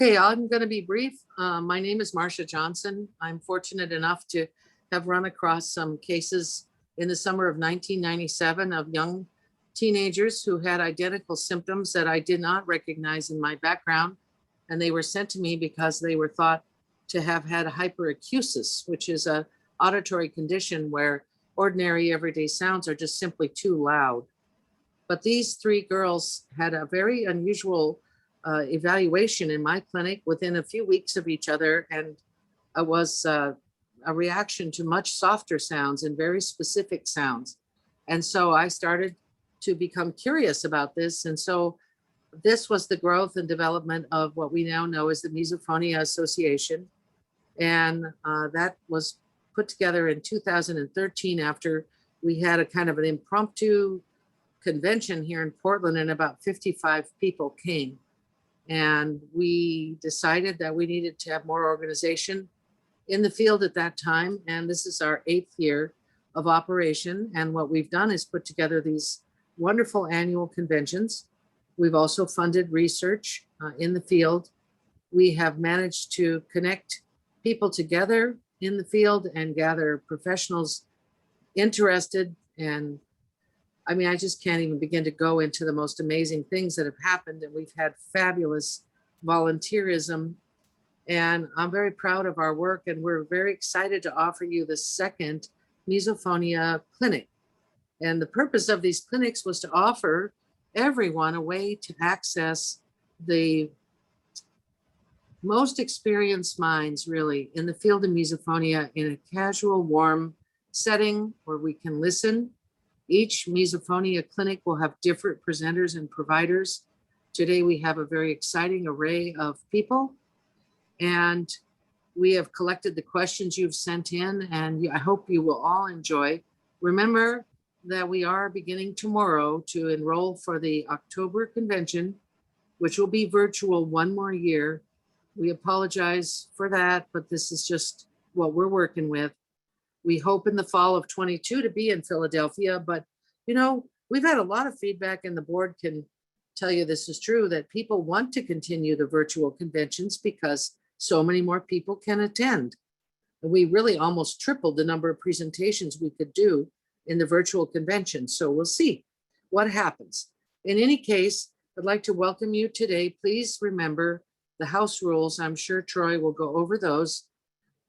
Okay, I'm going to be brief. My name is Marcia Johnson. I'm fortunate enough to have run across some cases in the summer of 1997 of young teenagers who had identical symptoms that I did not recognize in my background. And they were sent to me because they were thought to have had hyperacusis, which is a auditory condition where ordinary everyday sounds are just simply too loud. But these three girls had a very unusual evaluation in my clinic within a few weeks of each other, and it was a reaction to much softer sounds and very specific sounds. And so I started to become curious about this. And so this was the growth and development of what we now know as the Misophonia Association. And that was put together in 2013 after we had a kind of an impromptu convention here in Portland, and about 55 people came. And we decided that we needed to have more organization in the field at that time. And this is our 8th year of operation. And what we've done is put together these wonderful annual conventions. We've also funded research in the field. We have managed to connect people together in the field and gather professionals interested. And I mean, I just can't even begin to go into the most amazing things that have happened. And we've had fabulous volunteerism. And I'm very proud of our work. And we're very excited to offer you the second Misophonia clinic. And the purpose of these clinics was to offer everyone a way to access the most experienced minds, really, in the field of misophonia in a casual, warm setting where we can listen. Each misophonia clinic will have different presenters and providers. Today, we have a very exciting array of people, and we have collected the questions you've sent in, and I hope you will all enjoy. Remember that we are beginning tomorrow to enroll for the October convention, which will be virtual one more year. We apologize for that, but this is just what we're working with. We hope in the fall of 22 to be in Philadelphia, but you know, we've had a lot of feedback, and the board can tell you this is true, that people want to continue the virtual conventions because so many more people can attend. And we really almost tripled the number of presentations we could do in the virtual convention. So we'll see what happens. In any case, I'd like to welcome you today. Please remember the house rules. I'm sure Troy will go over those.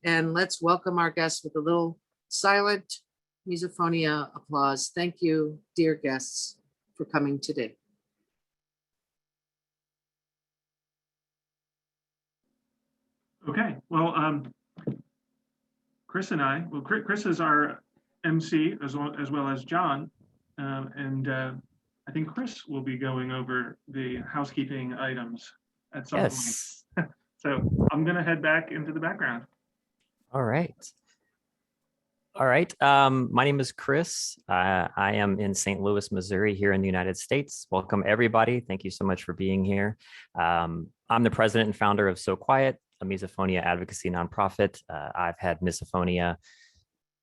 And let's welcome our guests with a little silent misophonia applause. Thank you, dear guests, for coming today. Okay, well, Chris is our MC as well as John, and I think Chris will be going over the housekeeping items at some point. So I'm going to head back into the background. All right. My name is Chris. I am in St. Louis, Missouri, here in the United States. Welcome, everybody. Thank you so much for being here. I'm the president and founder of So Quiet, a misophonia advocacy nonprofit. I've had misophonia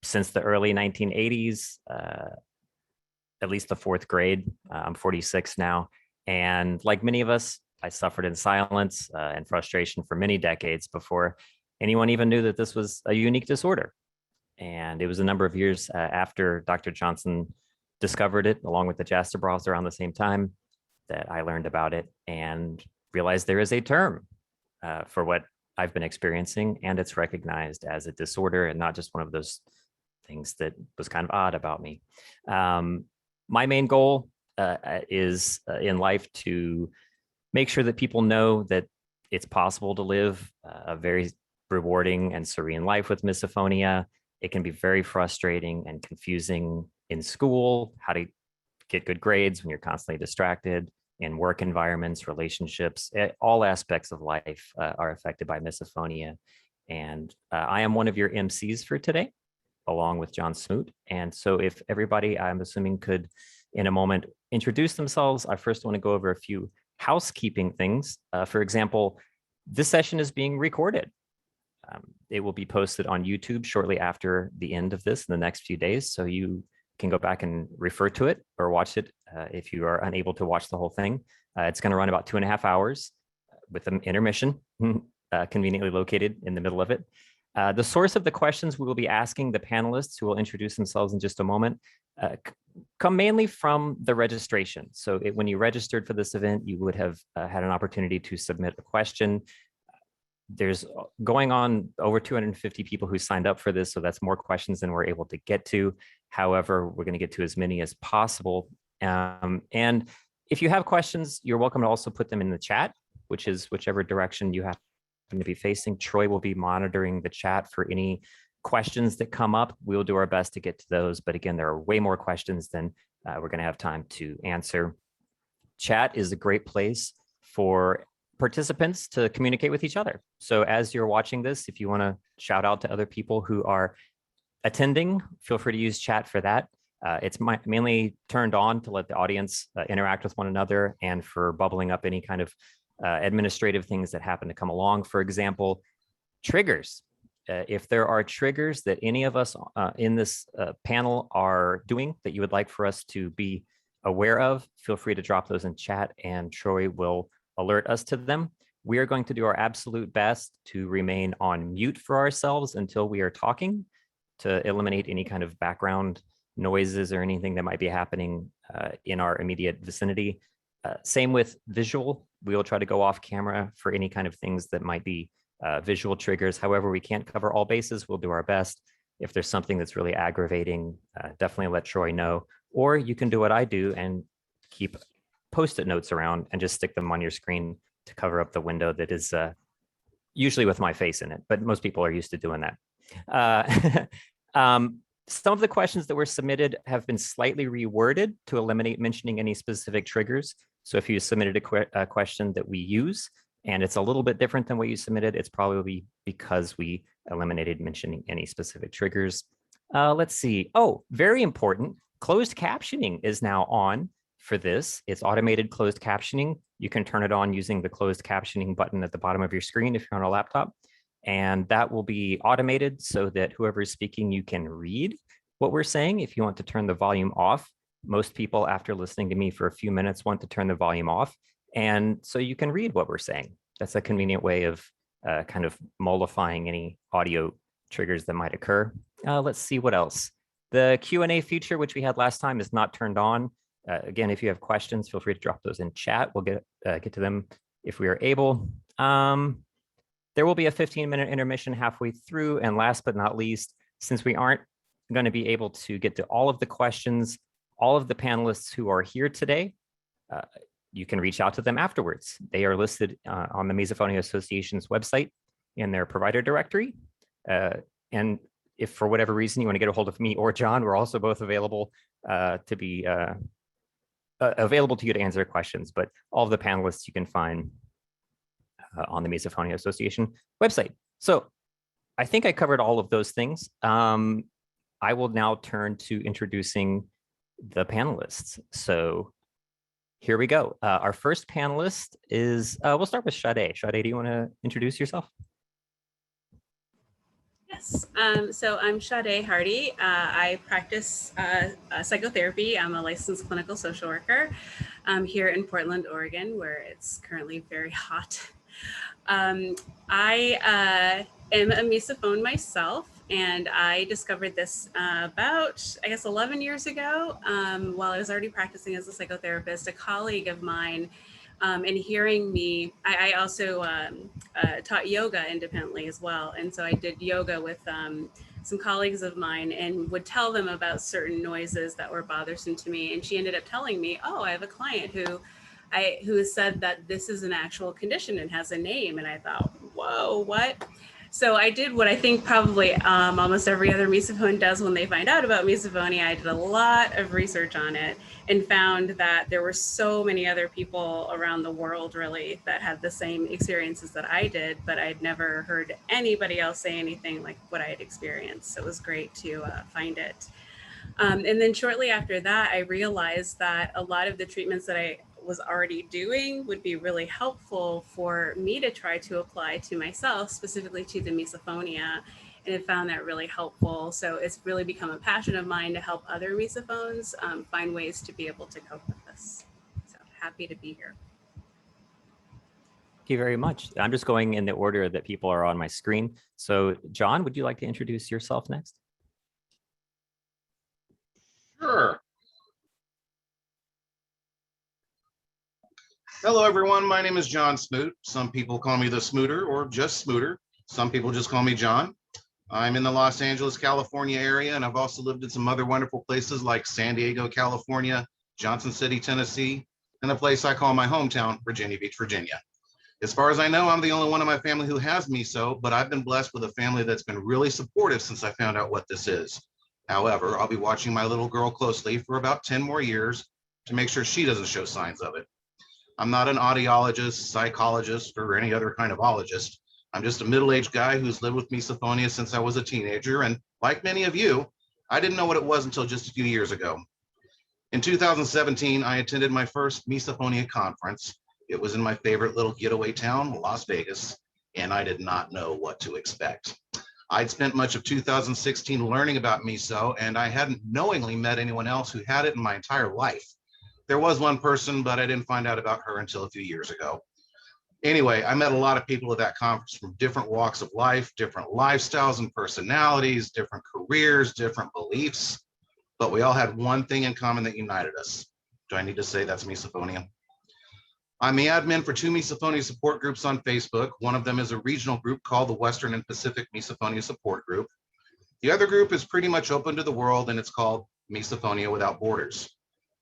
since the early 1980s, at least the 4th grade. I'm 46 now. And like many of us, I suffered in silence and frustration for many decades before anyone even knew that this was a unique disorder. And it was a number of years after Dr. Johnson discovered it, along with the Jasterbroths around the same time, that I learned about it and realized there is a term for what I've been experiencing, and it's recognized as a disorder and not just one of those things that was kind of odd about me. My main goal is in life to make sure that people know that it's possible to live a very rewarding and serene life with misophonia. It can be very frustrating and confusing in school, how to get good grades when you're constantly distracted, in work environments, relationships, all aspects of life are affected by misophonia. And I am one of your MCs for today, along with John Smoot. And so if everybody, I'm assuming, could in a moment introduce themselves, I first want to go over a few housekeeping things. For example, this session is being recorded. It will be posted on YouTube shortly after the end of this in the next few days. So you can go back and refer to it or watch it if you are unable to watch the whole thing. It's going to run about 2.5 hours. with an intermission conveniently located in the middle of it. The source of the questions we will be asking the panelists, who will introduce themselves in just a moment, come mainly from the registration. So when you registered for this event, you would have had an opportunity to submit a question. There's going on over 250 people who signed up for this, so that's more questions than we're able to get to. However, we're going to get to as many as possible. And if you have questions, you're welcome to also put them in the chat, which is whichever direction you happen to be facing. Troy will be monitoring the chat for any questions that come up. We'll do our best to get to those. But again, there are way more questions than we're going to have time to answer. Chat is a great place for participants to communicate with each other. So as you're watching this, if you want to shout out to other people who are attending, feel free to use chat for that. It's mainly turned on to let the audience interact with one another and for bubbling up any kind of administrative things that happen to come along. For example, triggers. If there are triggers that any of us in this panel are doing that you would like for us to be aware of, feel free to drop those in chat and Troy will alert us to them. We are going to do our absolute best to remain on mute for ourselves until we are talking to eliminate any kind of background noises or anything that might be happening in our immediate vicinity. Same with visual. We will try to go off camera for any kind of things that might be visual triggers. However, we can't cover all bases. We'll do our best. If there's something that's really aggravating, definitely let Troy know. Or you can do what I do and keep Post-it notes around and just stick them on your screen to cover up the window that is usually with my face in it, but most people are used to doing that. Some of the questions that were submitted have been slightly reworded to eliminate mentioning any specific triggers. So if you submitted a question that we use and it's a little bit different than what you submitted, it's probably because we eliminated mentioning any specific triggers. Let's see. Oh, very important. Closed captioning is now on for this. It's automated closed captioning. You can turn it on using the closed captioning button at the bottom of your screen if you're on a laptop. And that will be automated so that whoever is speaking, you can read what we're saying. If you want to turn the volume off, most people after listening to me for a few minutes want to turn the volume off. And so you can read what we're saying. That's a convenient way of kind of mollifying any audio triggers that might occur. Let's see what else. The Q&A feature, which we had last time, is not turned on. Again, if you have questions, feel free to drop those in chat. We'll get to them if we are able. There will be a 15-minute intermission halfway through. And last but not least, since we aren't going to be able to get to all of the questions, all of the panelists who are here today, you can reach out to them afterwards. They are listed on the Misophonia Association's website in their provider directory. And if for whatever reason you want to get a hold of me or John, we're also both available to be available to you to answer questions. But all of the panelists you can find on the Misophonia Association website. So I think I covered all of those things. I will now turn to introducing the panelists. So here we go. Our first panelist is, we'll start with Sade. Sade, do you want to introduce yourself? Yes, so I'm Sade Hardy. I practice psychotherapy. I'm a licensed clinical social worker here in Portland, Oregon, where it's currently very hot. I am a misophone myself, and I discovered this about, I guess, 11 years ago while I was already practicing as a psychotherapist. A colleague of mine and hearing me, I also taught yoga independently as well. And so I did yoga with some colleagues of mine and would tell them about certain noises that were bothersome to me. And she ended up telling me, oh, I have a client who has said that this is an actual condition and has a name. And I thought, whoa, what? So I did what I think probably almost every other misophone does when they find out about misophonia. I did a lot of research on it and found that there were so many other people around the world really that had the same experiences that I did, but I'd never heard anybody else say anything like what I had experienced. So it was great to find it. And then shortly after that, I realized that a lot of the treatments that I was already doing would be really helpful for me to try to apply to myself, specifically to the misophonia, and have found that really helpful. So it's really become a passion of mine to help other misophones find ways to be able to cope with this. So happy to be here. Thank you very much. I'm just going in the order that people are on my screen. So John, would you like to introduce yourself next? Sure. Hello, everyone. My name is John Smoot. Some people call me the Smooter or just Smooter. Some people just call me John. I'm in the Los Angeles, California area, and I've also lived in some other wonderful places like San Diego, California, Johnson City, Tennessee, and a place I call my hometown, Virginia Beach, Virginia. As far as I know, I'm the only one in my family who has miso, but I've been blessed with a family that's been really supportive since I found out what this is. However, I'll be watching my little girl closely for about 10 more years to make sure she doesn't show signs of it. I'm not an audiologist, psychologist, or any other kind of ologist. I'm just a middle-aged guy who's lived with misophonia since I was a teenager, and like many of you, I didn't know what it was until just a few years ago. In 2017, I attended my first misophonia conference. It was in my favorite little getaway town, Las Vegas, and I did not know what to expect. I'd spent much of 2016 learning about miso, and I hadn't knowingly met anyone else who had it in my entire life. There was one person, but I didn't find out about her until a few years ago. Anyway, I met a lot of people at that conference from different walks of life, different lifestyles and personalities, different careers, different beliefs, but we all had one thing in common that united us. Do I need to say that's misophonia? I'm the admin for 2 misophonia support groups on Facebook. One of them is a regional group called the Western and Pacific Misophonia Support Group. The other group is pretty much open to the world, and it's called Misophonia Without Borders.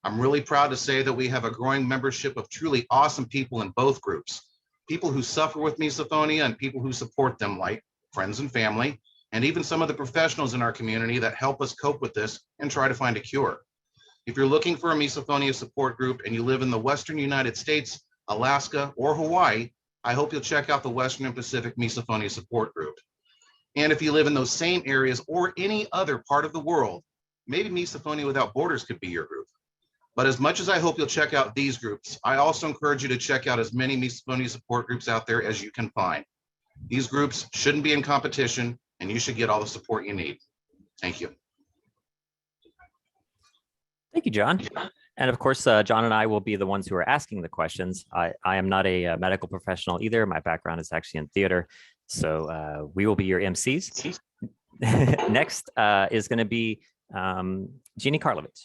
I'm really proud to say that we have a growing membership of truly awesome people in both groups. People who suffer with misophonia and people who support them, like friends and family, and even some of the professionals in our community that help us cope with this and try to find a cure. If you're looking for a misophonia support group and you live in the Western United States, Alaska, or Hawaii, I hope you'll check out the Western and Pacific Misophonia Support Group. And if you live in those same areas or any other part of the world, maybe Misophonia Without Borders could be your group. But as much as I hope you'll check out these groups, I also encourage you to check out as many misophonia support groups out there as you can find. These groups shouldn't be in competition, and you should get all the support you need. Thank you. Thank you, John. And of course, John and I will be the ones who are asking the questions. I am not a medical professional either. My background is actually in theater. So we will be your MCs. Next is going to be Jeannie Karlovich.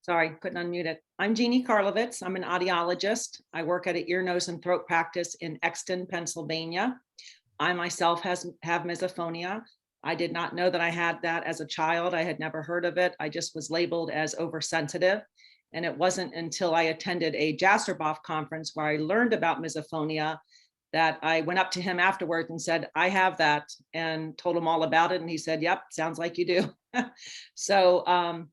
Sorry, couldn't unmute it. I'm Jeannie Karlovitz. I'm an audiologist. I work at an ear, nose, and throat practice in Exton, Pennsylvania. I myself have misophonia. I did not know that I had that as a child. I had never heard of it. I just was labeled as oversensitive. And it wasn't until I attended a Jastroboff conference where I learned about misophonia that I went up to him afterwards and said, I have that, and told him all about it. And he said, yep, sounds like you do. So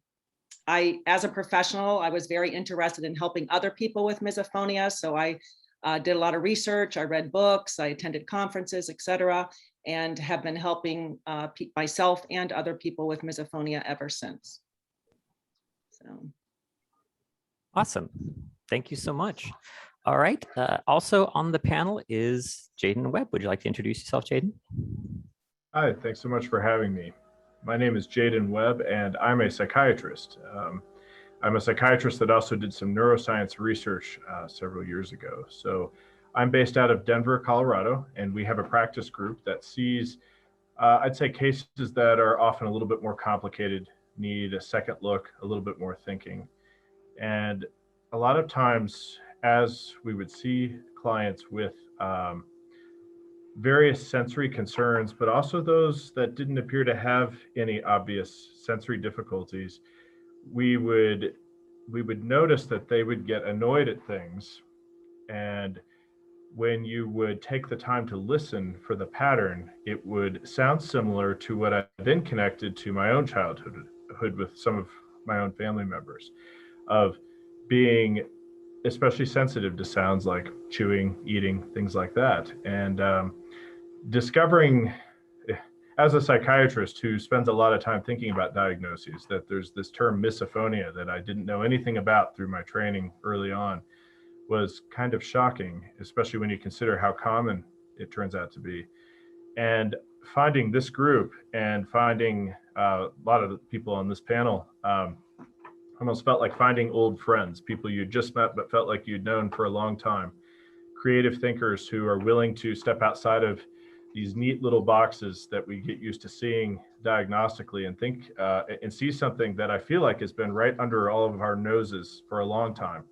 as a professional, I was very interested in helping other people with misophonia. So I did a lot of research, I read books, I attended conferences, etc., and have been helping myself and other people with misophonia ever since. So. Awesome. Thank you so much. All right. Also on the panel is Jaden Webb. Would you like to introduce yourself, Jaden? Hi, thanks so much for having me. My name is Jaden Webb, and I'm a psychiatrist. I'm a psychiatrist that also did some neuroscience research several years ago. So I'm based out of Denver, Colorado, and we have a practice group that sees, I'd say, cases that are often a little bit more complicated, need a second look, a little bit more thinking. And a lot of times, as we would see clients with various sensory concerns, but also those that didn't appear to have any obvious sensory difficulties, we would notice that they would get annoyed at things. And when you would take the time to listen for the pattern, it would sound similar to what I then connected to my own childhood with some of my own family members, of being especially sensitive to sounds like chewing, eating, things like that. And discovering, as a psychiatrist who spends a lot of time thinking about diagnoses, that there's this term misophonia that I didn't know anything about through my training early on, was kind of shocking, especially when you consider how common it turns out to be. And finding this group and finding a lot of the people on this panel almost felt like finding old friends, people you just met but felt like you'd known for a long time. Creative thinkers who are willing to step outside of these neat little boxes that we get used to seeing diagnostically and think and see something that I feel like has been right under all of our noses for a long time.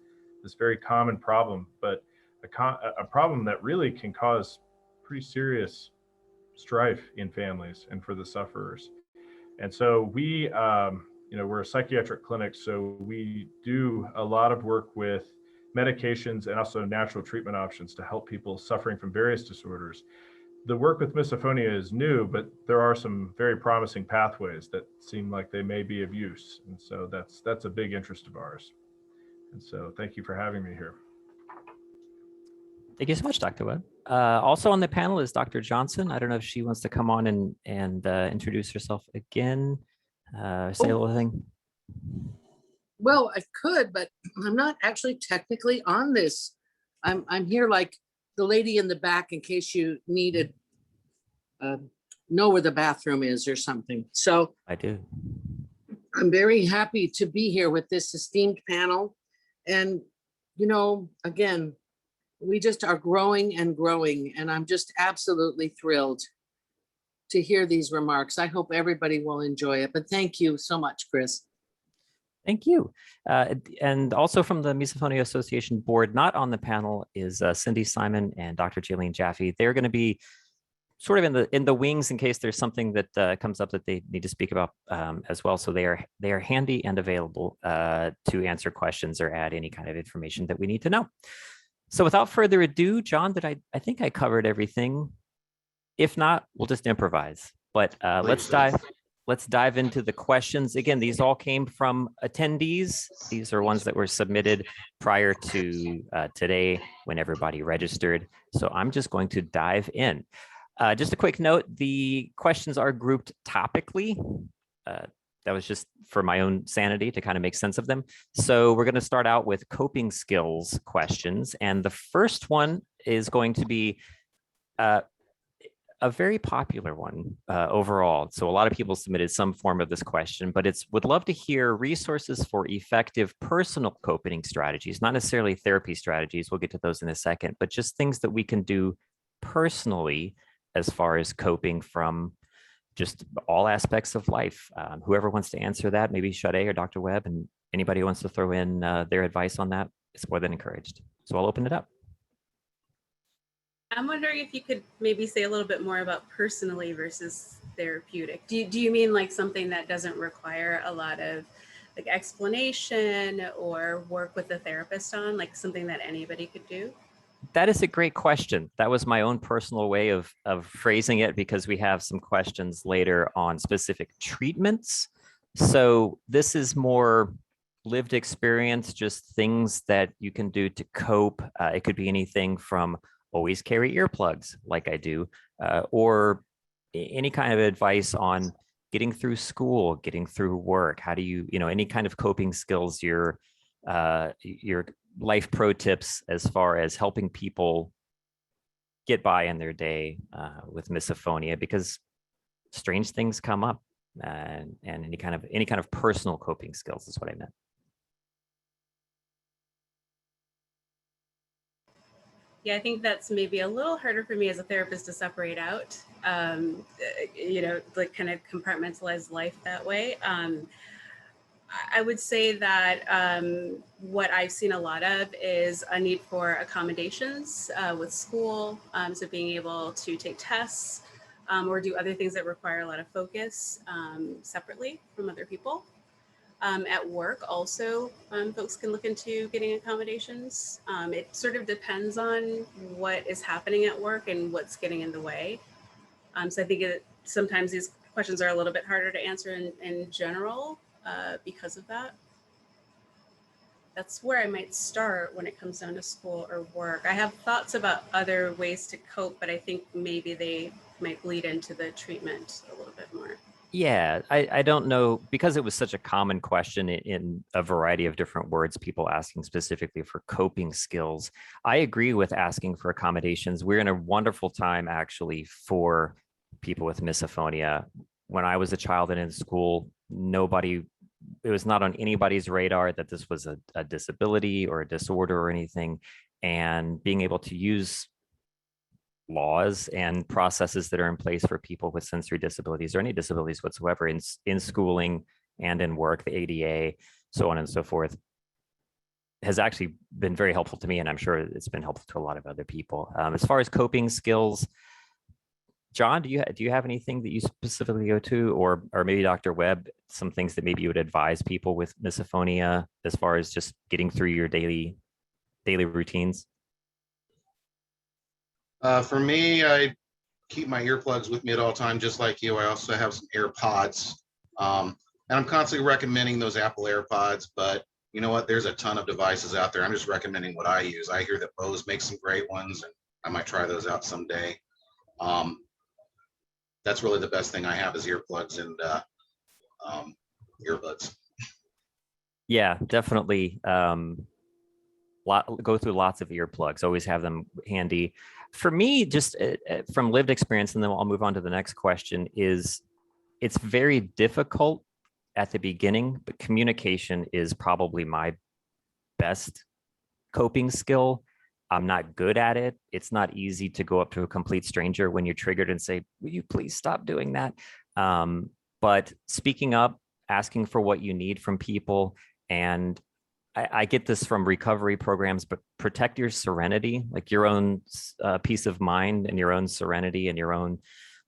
This very common problem, but a problem that really can cause pretty serious strife in families and for the sufferers. And so we, we're a psychiatric clinic, so we do a lot of work with medications and also natural treatment options to help people suffering from various disorders. The work with misophonia is new, but there are some very promising pathways that seem like they may be of use. And so that's a big interest of ours. And so thank you for having me here. Thank you so much, Dr. Webb. Also on the panel is Dr. Johnson. I don't know if she wants to come on and introduce herself again, say a little thing. Well, I could, but I'm not actually technically on this. I'm here like the lady in the back in case you needed know where the bathroom is or something. So I do. I'm very happy to be here with this esteemed panel. And, again, we just are growing and growing, and I'm just absolutely thrilled to hear these remarks. I hope everybody will enjoy it, but thank you so much, Chris. Thank you. And also from the Misophonia Association board, not on the panel, is Cindy Simon and Dr. Jaylene Jaffe. They're going to be sort of in the wings in case there's something that comes up that they need to speak about as well. So they are handy and available to answer questions or add any kind of information that we need to know. So without further ado, John, I think I covered everything. If not, we'll just improvise. But let's dive into the questions. Again, these all came from attendees. These are ones that were submitted prior to today when everybody registered. So I'm just going to dive in. Just a quick note, the questions are grouped topically. That was just for my own sanity to kind of make sense of them. So we're going to start out with coping skills questions. And the first one is going to be a very popular one overall. So a lot of people submitted some form of this question, but would love to hear resources for effective personal coping strategies, not necessarily therapy strategies. We'll get to those in a second, but just things that we can do personally as far as coping from just all aspects of life. Whoever wants to answer that, maybe Sade or Dr. Webb, and anybody who wants to throw in their advice on that is more than encouraged. So I'll open it up. I'm wondering if you could maybe say a little bit more about personally versus therapeutic. Do you mean like something that doesn't require a lot of like explanation or work with a therapist on, like something that anybody could do? That is a great question. That was my own personal way of phrasing it, because we have some questions later on specific treatments. So this is more lived experience, just things that you can do to cope. It could be anything from always carry earplugs like I do, or any kind of advice on getting through school, getting through work. How do you, any kind of coping skills, your life pro tips as far as helping people get by in their day with misophonia, because strange things come up, and any kind of personal coping skills is what I meant. Yeah, I think that's maybe a little harder for me as a therapist to separate out, like kind of compartmentalize life that way. I would say that what I've seen a lot of is a need for accommodations with school. So being able to take tests or do other things that require a lot of focus separately from other people. At work also, folks can look into getting accommodations. It sort of depends on what is happening at work and what's getting in the way. So I think sometimes these questions are a little bit harder to answer in general because of that. That's where I might start when it comes down to school or work. I have thoughts about other ways to cope, but I think maybe they might bleed into the treatment a little bit more. Yeah, I don't know, because it was such a common question in a variety of different words, people asking specifically for coping skills. I agree with asking for accommodations. We're in a wonderful time actually for people with misophonia. When I was a child and in school, nobody it was not on anybody's radar that this was a disability or a disorder or anything. And being able to use laws and processes that are in place for people with sensory disabilities or any disabilities whatsoever in schooling and in work, the ADA, so on and so forth, has actually been very helpful to me, and I'm sure it's been helpful to a lot of other people. As far as coping skills, John, do you have anything that you specifically go to, or maybe Dr. Webb, some things that maybe you would advise people with misophonia as far as just getting through your daily routines? For me, I keep my earplugs with me at all times, just like you. I also have some AirPods, and I'm constantly recommending those Apple AirPods, but you know what? There's a ton of devices out there. I'm just recommending what I use. I hear that Bose makes some great ones, and I might try those out someday. That's really the best thing I have is earplugs and earbuds. Yeah, definitely. Go through lots of earplugs. Always have them handy. For me, just from lived experience, and then I'll move on to the next question, is it's very difficult at the beginning, but communication is probably my best coping skill. I'm not good at it. It's not easy to go up to a complete stranger when you're triggered and say, will you please stop doing that? But speaking up, asking for what you need from people, and I get this from recovery programs, but protect your serenity, like your own peace of mind and your own serenity and your own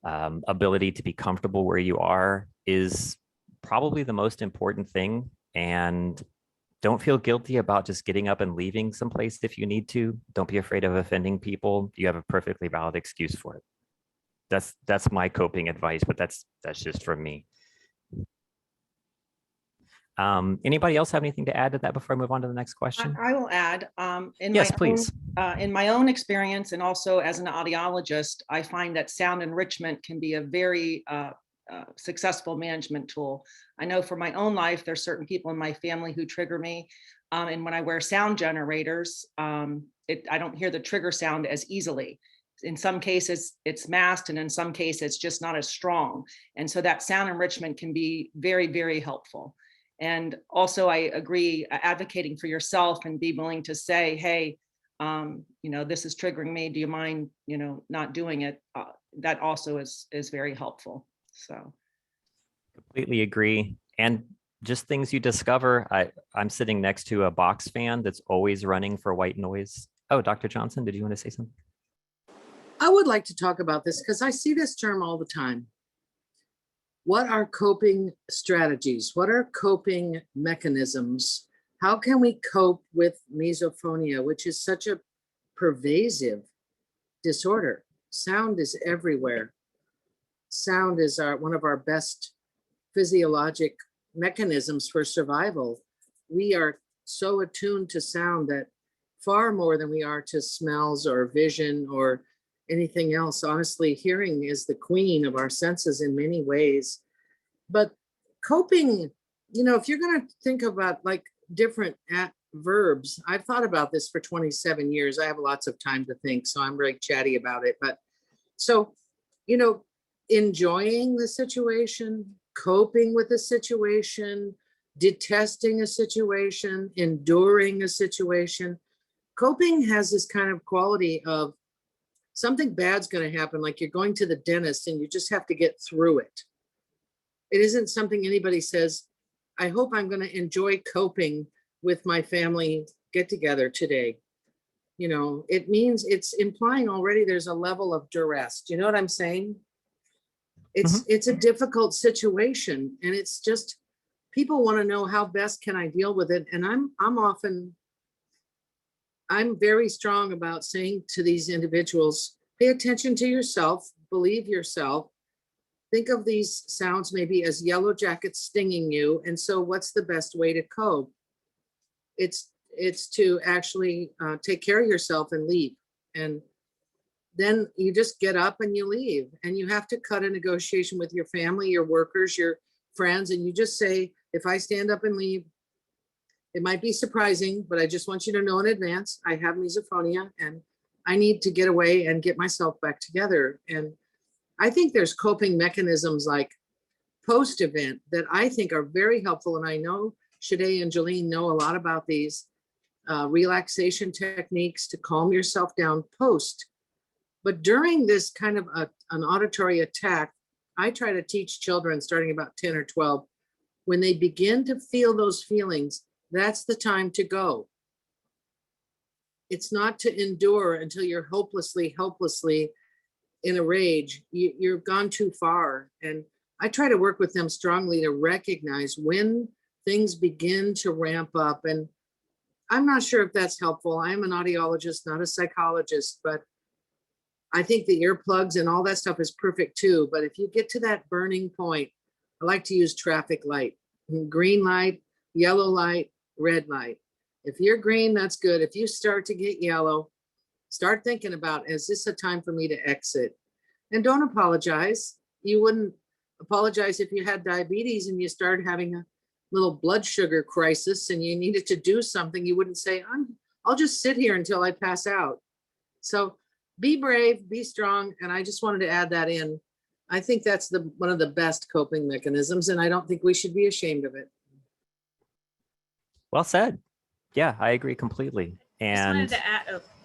ability to be comfortable where you are is probably the most important thing. And don't feel guilty about just getting up and leaving someplace if you need to. Don't be afraid of offending people. You have a perfectly valid excuse for it. That's my coping advice, but that's just from me. Anybody else have anything to add to that before I move on to the next question? I will add, Yes, please. In my own experience, and also as an audiologist, I find that sound enrichment can be a very successful management tool. I know for my own life, there's certain people in my family who trigger me. And when I wear sound generators, I don't hear the trigger sound as easily. In some cases, it's masked, and in some cases, it's just not as strong. And so that sound enrichment can be very, very helpful. And also, I agree, advocating for yourself and be willing to say, hey, this is triggering me. Do you mind, not doing it? That also is very helpful. So completely agree. And just things you discover. I'm sitting next to a box fan that's always running for white noise. Oh, Dr. Johnson, did you want to say something? I would like to talk about this because I see this term all the time. What are coping strategies? What are coping mechanisms? How can we cope with misophonia, which is such a pervasive disorder? Sound is everywhere. Sound is one of our best physiologic mechanisms for survival. We are so attuned to sound that far more than we are to smells or vision or anything else. Honestly, hearing is the queen of our senses in many ways. But coping, if you're going to think about like different verbs, I've thought about this for 27 years. I have lots of time to think, so I'm very chatty about it. But so, enjoying the situation, coping with a situation, detesting a situation, enduring a situation. Coping has this kind of quality of something bad's going to happen, like you're going to the dentist and you just have to get through it. It isn't something anybody says, I hope I'm going to enjoy coping with my family get together today. It means it's implying already there's a level of duress. Do you know what I'm saying? It's a difficult situation, and it's just people want to know how best can I deal with it. And I'm very strong about saying to these individuals, pay attention to yourself, believe yourself. Think of these sounds maybe as yellow jackets stinging you. And so what's the best way to cope? It's to actually take care of yourself and leave. And then you just get up and you leave, and you have to cut a negotiation with your family, your workers, your friends. And you just say, if I stand up and leave, it might be surprising, but I just want you to know in advance, I have misophonia and I need to get away and get myself back together. And I think there's coping mechanisms like post-event that I think are very helpful. And I know Shade and Jolene know a lot about these relaxation techniques to calm yourself down post. But during this kind of an auditory attack, I try to teach children starting about 10 or 12, when they begin to feel those feelings, that's the time to go. It's not to endure until you're hopelessly in a rage. You've gone too far. And I try to work with them strongly to recognize when things begin to ramp up. And I'm not sure if that's helpful. I'm an audiologist, not a psychologist, but I think the earplugs and all that stuff is perfect too. But if you get to that burning point, I like to use traffic light, green light, yellow light, red light. If you're green, that's good. If you start to get yellow, start thinking about, is this a time for me to exit? And don't apologize. You wouldn't apologize if you had diabetes and you started having a little blood sugar crisis and you needed to do something. You wouldn't say, I'll just sit here until I pass out. So be brave, be strong. And I just wanted to add that in. I think that's one of the best coping mechanisms, and I don't think we should be ashamed of it. Well said. Yeah, I agree completely. I just wanted And to add,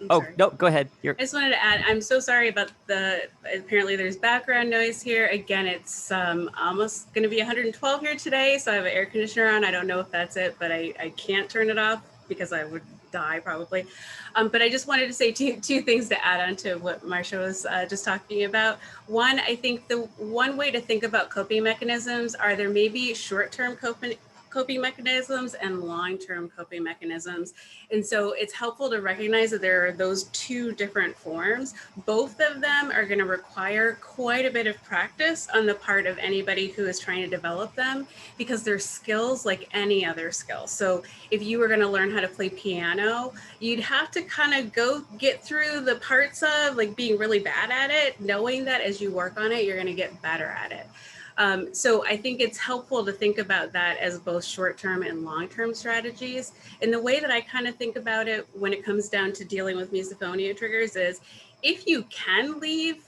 oh, sorry. no, go ahead. I just wanted to add, I'm so sorry about apparently there's background noise here. Again, it's almost going to be 112 here today. So I have an air conditioner on. I don't know if that's it, but I can't turn it off because I would die probably. But I just wanted to say two things to add on to what Marcia was just talking about. One, I think the one way to think about coping mechanisms are there may be short-term coping mechanisms and long-term coping mechanisms. And so it's helpful to recognize that there are those two different forms. Both of them are going to require quite a bit of practice on the part of anybody who is trying to develop them, because they're skills like any other skill. So if you were going to learn how to play piano, you'd have to kind of go get through the parts of like being really bad at it, knowing that as you work on it, you're going to get better at it. So I think it's helpful to think about that as both short-term and long-term strategies. And the way that I kind of think about it when it comes down to dealing with misophonia triggers is, if you can leave.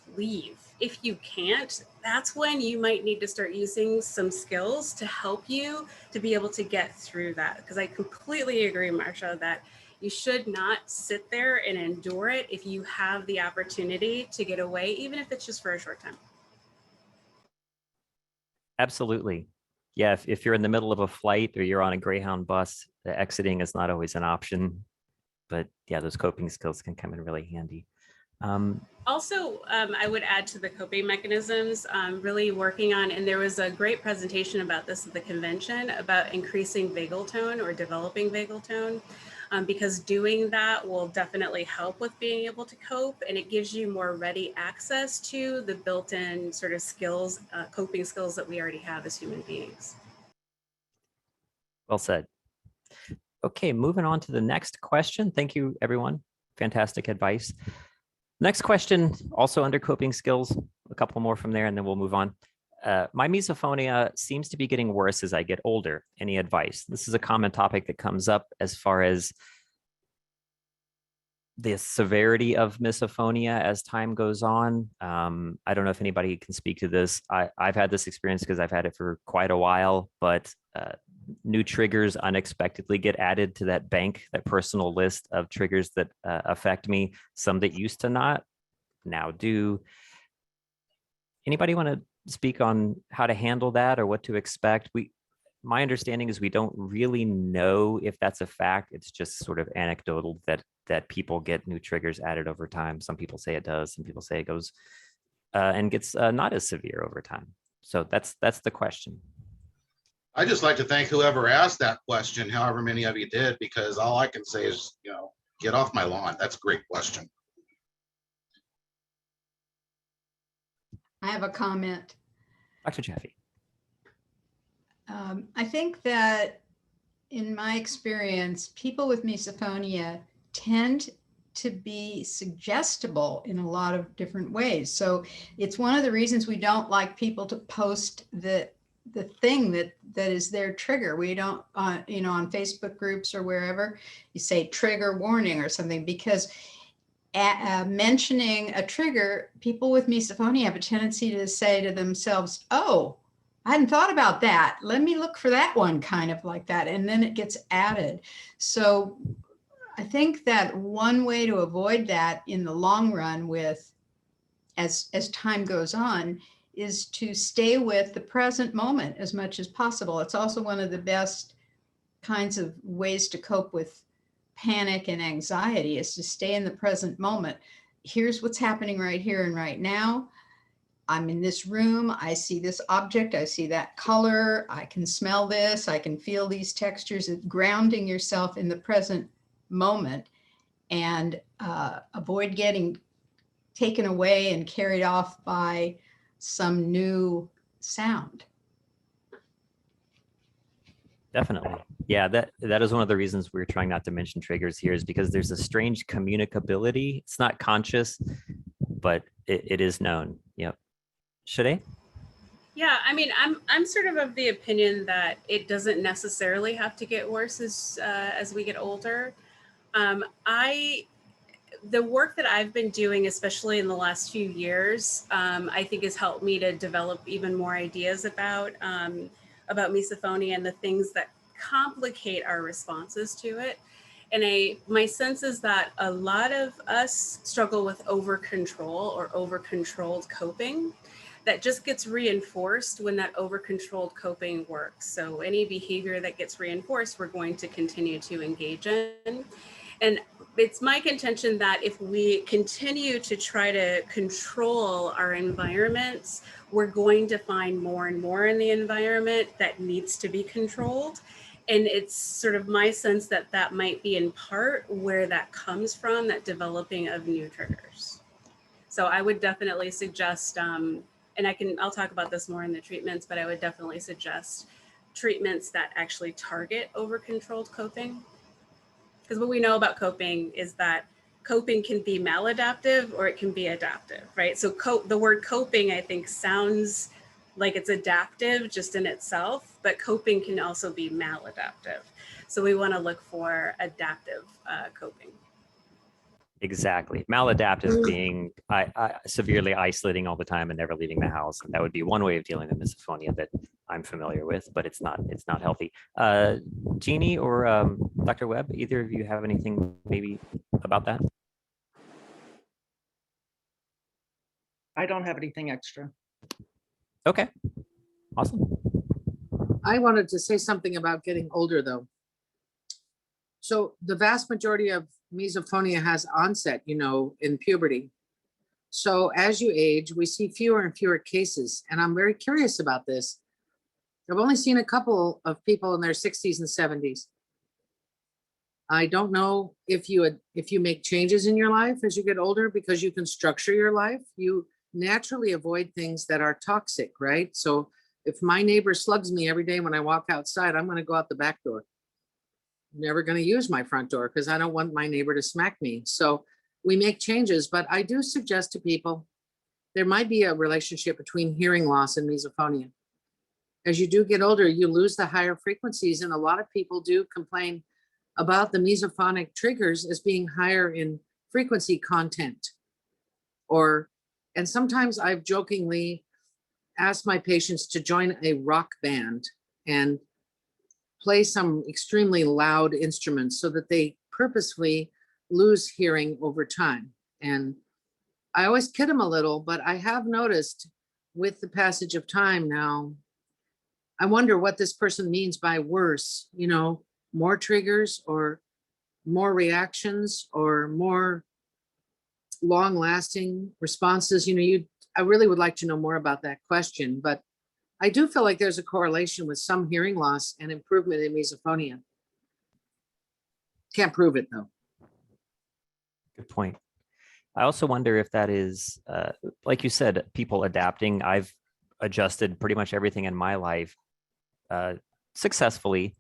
If you can't, that's when you might need to start using some skills to help you to be able to get through that. Because I completely agree, Marcia, that you should not sit there and endure it if you have the opportunity to get away, even if it's just for a short time. absolutely. Yeah, if you're in the middle of a flight or you're on a Greyhound bus, the exiting is not always an option. But yeah, those coping skills can come in really handy. Also, I would add to the coping mechanisms, really working on, and there was a great presentation about this at the convention, about increasing vagal tone or developing vagal tone, because doing that will definitely help with being able to cope, and it gives you more ready access to the built-in sort of skills, coping skills that we already have as human beings. Well said. Okay, moving on to the next question. Thank you, everyone. Fantastic advice. Next question, also under coping skills, a couple more from there, and then we'll move on. My misophonia seems to be getting worse as I get older. Any advice? This is a common topic that comes up as far as the severity of misophonia as time goes on. I don't know if anybody can speak to this. I've had this experience because I've had it for quite a while, but new triggers unexpectedly get added to that bank, that personal list of triggers that affect me. Some that used to not, now do. Anybody want to speak on how to handle that or what to expect? My understanding is we don't really know if that's a fact. It's just sort of anecdotal that people get new triggers added over time. Some people say it does. Some people say it goes and gets not as severe over time. So that's the question. I just like to thank whoever asked that question, however many of you did, because all I can say is, get off my lawn. That's a great question. I have a comment. Dr. Jaffe. I think that in my experience, people with misophonia tend to be suggestible in a lot of different ways. So it's one of the reasons we don't like people to post the thing that is their trigger. We don't, on Facebook groups or wherever, you say trigger warning or something, because mentioning a trigger, people with misophonia have a tendency to say to themselves, oh, I hadn't thought about that. Let me look for that one, kind of like that. And then it gets added. So I think that one way to avoid that in the long run as time goes on is to stay with the present moment as much as possible. It's also one of the best kinds of ways to cope with panic and anxiety, is to stay in the present moment. Here's what's happening right here and right now. I'm in this room. I see this object. I see that color. I can smell this. I can feel these textures. It's grounding yourself in the present moment, and avoid getting taken away and carried off by some new sound. Definitely. Yeah, that is one of the reasons we're trying not to mention triggers here, is because there's a strange communicability. It's not conscious, but it is known. Yep. Shade? Yeah, I mean, I'm sort of the opinion that it doesn't necessarily have to get worse as we get older. The work that I've been doing, especially in the last few years, I think has helped me to develop even more ideas about misophonia and the things that complicate our responses to it. And my sense is that a lot of us struggle with over-control or over-controlled coping that just gets reinforced when that over-controlled coping works. So any behavior that gets reinforced, we're going to continue to engage in. And it's my contention that if we continue to try to control our environments, we're going to find more and more in the environment that needs to be controlled. And it's sort of my sense that that might be in part where that comes from, that developing of new triggers. So I would definitely suggest, and I'll talk about this more in the treatments, but I would definitely suggest treatments that actually target over-controlled coping. Because what we know about coping is that coping can be maladaptive or it can be adaptive, right? So the word coping, I think, sounds like it's adaptive just in itself, but coping can also be maladaptive. So we want to look for adaptive coping. Exactly. Maladaptive being severely isolating all the time and never leaving the house. And that would be one way of dealing with misophonia that I'm familiar with, but it's not healthy. Jeannie or Dr. Webb, either of you have anything maybe about that? I don't have anything extra. Okay, awesome. I wanted to say something about getting older, though. So the vast majority of misophonia has onset, in puberty. So as you age, we see fewer and fewer cases. And I'm very curious about this. I've only seen a couple of people in their 60s and 70s. I don't know if you make changes in your life as you get older, because you can structure your life. You naturally avoid things that are toxic, right? So if my neighbor slugs me every day when I walk outside, I'm going to go out the back door. Never going to use my front door because I don't want my neighbor to smack me. So we make changes, but I do suggest to people there might be a relationship between hearing loss and misophonia. As you do get older, you lose the higher frequencies, and a lot of people do complain about the misophonic triggers as being higher in frequency content. And sometimes I've jokingly asked my patients to join a rock band and play some extremely loud instruments so that they purposefully lose hearing over time. And I always kid them a little, but I have noticed with the passage of time now, I wonder what this person means by worse, more triggers or more reactions or more long-lasting responses. I really would like to know more about that question, but I do feel like there's a correlation with some hearing loss and improvement in misophonia. Can't prove it though. Good point. I also wonder if that is, like you said, people adapting. I've adjusted pretty much everything in my life successfully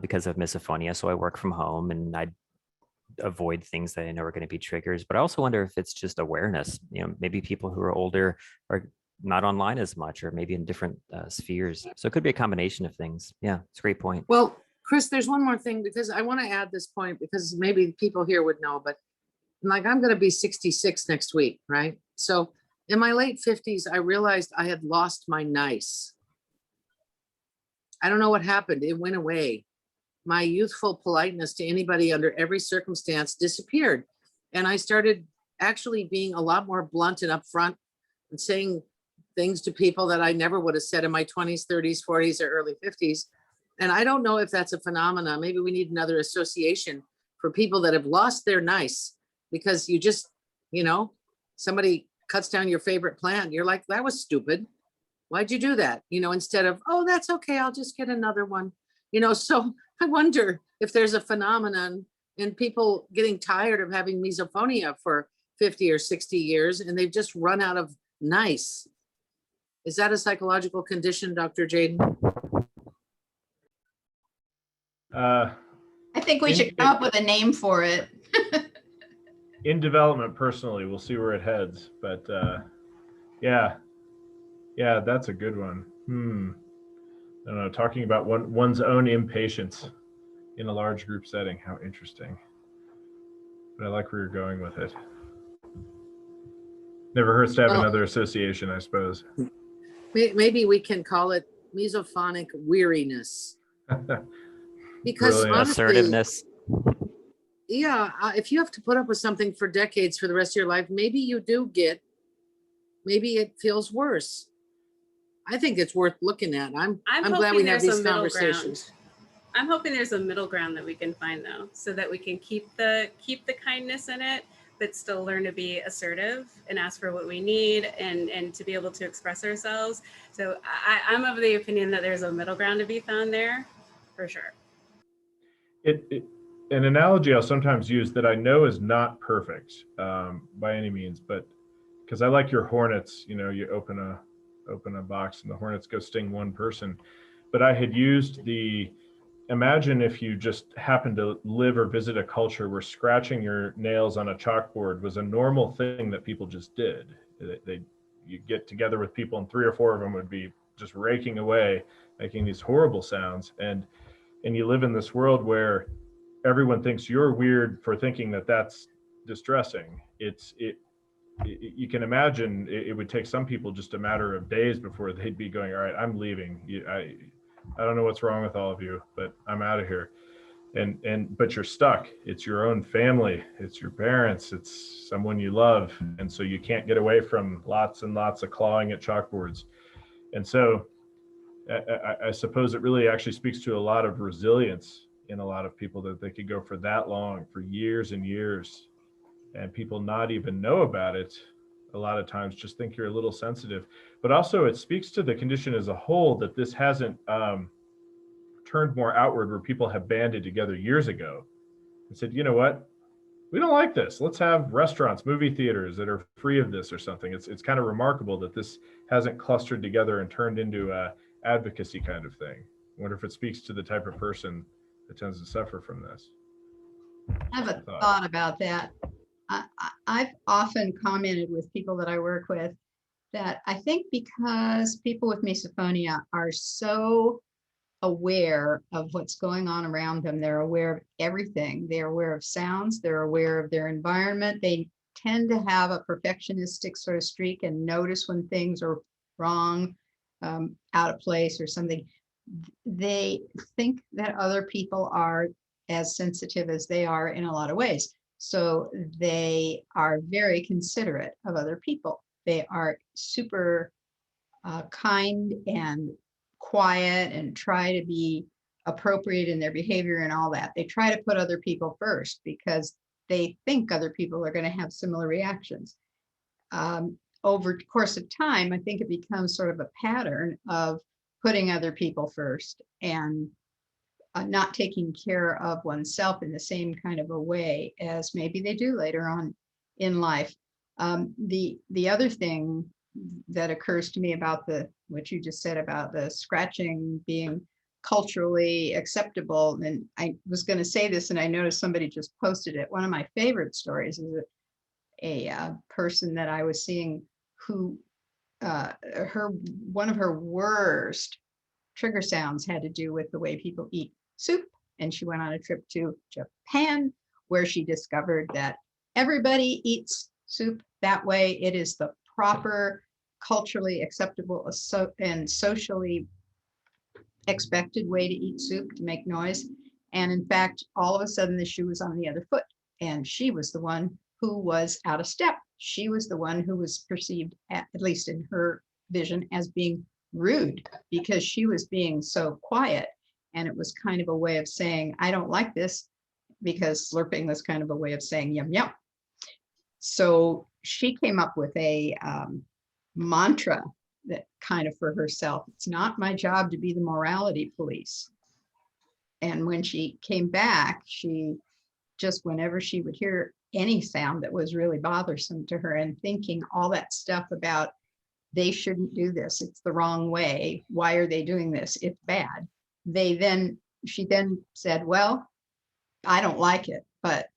because of misophonia. So I work from home and I avoid things that I know are going to be triggers. But I also wonder if it's just awareness. Maybe people who are older are not online as much, or maybe in different spheres. So it could be a combination of things. Yeah, it's a great point. Well, Chris, there's one more thing, because I want to add this point, because maybe people here would know, but like I'm going to be 66 next week, right? So in my late 50s, I realized I had lost my nice. I don't know what happened. It went away. My youthful politeness to anybody under every circumstance disappeared. And I started actually being a lot more blunt and upfront and saying things to people that I never would have said in my 20s, 30s, 40s, or early 50s. And I don't know if that's a phenomenon. Maybe we need another association for people that have lost their nice, because you just, somebody cuts down your favorite plant. You're like, that was stupid. Why'd you do that? Instead of, oh, that's okay, I'll just get another one. So I wonder if there's a phenomenon in people getting tired of having misophonia for 50 or 60 years and they've just run out of nice. Is that a psychological condition, Dr. Jaden? I think we should come up with a name for it. In development, personally, we'll see where it heads. But yeah, that's a good one. I don't know, talking about one's own impatience in a large group setting. How interesting. But I like where you're going with it. Never hurts to have another association, I suppose. Maybe we can call it misophonic weariness. Because Brilliant. honestly, Assertiveness. Yeah, if you have to put up with something for decades for the rest of your life, maybe it feels worse. I think it's worth looking at. I'm glad we have these conversations. I'm hoping there's a middle ground that we can find, though, so that we can keep the kindness in it, but still learn to be assertive and ask for what we need and to be able to express ourselves. So I'm of the opinion that there's a middle ground to be found there, for sure. An analogy I'll sometimes use that I know is not perfect by any means, but because I like your hornets, you open a box and the hornets go sting one person. But I had used imagine if you just happened to live or visit a culture where scratching your nails on a chalkboard was a normal thing that people just did. You get together with people and 3 or 4 of them would be just raking away, making these horrible sounds. And you live in this world where everyone thinks you're weird for thinking that that's distressing. You can imagine it would take some people just a matter of days before they'd be going, all right, I'm leaving. I don't know what's wrong with all of you, but I'm out of here. But you're stuck. It's your own family. It's your parents. It's someone you love. And so you can't get away from lots and lots of clawing at chalkboards. And so I suppose it really actually speaks to a lot of resilience in a lot of people that they could go for that long, for years and years, and people not even know about it. A lot of times just think you're a little sensitive, but also it speaks to the condition as a whole that this hasn't turned more outward, where people have banded together years ago and said, you know what, we don't like this. Let's have restaurants, movie theaters that are free of this or something. It's kind of remarkable that this hasn't clustered together and turned into a advocacy kind of thing. I wonder if it speaks to the type of person that tends to suffer from this. I have a thought about that. I've often commented with people that I work with that I think because people with misophonia are so aware of what's going on around them, they're aware of everything. They're aware of sounds, they're aware of their environment. They tend to have a perfectionistic sort of streak and notice when things are wrong, out of place or something. They think that other people are as sensitive as they are in a lot of ways. So they are very considerate of other people. They are super kind and quiet and try to be appropriate in their behavior and all that. They try to put other people first because they think other people are going to have similar reactions. Over the course of time, I think it becomes sort of a pattern of putting other people first and not taking care of oneself in the same kind of a way as maybe they do later on in life. The other thing that occurs to me about what you just said about the scratching being culturally acceptable, and I was going to say this and I noticed somebody just posted it. One of my favorite stories is a person that I was seeing who one of her worst trigger sounds had to do with the way people eat soup. And she went on a trip to Japan where she discovered that everybody eats soup that way. It is the proper, culturally acceptable and socially expected way to eat soup, to make noise. And in fact, all of a sudden the shoe was on the other foot. And she was the one who was out of step. She was the one who was perceived, at least in her vision, as being rude because she was being so quiet. And it was kind of a way of saying, I don't like this, because slurping was kind of a way of saying yum yum. So she came up with a mantra that kind of for herself, it's not my job to be the morality police. And when she came back, she just, whenever she would hear any sound that was really bothersome to her and thinking all that stuff about they shouldn't do this, it's the wrong way, why are they doing this, it's bad. She then said, well, I don't like it, but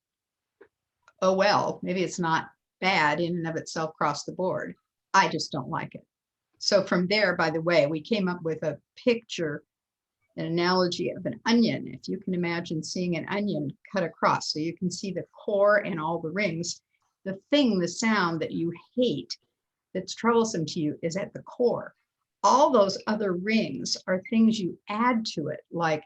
oh well, maybe it's not bad in and of itself across the board. I just don't like it. So from there, by the way, we came up with a picture, an analogy of an onion. If you can imagine seeing an onion cut across, so you can see the core and all the rings. The sound that you hate, that's troublesome to you, is at the core. All those other rings are things you add to it, like,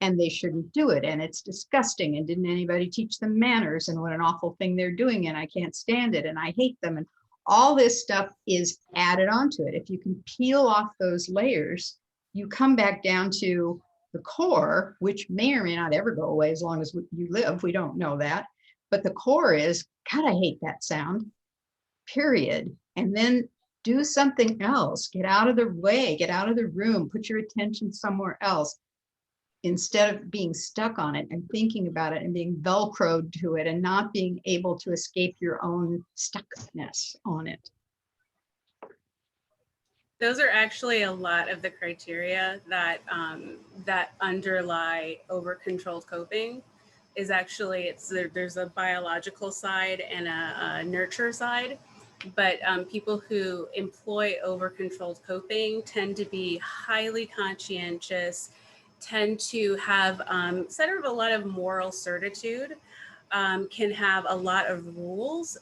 and they shouldn't do it, and it's disgusting, and didn't anybody teach them manners, and what an awful thing they're doing, and I can't stand it, and I hate them, and all this stuff is added onto it. If you can peel off those layers, you come back down to the core, which may or may not ever go away as long as you live. We don't know that. But the core is, God, I hate that sound, period. And then do something else. Get out of the way, get out of the room, put your attention somewhere else, instead of being stuck on it and thinking about it and being Velcroed to it and not being able to escape your own stuckness on it. Those are actually a lot of the criteria that that underlie over-controlled coping. Is actually, there's a biological side and a nurture side, but people who employ over-controlled coping tend to be highly conscientious, tend to have sort of a lot of moral certitude, can have a lot of rules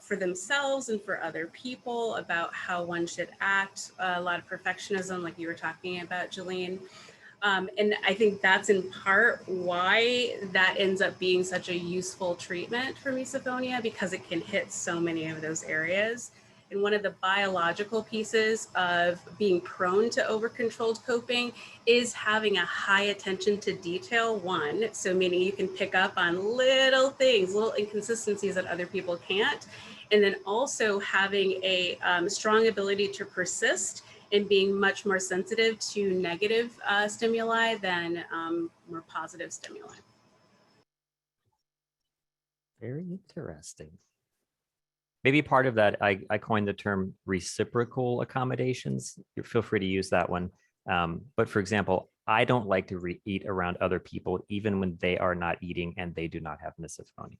for themselves and for other people about how one should act, a lot of perfectionism, like you were talking about, Jolene. And I think that's in part why that ends up being such a useful treatment for misophonia, because it can hit so many of those areas. And one of the biological pieces of being prone to over-controlled coping is having a high attention to detail, one. So meaning you can pick up on little things, little inconsistencies that other people can't. And then also having a strong ability to persist and being much more sensitive to negative stimuli than more positive stimuli. Very interesting. Maybe part of that, I coined the term reciprocal accommodations. You feel free to use that one. But for example, I don't like to eat around other people, even when they are not eating and they do not have misophonia.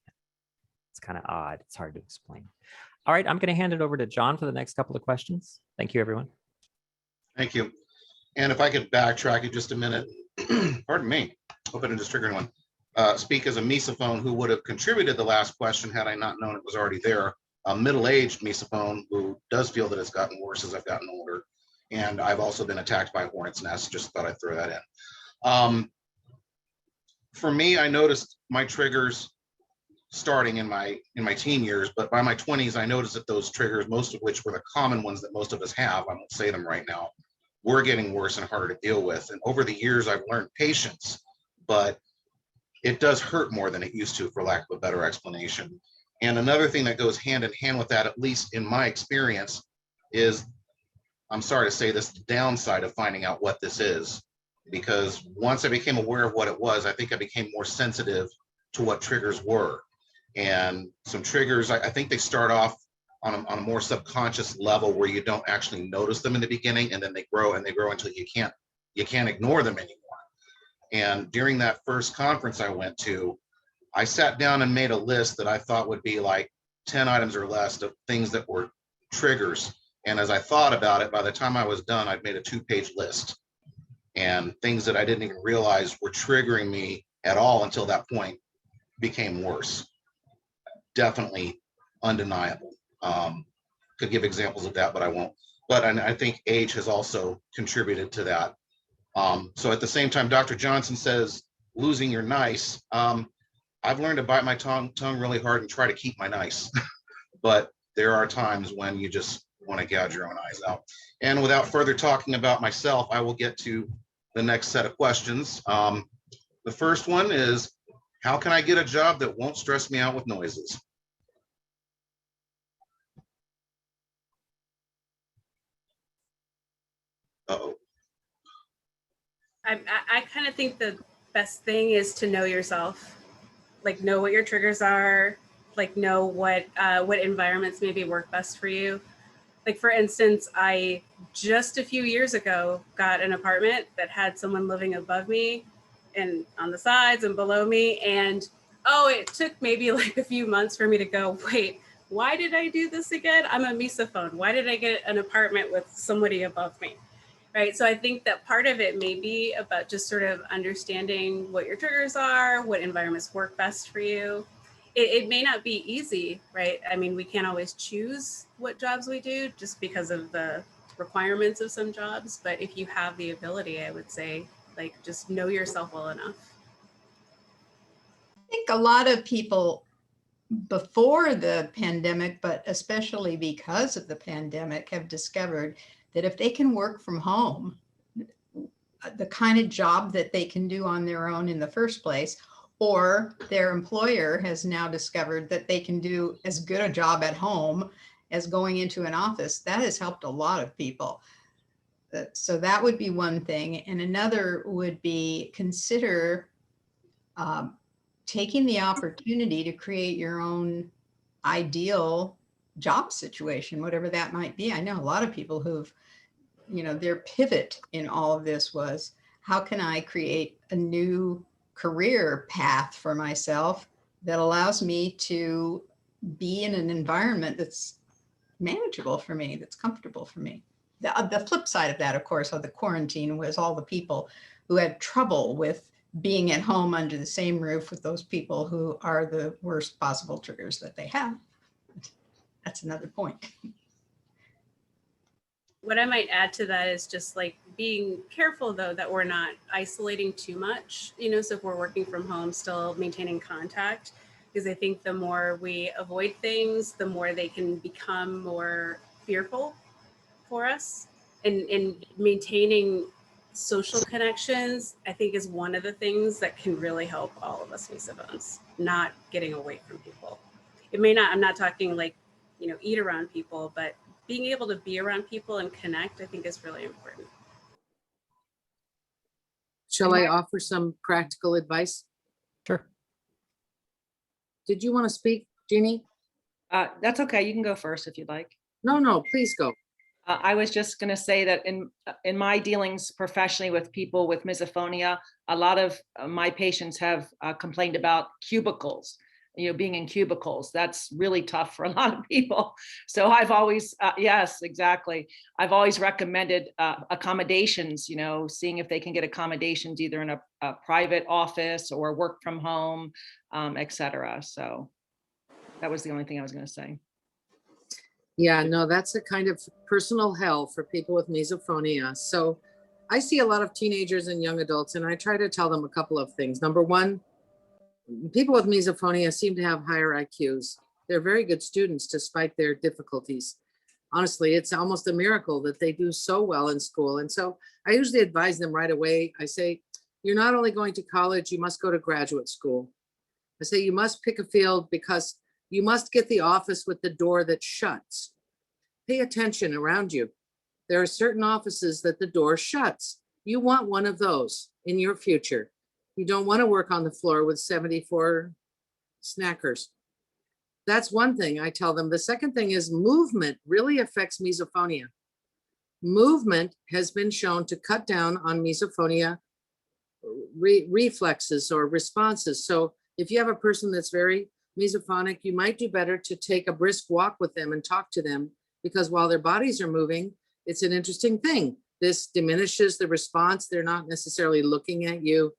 It's kind of odd. It's hard to explain. All right, I'm going to hand it over to John for the next couple of questions. Thank you, everyone. Thank you. And if I could backtrack in just a minute, pardon me, hope I didn't just trigger anyone. Speak as a misophone who would have contributed the last question had I not known it was already there. A middle-aged misophone who does feel that it's gotten worse as I've gotten older. And I've also been attacked by a hornet's nest, just thought I'd throw that in. For me, I noticed my triggers starting in my teen years, but by my 20s, I noticed that those triggers, most of which were the common ones that most of us have, I won't say them right now, were getting worse and harder to deal with. And over the years, I've learned patience, but it does hurt more than it used to, for lack of a better explanation. And another thing that goes hand in hand with that, at least in my experience, is, I'm sorry to say this, the downside of finding out what this is. Because once I became aware of what it was, I think I became more sensitive to what triggers were. And some triggers, I think they start off on a more subconscious level where you don't actually notice them in the beginning, and then they grow and they grow until you can't ignore them anymore. And during that first conference I went to, I sat down and made a list that I thought would be like 10 items or less of things that were triggers. And as I thought about it, by the time I was done, I'd made a 2-page list, and things that I didn't even realize were triggering me at all until that point became worse. Definitely undeniable. Could give examples of that, but I won't. But I think age has also contributed to that. So at the same time, Dr. Johnson says, losing your nice. I've learned to bite my tongue really hard and try to keep my nice. But there are times when you just want to gouge your own eyes out. And without further talking about myself, I will get to the next set of questions. The first one is, how can I get a job that won't stress me out with noises? Uh-oh. I kind of think the best thing is to know yourself, like know what your triggers are, like know what environments maybe work best for you. Like for instance, I just a few years ago got an apartment that had someone living above me and on the sides and below me. And it took maybe like a few months for me to go, wait, why did I do this again? I'm a misophone. Why did I get an apartment with somebody above me? Right. So I think that part of it may be about just sort of understanding what your triggers are, what environments work best for you. It may not be easy, right? I mean, we can't always choose what jobs we do just because of the requirements of some jobs. But if you have the ability, I would say, like, just know yourself well enough. I think a lot of people before the pandemic, but especially because of the pandemic, have discovered that if they can work from home, the kind of job that they can do on their own in the first place, or their employer has now discovered that they can do as good a job at home as going into an office, that has helped a lot of people. So that would be one thing. And another would be consider taking the opportunity to create your own ideal job situation, whatever that might be. I know a lot of people who've, their pivot in all of this was, how can I create a new career path for myself that allows me to be in an environment that's manageable for me, that's comfortable for me. The flip side of that, of course, of the quarantine was all the people who had trouble with being at home under the same roof with those people who are the worst possible triggers that they have. That's another point. What I might add to that is just like being careful though that we're not isolating too much, so if we're working from home, still maintaining contact, because I think the more we avoid things, the more they can become more fearful for us. And maintaining social connections, I think, is one of the things that can really help all of us misophones, not getting away from people. It may not, I'm not talking like, eat around people, but being able to be around people and connect, I think, is really important. Shall I offer some practical advice? Sure. Did you want to speak, Jeannie? That's okay. You can go first if you'd like. No, please go. I was just going to say that in my dealings professionally with people with misophonia, a lot of my patients have complained about cubicles, being in cubicles. That's really tough for a lot of people. So I've always, yes, exactly. I've always recommended accommodations, seeing if they can get accommodations either in a private office or work from home, et cetera. So that was the only thing I was going to say. Yeah, no, that's a kind of personal hell for people with misophonia. So I see a lot of teenagers and young adults, and I try to tell them a couple of things. Number one, people with misophonia seem to have higher IQs. They're very good students despite their difficulties. Honestly, it's almost a miracle that they do so well in school. And so I usually advise them right away. I say, you're not only going to college, you must go to graduate school. I say, you must pick a field because you must get the office with the door that shuts. Pay attention around you. There are certain offices that the door shuts. You want one of those in your future. You don't want to work on the floor with 74 snackers. That's one thing I tell them. The second thing is movement really affects misophonia. Movement has been shown to cut down on misophonia reflexes or responses. So if you have a person that's very misophonic, you might do better to take a brisk walk with them and talk to them, because while their bodies are moving, it's an interesting thing. This diminishes the response. They're not necessarily looking at you.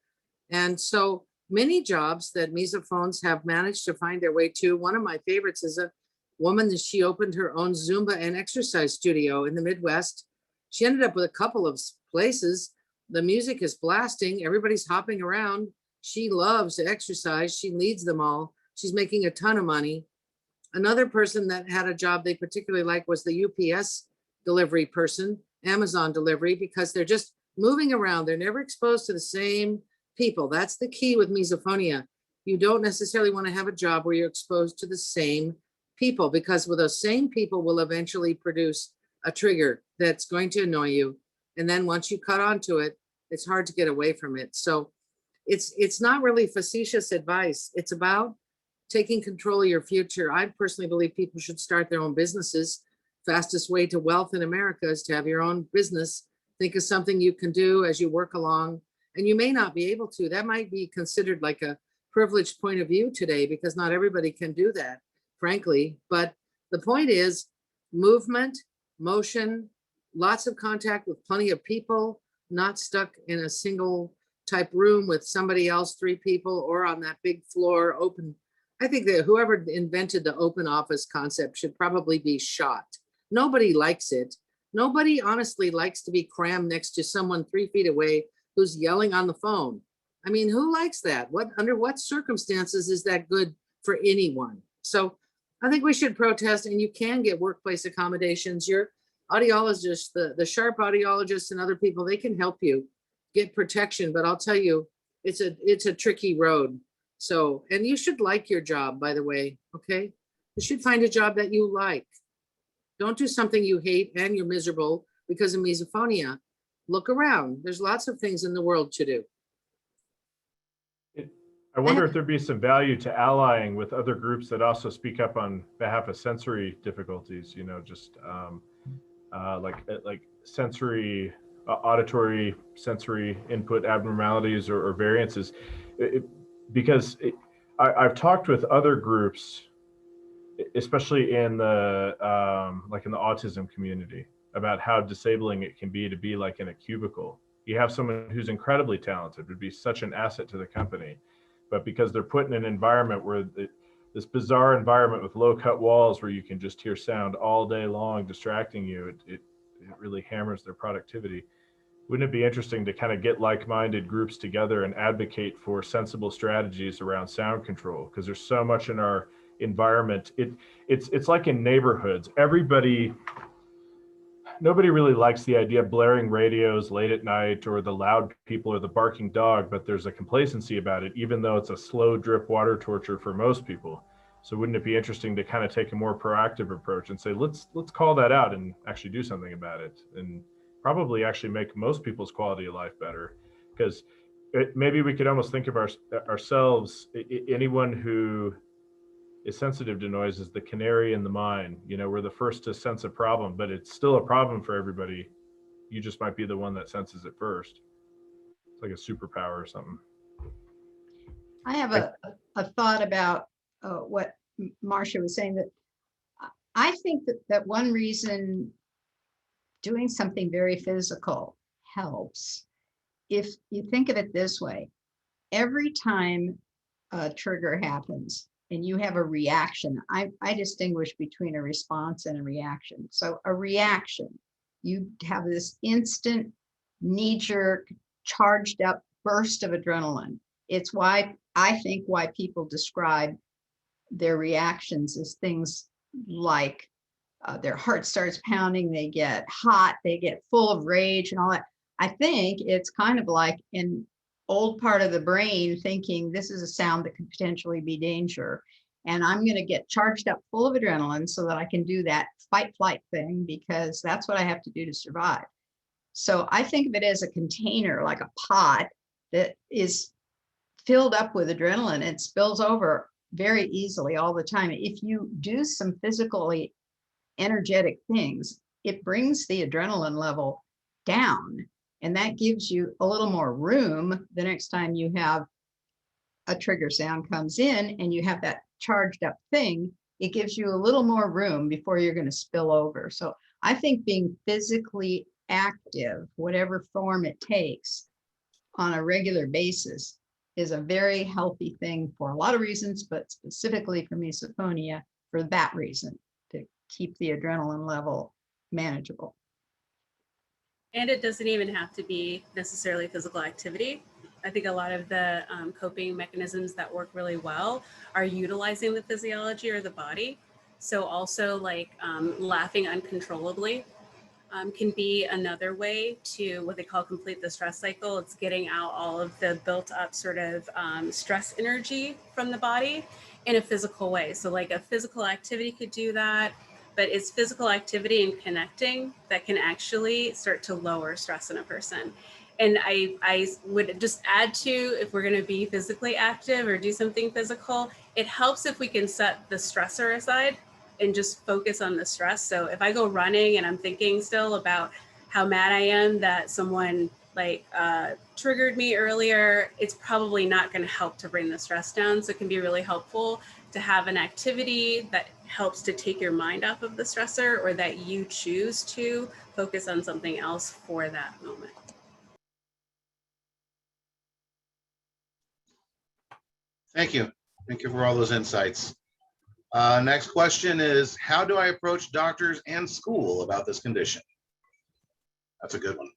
And so many jobs that misophones have managed to find their way to. One of my favorites is a woman that she opened her own Zumba and exercise studio in the Midwest. She ended up with a couple of places. the music is blasting, everybody's hopping around. She loves to exercise. She leads them all. She's making a ton of money. Another person that had a job they particularly liked was the UPS delivery person, Amazon delivery, because they're just moving around. They're never exposed to the same people. That's the key with misophonia. You don't necessarily want to have a job where you're exposed to the same people, because with those same people will eventually produce a trigger that's going to annoy you. And then once you cut onto it, it's hard to get away from it. So it's not really facetious advice. It's about taking control of your future. I personally believe people should start their own businesses. Fastest way to wealth in America is to have your own business. Think of something you can do as you work along, and you may not be able to. That might be considered like a privileged point of view today, because not everybody can do that, frankly. But the point is movement, motion, lots of contact with plenty of people, not stuck in a single type room with somebody else, 3 people, or on that big floor open. I think that whoever invented the open office concept should probably be shot. Nobody likes it. Nobody honestly likes to be crammed next to someone 3 feet away who's yelling on the phone. I mean, who likes that? Under what circumstances is that good for anyone? So I think we should protest, and you can get workplace accommodations. Your audiologists, the sharp audiologists and other people, they can help you get protection. But I'll tell you, it's a tricky road. So, and you should like your job, by the way, okay? You should find a job that you like. Don't do something you hate and you're miserable because of misophonia. Look around. There's lots of things in the world to do. I wonder if there'd be some value to allying with other groups that also speak up on behalf of sensory difficulties, you know, just like sensory, auditory, sensory input abnormalities or variances. Because I've talked with other groups, especially in the like in the autism community, about how disabling it can be to be like in a cubicle. You have someone who's incredibly talented, would be such an asset to the company, but because they're put in an environment where this bizarre environment with low cut walls where you can just hear sound all day long distracting you, it really hammers their productivity. Wouldn't it be interesting to kind of get like-minded groups together and advocate for sensible strategies around sound control? Because there's so much in our environment. It's like in neighborhoods. Nobody really likes the idea of blaring radios late at night or the loud people or the barking dog, but there's a complacency about it, even though it's a slow drip water torture for most people. So wouldn't it be interesting to kind of take a more proactive approach and say, let's call that out and actually do something about it, and probably actually make most people's quality of life better? Because maybe we could almost think of ourselves, anyone who is sensitive to noise is the canary in the mine. You know, we're the first to sense a problem, but it's still a problem for everybody. You just might be the one that senses it first. It's like a superpower or something. I have a thought about what Marcia was saying, that I think that one reason doing something very physical helps, if you think of it this way: every time a trigger happens and you have a reaction, I distinguish between a response and a reaction. So a reaction, you have this instant knee-jerk, charged up burst of adrenaline. It's why I think why people describe their reactions as things like their heart starts pounding, they get hot, they get full of rage and all that. I think it's kind of like an old part of the brain thinking this is a sound that could potentially be danger, and I'm going to get charged up full of adrenaline so that I can do that fight flight thing, because that's what I have to do to survive. So I think of it as a container, like a pot that is filled up with adrenaline and spills over very easily all the time. If you do some physically energetic things, it brings the adrenaline level down, and that gives you a little more room the next time you have a trigger sound comes in and you have that charged up thing. It gives you a little more room before you're going to spill over. So I think being physically active, whatever form it takes, on a regular basis is a very healthy thing for a lot of reasons, but specifically for misophonia, for that reason, to keep the adrenaline level manageable. And it doesn't even have to be necessarily physical activity. I think a lot of the coping mechanisms that work really well are utilizing the physiology or the body. So also like laughing uncontrollably can be another way to what they call complete the stress cycle. It's getting out all of the built up sort of stress energy from the body in a physical way. So like a physical activity could do that, but it's physical activity and connecting that can actually start to lower stress in a person. And I would just add to, if we're going to be physically active or do something physical, it helps if we can set the stressor aside and just focus on the stress. So if I go running and I'm thinking still about how mad I am that someone like triggered me earlier, it's probably not going to help to bring the stress down. So it can be really helpful to have an activity that helps to take your mind off of the stressor, or that you choose to focus on something else for that moment. Thank you. Thank you for all those insights. Next question is, how do I approach doctors and school about this condition? That's a good one.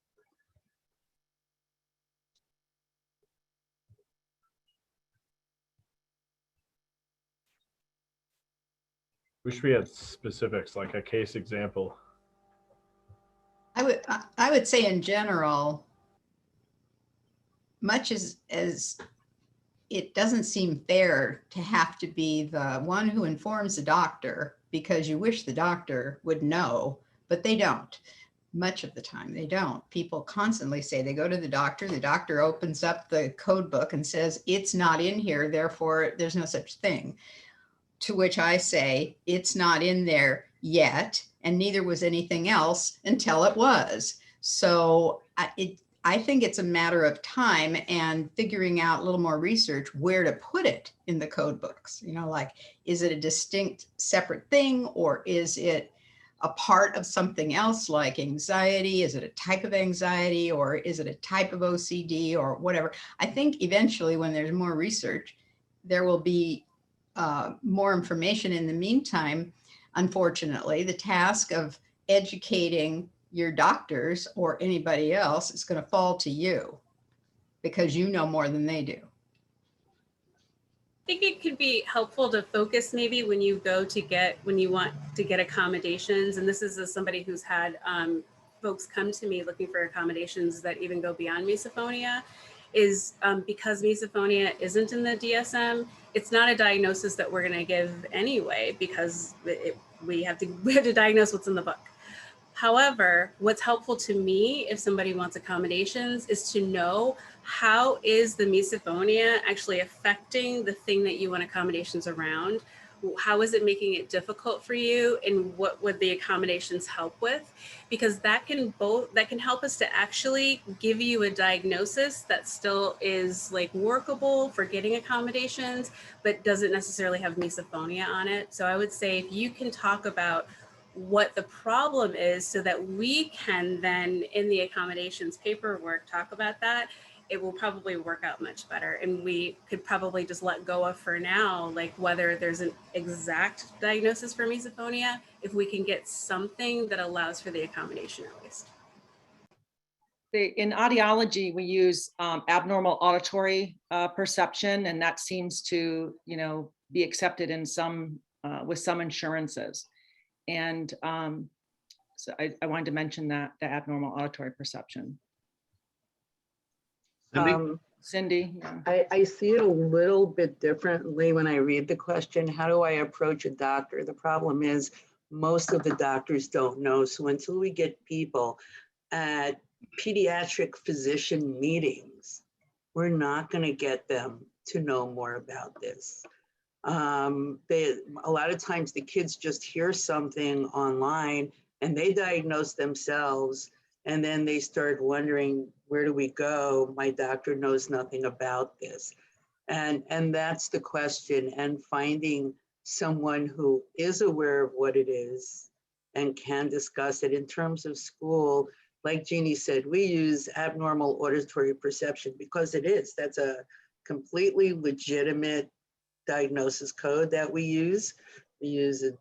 Wish we had specifics, like a case example. I would say in general, much as it doesn't seem fair to have to be the one who informs the doctor because you wish the doctor would know, but they don't. Much of the time they don't. People constantly say they go to the doctor opens up the code book and says, it's not in here, therefore there's no such thing. To which I say, it's not in there yet, and neither was anything else until it was. So I think it's a matter of time and figuring out a little more research where to put it in the code books. You know, like, is it a distinct separate thing, or is it a part of something else like anxiety? Is it a type of anxiety, or is it a type of OCD, or whatever? I think eventually when there's more research, there will be more information. In the meantime, unfortunately, the task of educating your doctors or anybody else is going to fall to you because you know more than they do. I think it could be helpful to focus maybe when you go to when you want to get accommodations. And this is as somebody who's had folks come to me looking for accommodations that even go beyond misophonia, is because misophonia isn't in the DSM, it's not a diagnosis that we're going to give anyway, because we have to diagnose what's in the book. However, what's helpful to me if somebody wants accommodations is to know, how is the misophonia actually affecting the thing that you want accommodations around? How is it making it difficult for you, and what would the accommodations help with? Because that can help us to actually give you a diagnosis that still is like workable for getting accommodations, but doesn't necessarily have misophonia on it. So I would say if you can talk about what the problem is so that we can then in the accommodations paperwork talk about that, it will probably work out much better. And we could probably just let go of for now, like whether there's an exact diagnosis for misophonia, if we can get something that allows for the accommodation at least. In audiology, we use abnormal auditory perception, and that seems to, be accepted in some with some insurances. And so I wanted to mention that, the abnormal auditory perception. Cindy? Cindy? Yeah. I see it a little bit differently when I read the question. How do I approach a doctor? The problem is most of the doctors don't know. So until we get people at pediatric physician meetings, we're not going to get them to know more about this. A lot of times the kids just hear something online and they diagnose themselves, and then they start wondering, where do we go? My doctor knows nothing about this. And that's the question, and finding someone who is aware of what it is and can discuss it. In terms of school, like Jeannie said, we use abnormal auditory perception because it is. That's a completely legitimate diagnosis code that we use. We use it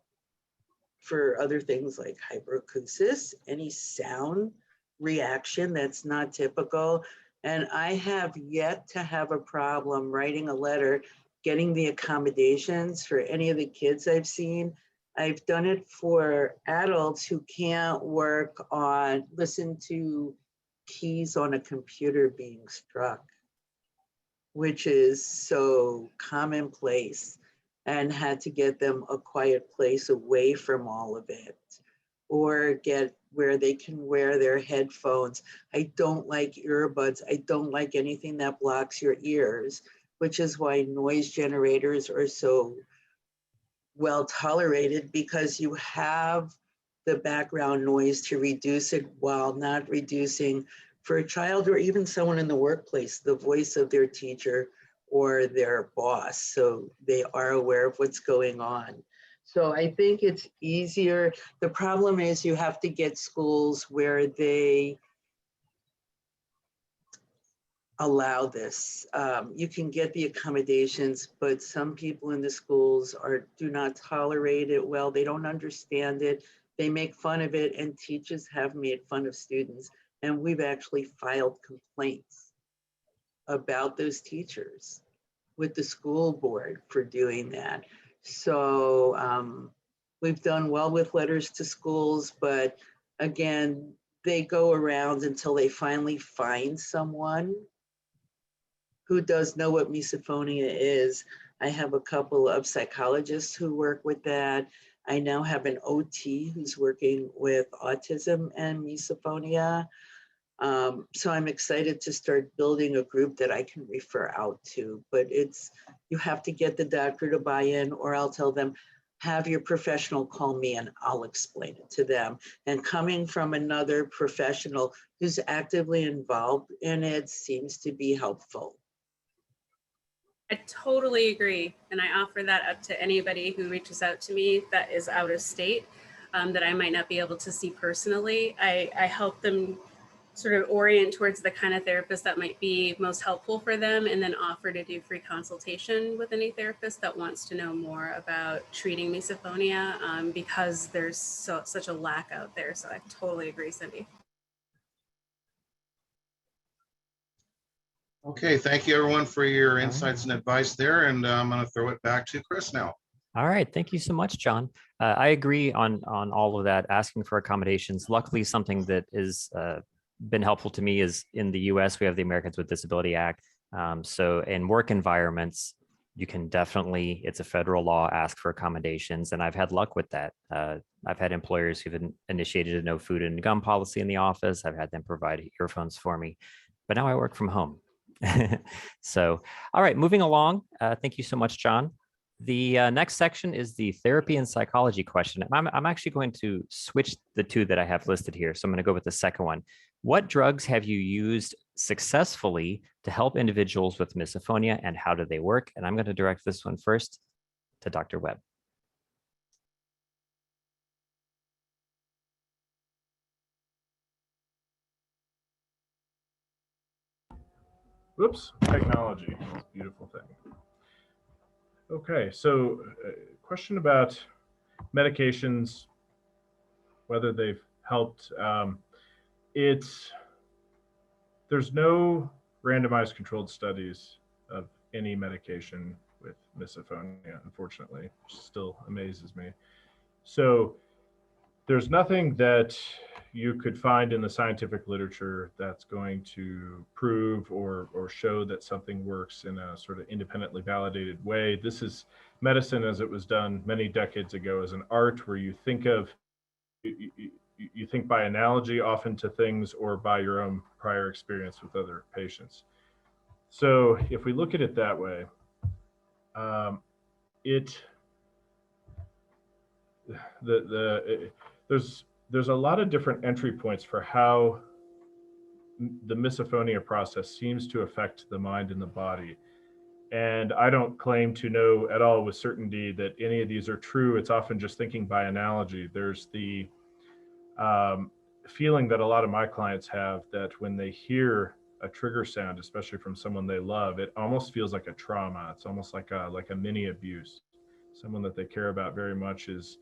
for other things like hyperacusis, any sound reaction that's not typical. And I have yet to have a problem writing a letter, getting the accommodations for any of the kids I've seen. I've done it for adults who can't listen to keys on a computer being struck, which is so commonplace, and had to get them a quiet place away from all of it, or get where they can wear their headphones. I don't like earbuds. I don't like anything that blocks your ears, which is why noise generators are so well tolerated, because you have the background noise to reduce it while not reducing, for a child or even someone in the workplace, the voice of their teacher or their boss, so they are aware of what's going on. So I think it's easier. The problem is you have to get schools where they allow this. You can get the accommodations, but some people in the schools do not tolerate it well. They don't understand it. They make fun of it, and teachers have made fun of students. And we've actually filed complaints about those teachers with the school board for doing that. So we've done well with letters to schools, but again, they go around until they finally find someone who does know what misophonia is. I have a couple of psychologists who work with that. I now have an OT who's working with autism and misophonia. So I'm excited to start building a group that I can refer out to, but you have to get the doctor to buy in, or I'll tell them, have your professional call me and I'll explain it to them. And coming from another professional who's actively involved in it seems to be helpful. I totally agree. And I offer that up to anybody who reaches out to me that is out of state, that I might not be able to see personally. I help them sort of orient towards the kind of therapist that might be most helpful for them, and then offer to do free consultation with any therapist that wants to know more about treating misophonia, because there's such a lack out there. So I totally agree, Cindy. Okay, thank you everyone for your insights and advice there. And I'm going to throw it back to Chris now. All right, thank you so much, John. I agree on all of that, asking for accommodations. Luckily, something that is been helpful to me is in the US, we have the Americans with Disability Act. So in work environments, you can definitely, it's a federal law, ask for accommodations. And I've had luck with that. I've had employers who've initiated a no food and gum policy in the office. I've had them provide earphones for me, but now I work from home. So, all right, moving along. Thank you so much, John. The next section is the therapy and psychology question. I'm actually going to switch the two that I have listed here. So I'm going to go with the second one. What drugs have you used successfully to help individuals with misophonia, and how do they work? And I'm going to direct this one first to Dr. Webb. Whoops, technology, it's a beautiful thing. Okay, so question about medications, whether they've helped. There's no randomized controlled studies of any medication with misophonia, unfortunately, which still amazes me. So there's nothing that you could find in the scientific literature that's going to prove or show that something works in a sort of independently validated way. This is medicine as it was done many decades ago as an art, where you think of, you think by analogy often to things, or by your own prior experience with other patients. So if we look at it that way, there's a lot of different entry points for how the misophonia process seems to affect the mind and the body. And I don't claim to know at all with certainty that any of these are true. It's often just thinking by analogy. There's the feeling that a lot of my clients have, that when they hear a trigger sound, especially from someone they love, it almost feels like a trauma. It's almost like a mini abuse. Someone that they care about very much is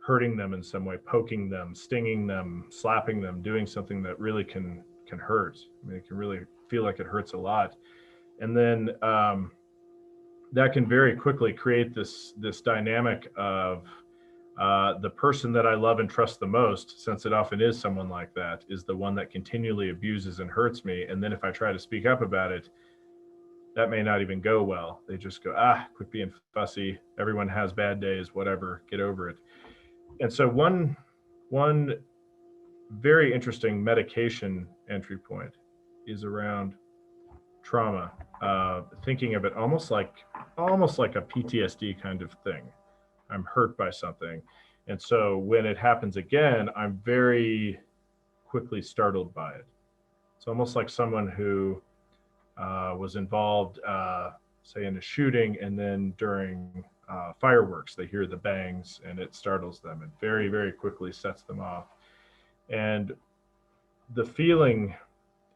hurting them in some way, poking them, stinging them, slapping them, doing something that really can hurt. I mean, it can really feel like it hurts a lot. And then that can very quickly create this dynamic of the person that I love and trust the most, since it often is someone like that, is the one that continually abuses and hurts me. And then if I try to speak up about it, that may not even go well. They just go, quit being fussy. Everyone has bad days, whatever, get over it. And so one very interesting medication entry point is around trauma, thinking of it almost like a PTSD kind of thing. I'm hurt by something. And so when it happens again, I'm very quickly startled by it. It's almost like someone who was involved, say, in a shooting, and then during fireworks, they hear the bangs and it startles them and very, very quickly sets them off. And the feeling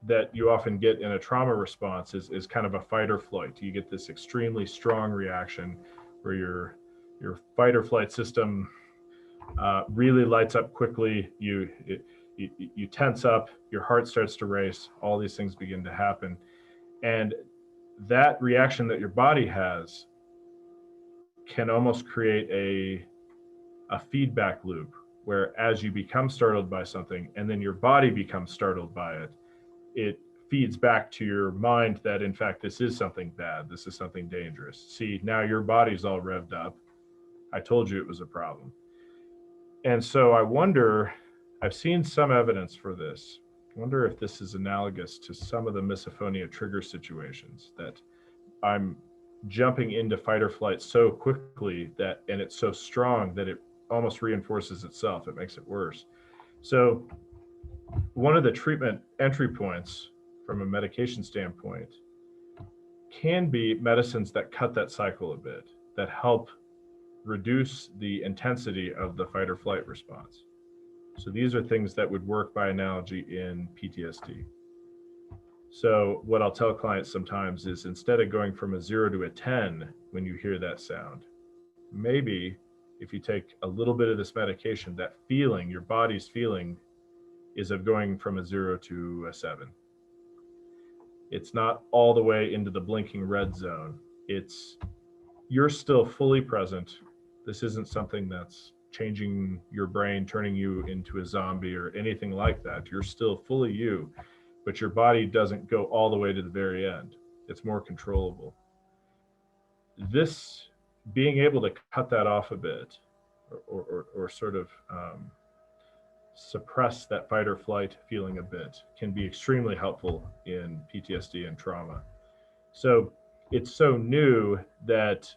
that you often get in a trauma response is kind of a fight or flight. You get this extremely strong reaction where your fight or flight system really lights up quickly. You tense up, your heart starts to race, all these things begin to happen. And that reaction that your body has can almost create a feedback loop, where as you become startled by something and then your body becomes startled by it, it feeds back to your mind that in fact this is something bad, this is something dangerous. See, now your body's all revved up. I told you it was a problem. And so I wonder, I've seen some evidence for this. I wonder if this is analogous to some of the misophonia trigger situations, that I'm jumping into fight or flight so quickly that, and it's so strong that it almost reinforces itself. It makes it worse. So one of the treatment entry points from a medication standpoint can be medicines that cut that cycle a bit, that help reduce the intensity of the fight or flight response. So these are things that would work by analogy in PTSD. So what I'll tell clients sometimes is, instead of going from a 0 to a 10 when you hear that sound, maybe if you take a little bit of this medication, that feeling, your body's feeling, is of going from a 0 to a 7. It's not all the way into the blinking red zone. You're still fully present. This isn't something that's changing your brain, turning you into a zombie or anything like that. You're still fully you, but your body doesn't go all the way to the very end. It's more controllable. This, being able to cut that off a bit, or sort of suppress that fight or flight feeling a bit, can be extremely helpful in PTSD and trauma. So it's so new that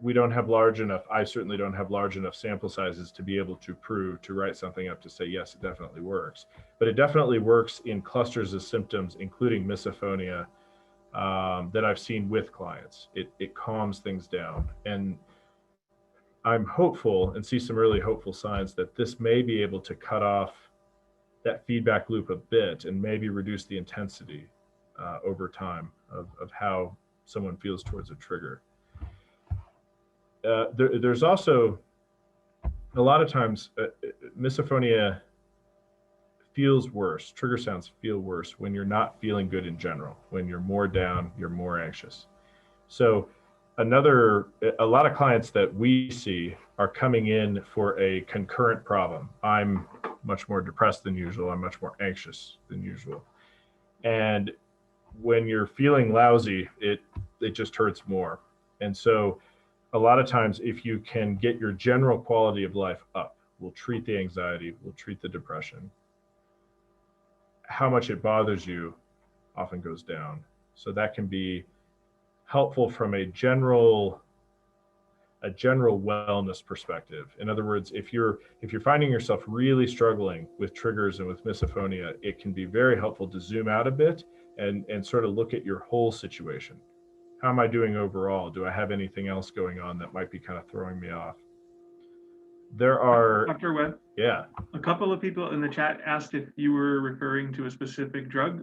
we don't have large enough, I certainly don't have large enough sample sizes to be able to write something up to say, yes, it definitely works. But it definitely works in clusters of symptoms, including misophonia, that I've seen with clients. It calms things down. And I'm hopeful, and see some really hopeful signs, that this may be able to cut off that feedback loop a bit and maybe reduce the intensity over time of how someone feels towards a trigger. There's also, a lot of times, misophonia feels worse, trigger sounds feel worse when you're not feeling good in general. When you're more down, you're more anxious. So a lot of clients that we see are coming in for a concurrent problem. I'm much more depressed than usual. I'm much more anxious than usual. And when you're feeling lousy, it just hurts more. And so a lot of times, if you can get your general quality of life up, we'll treat the anxiety, we'll treat the depression. How much it bothers you often goes down. So that can be helpful from a general wellness perspective. In other words, if you're finding yourself really struggling with triggers and with misophonia, it can be very helpful to zoom out a bit and sort of look at your whole situation. How am I doing overall? Do I have anything else going on that might be kind of throwing me off? There are, Dr. Webb, yeah. a couple of people in the chat asked if you were referring to a specific drug.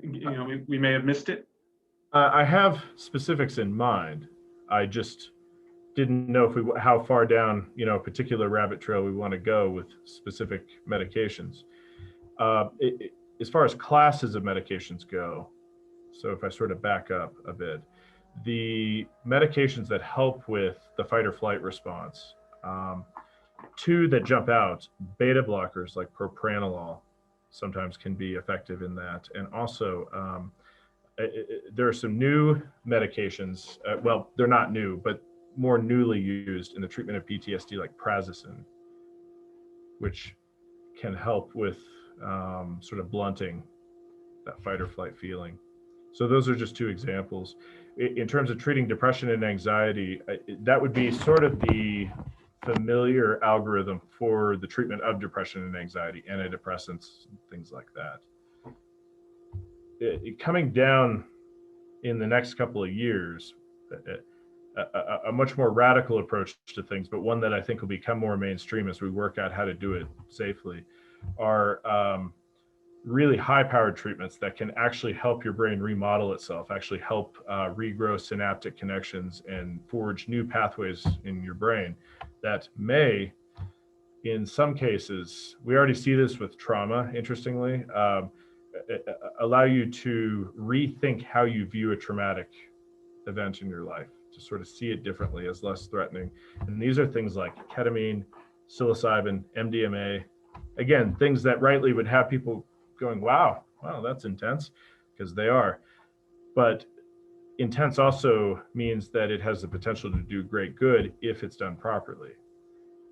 We may have missed it. I have specifics in mind. I just didn't know if how far down, a particular rabbit trail we want to go with specific medications. As far as classes of medications go, so if I sort of back up a bit, the medications that help with the fight or flight response, two that jump out, beta blockers like propranolol sometimes can be effective in that. And also, there are some new medications, well, they're not new, but more newly used in the treatment of PTSD, like prazosin, which can help with sort of blunting that fight or flight feeling. So those are just two examples. In terms of treating depression and anxiety, that would be sort of the familiar algorithm for the treatment of depression and anxiety, antidepressants, things like that. Coming down in the next couple of years, a much more radical approach to things, but one that I think will become more mainstream as we work out how to do it safely, are really high-powered treatments that can actually help your brain remodel itself, actually help regrow synaptic connections and forge new pathways in your brain that may, in some cases, we already see this with trauma, interestingly, allow you to rethink how you view a traumatic event in your life, to sort of see it differently as less threatening. And these are things like ketamine, psilocybin, MDMA, again, things that rightly would have people going, wow, that's intense, because they are. But intense also means that it has the potential to do great good if it's done properly.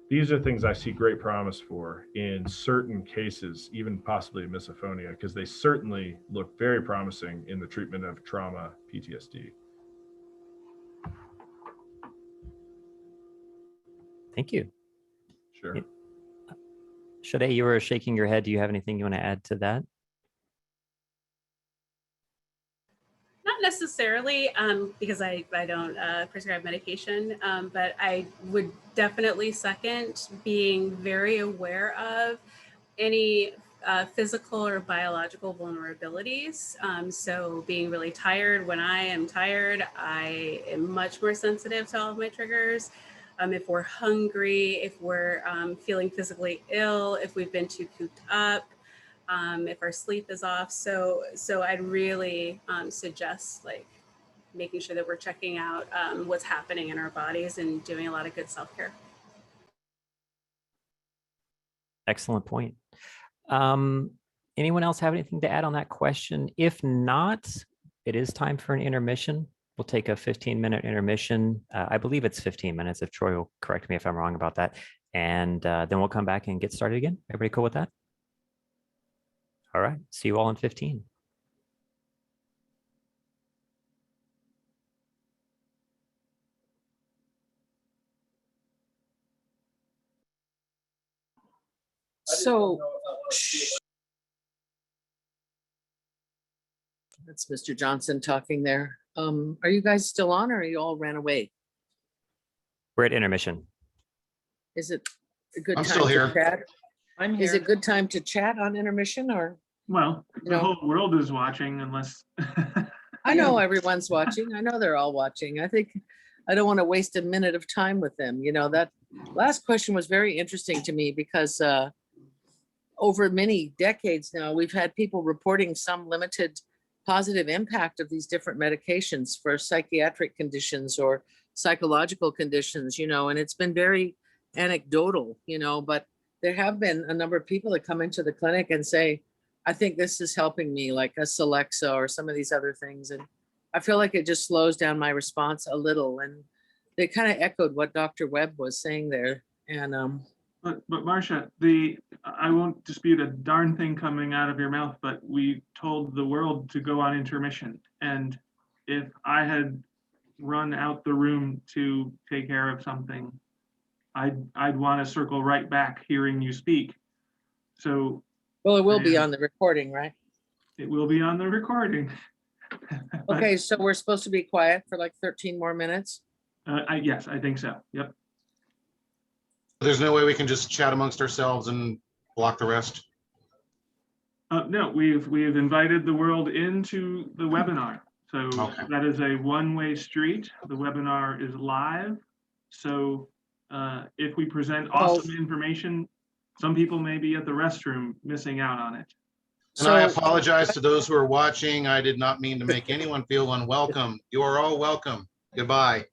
These are things I see great promise for in certain cases, even possibly misophonia, because they certainly look very promising in the treatment of trauma, PTSD. Thank you. Sure. Shade, you were shaking your head. Do you have anything you want to add to that? Not necessarily, because I don't prescribe medication, but I would definitely second being very aware of any physical or biological vulnerabilities. So being really tired, when I am tired, I am much more sensitive to all of my triggers. If we're hungry, if we're feeling physically ill, if we've been too cooped up, if our sleep is off. So I'd really suggest like making sure that we're checking out what's happening in our bodies and doing a lot of good self-care. Excellent point. Anyone else have anything to add on that question? If not, it is time for an intermission. We'll take a 15-minute intermission. I believe it's 15 minutes, if Troy will correct me if I'm wrong about that. And then we'll come back and get started again. Everybody cool with that? All right. See you all in 15. So that's Mr. Johnson talking there. Are you guys still on, or you all ran away? We're at intermission. Is it a good I'm time still to here. chat? I'm here. Is it a good time to chat on intermission, or? Well, the No. whole world is watching unless. I know everyone's watching. I know they're all watching. I think I don't want to waste a minute of time with them. That last question was very interesting to me because over many decades now, we've had people reporting some limited positive impact of these different medications for psychiatric conditions or psychological conditions, and it's been very anecdotal, but there have been a number of people that come into the clinic and say, I think this is helping me, like a Celexa or some of these other things. And I feel like it just slows down my response a little. And they kind of echoed what Dr. Webb was saying there. And But Marcia, I won't dispute a darn thing coming out of your mouth, but we told the world to go on intermission. And if I had run out the room to take care of something, I'd want to circle right back hearing you speak. So. Well, it will be on the recording, right? It will be on the recording. But, okay, so we're supposed to be quiet for like 13 more minutes? Yes, I think so. Yep. There's no way we can just chat amongst ourselves and block the rest? No, we've invited the world into the webinar. So Okay. that is a one-way street. The webinar is live. So if we present awesome information, some people may be at the restroom missing out on it. And I So apologize to those who are watching. I did not mean to make anyone feel unwelcome. You are all welcome. Goodbye.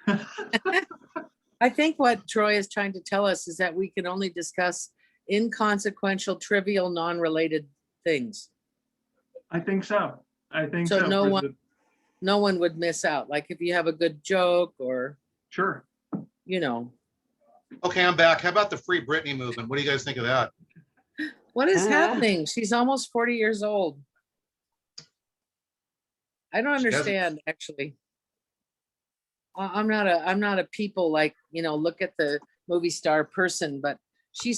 I think what Troy is trying to tell us is that we can only discuss inconsequential, trivial, non-related things. I think so. I think So so. no for one- the- No one would miss out. Like if you have a good joke or, Sure. you know, Okay, I'm back. How about the Free Britney movement? What do you guys think of that? what is Uh-huh. happening? She's almost 40 years old. I don't She hasn't- understand, actually. I'm not a people like, you know, look at the movie star person, but she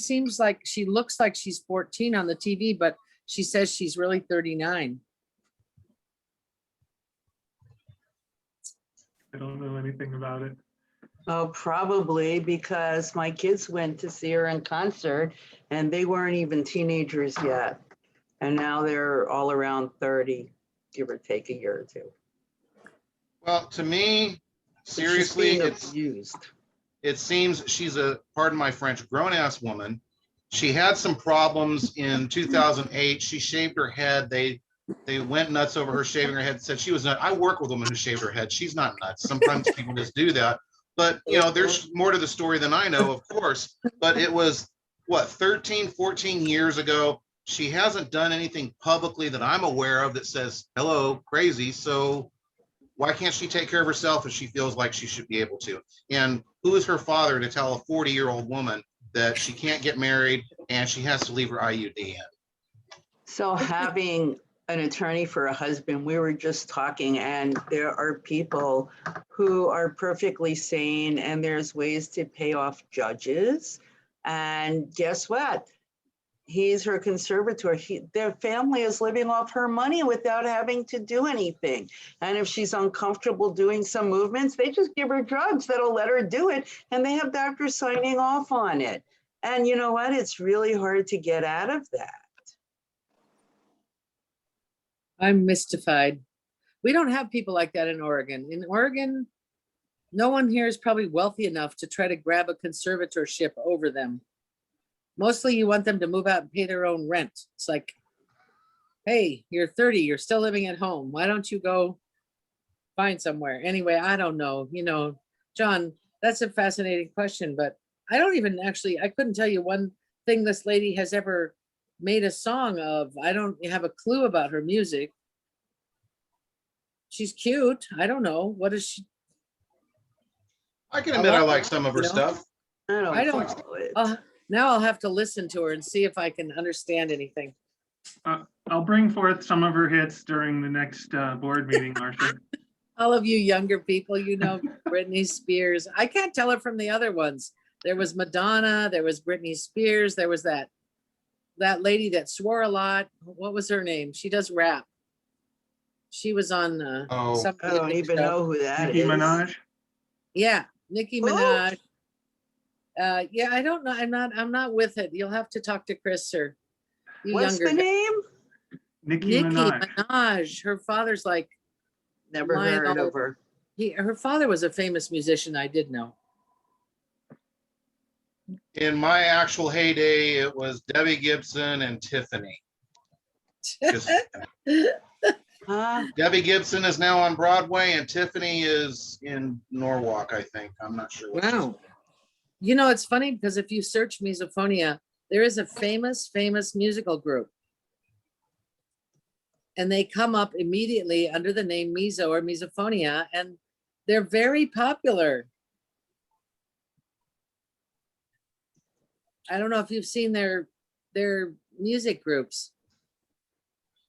looks like she's 14 on the TV, but she says she's really 39. I don't know anything about it. Oh, probably because my kids went to see her in concert and they weren't even teenagers yet. And now they're all around 30, give or take a year or two. Well, to me, She's seriously, being it's abused. it seems she's a, pardon my French, grown-ass woman. She had some problems in 2008. She shaved her head. They went nuts over her shaving her head, said she was nuts. I work with a woman who shaved her head. She's not nuts. Sometimes people just do that. But, you know, there's more to the story than I know, of course. But it was, what, 13, 14 years ago. She hasn't done anything publicly that I'm aware of that says, hello, crazy. So why can't she take care of herself if she feels like she should be able to? And who is her father to tell a 40-year-old woman that she can't get married and she has to leave her IUD in? So having an attorney for a husband, we were just talking, and there are people who are perfectly sane, and there's ways to pay off judges. And guess what? He's her conservator. Their family is living off her money without having to do anything. And if she's uncomfortable doing some movements, they just give her drugs that'll let her do it. And they have doctors signing off on it. And you know what? It's really hard to get out of that. I'm mystified. We don't have people like that in Oregon. In Oregon, no one here is probably wealthy enough to try to grab a conservatorship over them. Mostly you want them to move out and pay their own rent. It's like, hey, you're 30, you're still living at home. Why don't you go find somewhere? Anyway, I don't know. You know, John, that's a fascinating question, but I don't even actually, I couldn't tell you one thing this lady has ever made a song of. I don't have a clue about her music. She's cute. I don't know. What is she? I can admit I love like it, some of her you know? stuff. I don't- follow it. Now I'll have to listen to her and see if I can understand anything. I'll bring forth some of her hits during the next board meeting, Marcia. All of you younger people, you know, Britney Spears. I can't tell her from the other ones. There was Madonna, there was Britney Spears, there was that lady that swore a lot. What was her name? She does rap. She was on Oh. some I don't even know who that Nicki is. Minaj. Yeah, Nicki Who? Minaj. Yeah, I don't know. I'm not with it. You'll have to talk to Chris or you What's younger the guys. name? Nicki Minaj. Minaj. Her father's like Never heard Lionel. of her. her father was a famous musician. I did know. In my actual heyday, it was Debbie Gibson and Tiffany. Just- Huh? Debbie Gibson is now on Broadway and Tiffany is in Norwalk, I think. I'm not sure. which is Wow. You know, it's funny because if you search Misophonia, there is a famous musical group. And they come up immediately under the name Miso or Misophonia, and they're very popular. I don't know if you've seen their music groups.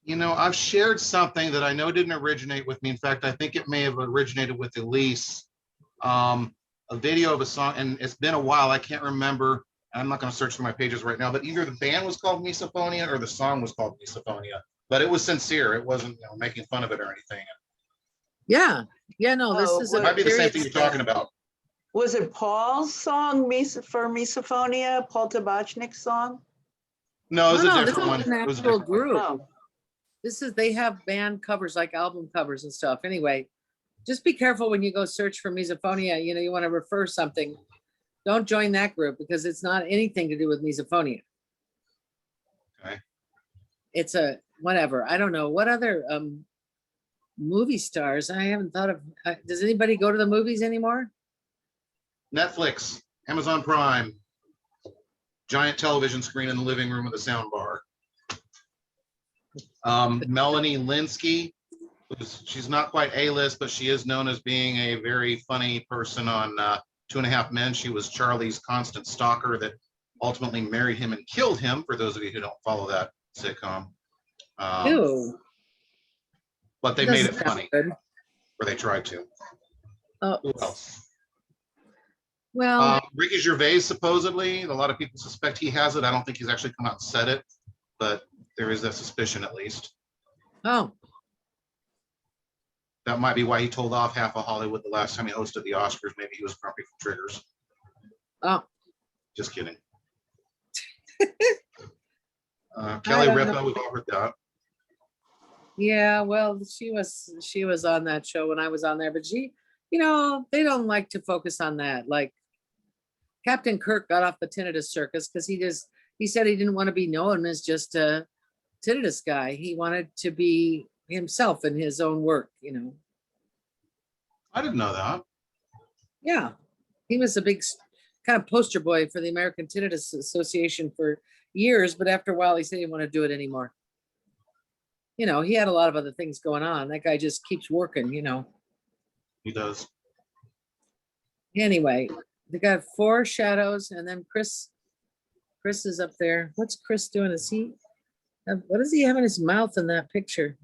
You know, I've shared something that I know didn't originate with me. In fact, I think it may have originated with Elise. A video of a song, and it's been a while. I can't remember. I'm not going to search through my pages right now, but either the band was called Misophonia or the song was called Misophonia. But it was sincere. It wasn't, you know, making fun of it or anything. Yeah. No, this Oh, is what- It might be the same serious thing you're thing. talking about. Was it Paul's song for Misophonia, Paul Tabachnik's song? No, it was No, a this different is one. an It was a actual different one. group. Oh, They have band covers, like album covers and stuff. Anyway, Just be careful when you go search for misophonia. You know, you want to refer something. Don't join that group because it's not anything to do with misophonia. Okay. It's a whatever. I don't know what other movie stars. I haven't thought of. Does anybody go to the movies anymore? Netflix, Amazon Prime, giant television screen in the living room with a sound bar. Melanie Linsky, she's not quite A-list, but she is known as being a very funny person on 2.5 Men. She was Charlie's constant stalker that ultimately married him and killed him, for those of you who don't follow that sitcom. Ew. But they made it Doesn't sound funny, good. or they tried to. Oh, Who else? well, Ricky Gervais, supposedly, a lot of people suspect he has it. I don't think he's actually come out and said it, but there is that suspicion at least. oh, That might be why he told off half of Hollywood the last time he hosted the Oscars. Maybe he was grumpy from triggers. oh. Just kidding. Kelly don't Ripa, know. we've all heard that. Yeah, well, she was on that show when I was on there, but she, you know, they don't like to focus on that. Like Captain Kirk got off the tinnitus circus because he said he didn't want to be known as just a tinnitus guy. He wanted to be himself in his own work, you know. I didn't know that. Yeah, he was a big kind of poster boy for the American Tinnitus Association for years, but after a while he said he didn't want to do it anymore. You know, he had a lot of other things going on. That guy just keeps working, you know. He does. Anyway, they got 4 shadows, and then Chris is up there. What's Chris doing? What does he have in his mouth in that picture?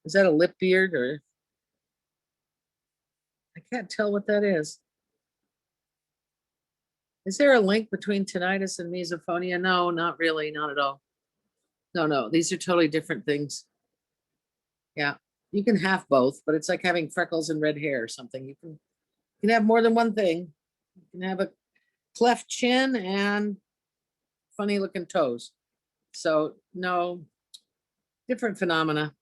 Is that a lip beard or? I can't tell what that is. Is there a link between tinnitus and misophonia? No, not really, not at all. No, these are totally different things. Yeah, you can have both, but it's like having freckles and red hair or something. You can have more than one thing. You can have a cleft chin and funny looking toes. So no, different phenomena.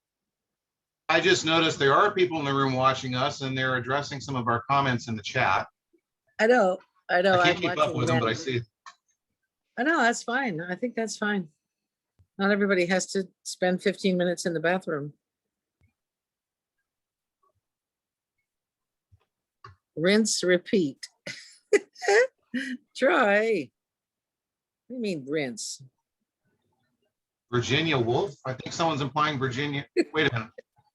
I just noticed there are people in the room watching us, and they're addressing some of our comments in the chat. I know. I can't I'm keep up watching with them, but I that. see. I know, that's fine. I think that's fine. Not everybody has to spend 15 minutes in the bathroom. Rinse, repeat. Try. What do you mean rinse? Virginia Woolf. I think someone's implying Virginia. Wait a minute.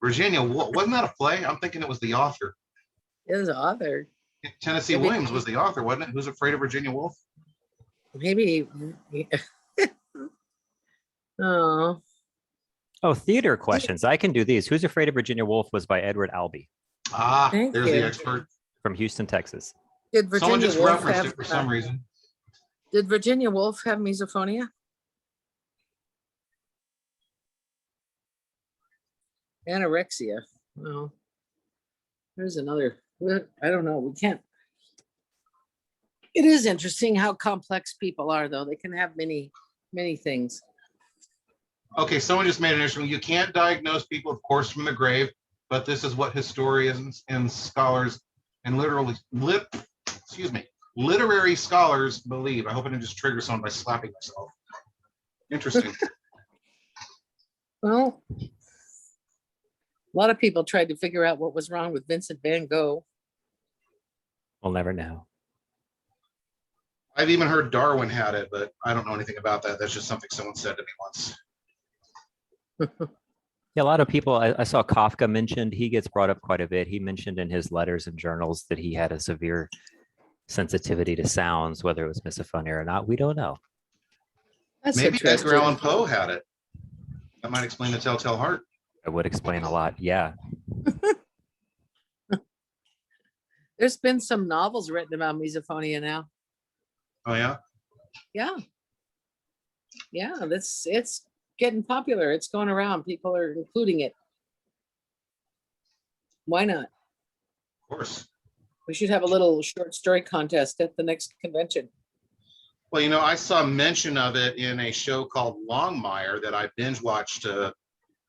Virginia Woolf. Wasn't that a play? I'm thinking it was the author. It was author. Tennessee Maybe- Williams was the author, wasn't it? Who's Afraid of Virginia Woolf? Maybe. Oh, Oh, theater questions. I can do these. Who's Afraid of Virginia Woolf was by Edward Albee Ah, Thank there's you. the expert. from Houston, Texas. did Someone Virginia just Woolf referenced have? it for some reason. Did Virginia Woolf have misophonia? Anorexia. Well, there's another. I don't know. We can't. It is interesting how complex people are, though. They can have many things. Okay, someone just made an issue. You can't diagnose people, of course, from the grave, but this is what historians and scholars and literary scholars believe. I hope I didn't just trigger someone by slapping myself. Interesting. Well, a lot of people tried to figure out what was wrong with Vincent van Gogh. We'll never know. I've even heard Darwin had it, but I don't know anything about that. That's just something someone said to me once. Yeah, a lot of people, I saw Kafka mentioned, he gets brought up quite a bit. He mentioned in his letters and journals that he had a severe sensitivity to sounds, whether it was misophonia or not, we don't know. That's Maybe interesting. Edgar Allan Poe had it. That might explain the Telltale Heart. It would explain a lot. Yeah. There's been some novels written about misophonia now. Oh yeah. Yeah, it's getting popular. It's going around. People are including it. Why not? Of course. We should have a little short story contest at the next convention. Well, you know, I saw mention of it in a show called Longmire that I binge watched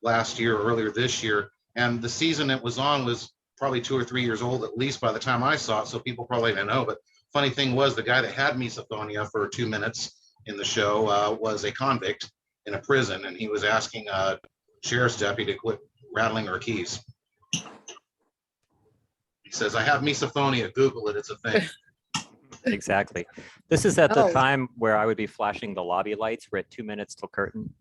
last year, or earlier this year. And the season it was on was probably 2 or 3 years old, at least by the time I saw it. So people probably didn't know. But funny thing was, the guy that had misophonia for 2 minutes in the show was a convict in a prison. And he was asking a sheriff's deputy to quit rattling her keys. He says, I have misophonia. Google it. It's a thing. Exactly. This is at the Oh. time where I would be flashing the lobby lights. We're at 2 minutes till curtain.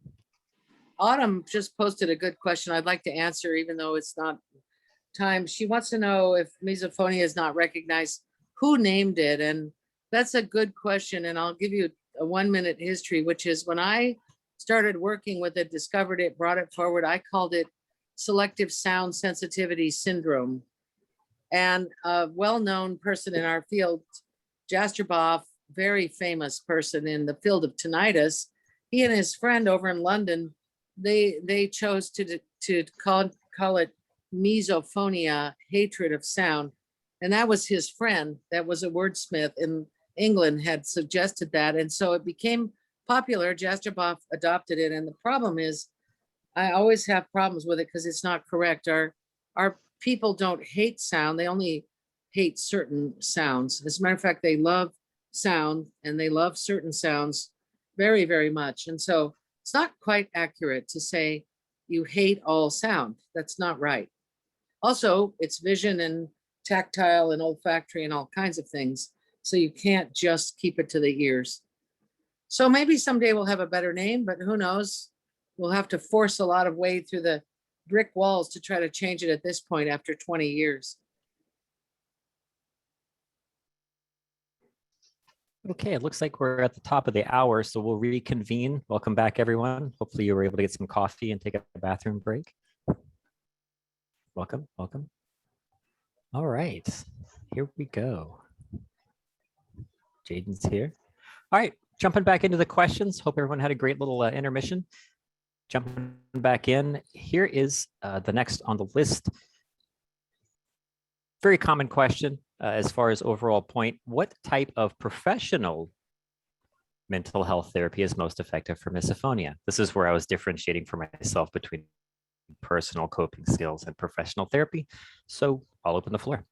Autumn just posted a good question I'd like to answer, even though it's not time. She wants to know if misophonia is not recognized, who named it? And that's a good question. And I'll give you a 1-minute history, which is when I started working with it, discovered it, brought it forward, I called it selective sound sensitivity syndrome. And a well-known person in our field, Jastreboff, very famous person in the field of tinnitus, he and his friend over in London, they chose to call it misophonia, hatred of sound. And that was his friend, that was a wordsmith in England, had suggested that. And so it became popular. Jastreboff adopted it. And the problem is, I always have problems with it because it's not correct. Our people don't hate sound. They only hate certain sounds. As a matter of fact, they love sound and they love certain sounds very, very much. And so it's not quite accurate to say you hate all sound. That's not right. Also, it's vision and tactile and olfactory and all kinds of things. So you can't just keep it to the ears. So maybe someday we'll have a better name, but who knows? We'll have to force a lot of way through the brick walls to try to change it at this point after 20 years. Okay, it looks like we're at the top of the hour, so we'll reconvene. Welcome back, everyone. Hopefully you were able to get some coffee and take a bathroom break. Welcome, welcome. All right, here we go. Jaden's here. All right, jumping back into the questions. Hope everyone had a great little intermission. Jumping back in, here is the next on the list. Very common question as far as overall point. What type of professional mental health therapy is most effective for misophonia? This is where I was differentiating for myself between personal coping skills and professional therapy. So I'll open the floor.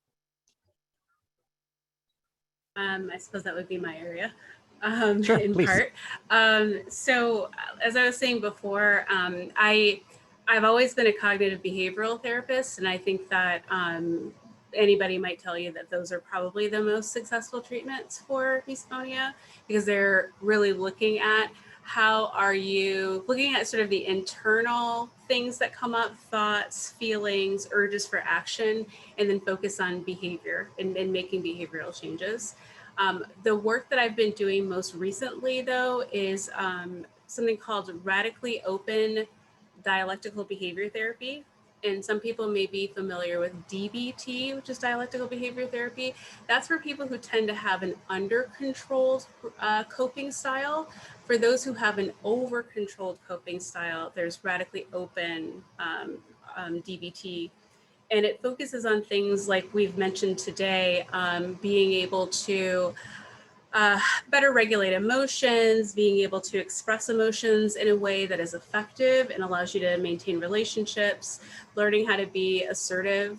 I suppose that would be my area. Sure, in please. part. So as I was saying before, I've always been a cognitive behavioral therapist, and I think that anybody might tell you that those are probably the most successful treatments for misophonia, because they're really looking at how are you looking at sort of the internal things that come up, thoughts, feelings, urges for action, and then focus on behavior and making behavioral changes. The work that I've been doing most recently, though, is something called radically open dialectical behavior therapy. And some people may be familiar with DBT, which is dialectical behavior therapy. That's for people who tend to have an under-controlled coping style. For those who have an over-controlled coping style, there's radically open DBT. And it focuses on things like we've mentioned today, being able to better regulate emotions, being able to express emotions in a way that is effective and allows you to maintain relationships, learning how to be assertive,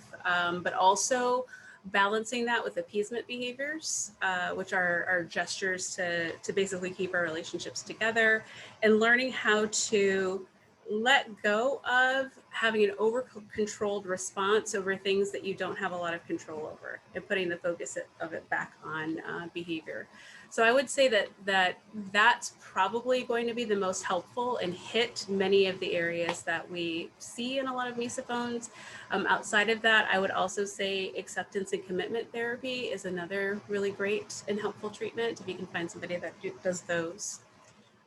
but also balancing that with appeasement behaviors, which are gestures to basically keep our relationships together, and learning how to let go of having an over-controlled response over things that you don't have a lot of control over, and putting the focus of it back on behavior. So I would say that's probably going to be the most helpful and hit many of the areas that we see in a lot of misophones. Outside of that, I would also say acceptance and commitment therapy is another really great and helpful treatment if you can find somebody that does those.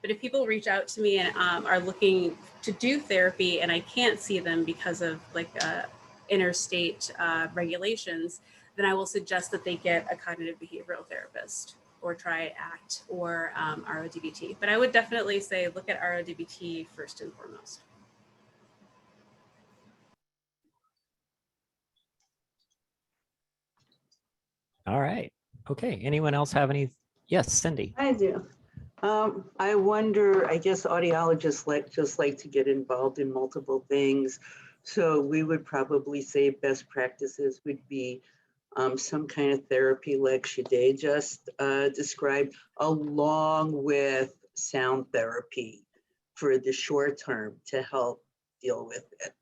But if people reach out to me and are looking to do therapy and I can't see them because of like interstate regulations, then I will suggest that they get a cognitive behavioral therapist or try ACT or RODBT. But I would definitely say look at RODBT first and foremost. All right. Okay. Anyone else have any? Yes, Cindy. I do. I wonder, I guess audiologists just like to get involved in multiple things. So we would probably say best practices would be some kind of therapy like Shade just described, along with sound therapy for the short term to help deal with it.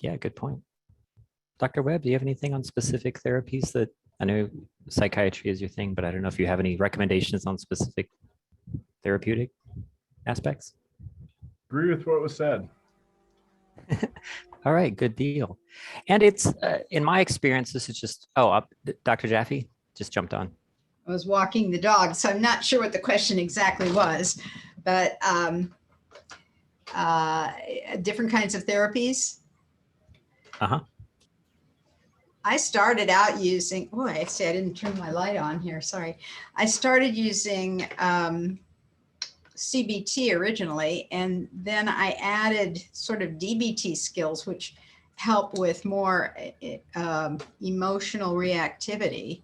Yeah, good point. Dr. Webb, do you have anything on specific therapies that, I know psychiatry is your thing, but I don't know if you have any recommendations on specific therapeutic aspects? Agree with what was said. All right, good deal. And it's, in my experience, this is just, Dr. Jaffe just jumped on. I was walking the dog, so I'm not sure what the question exactly was, but different kinds of therapies. Uh-huh. I started out using, oh, I see, I didn't turn my light on here, sorry. I started using CBT originally, and then I added sort of DBT skills, which help with more emotional reactivity.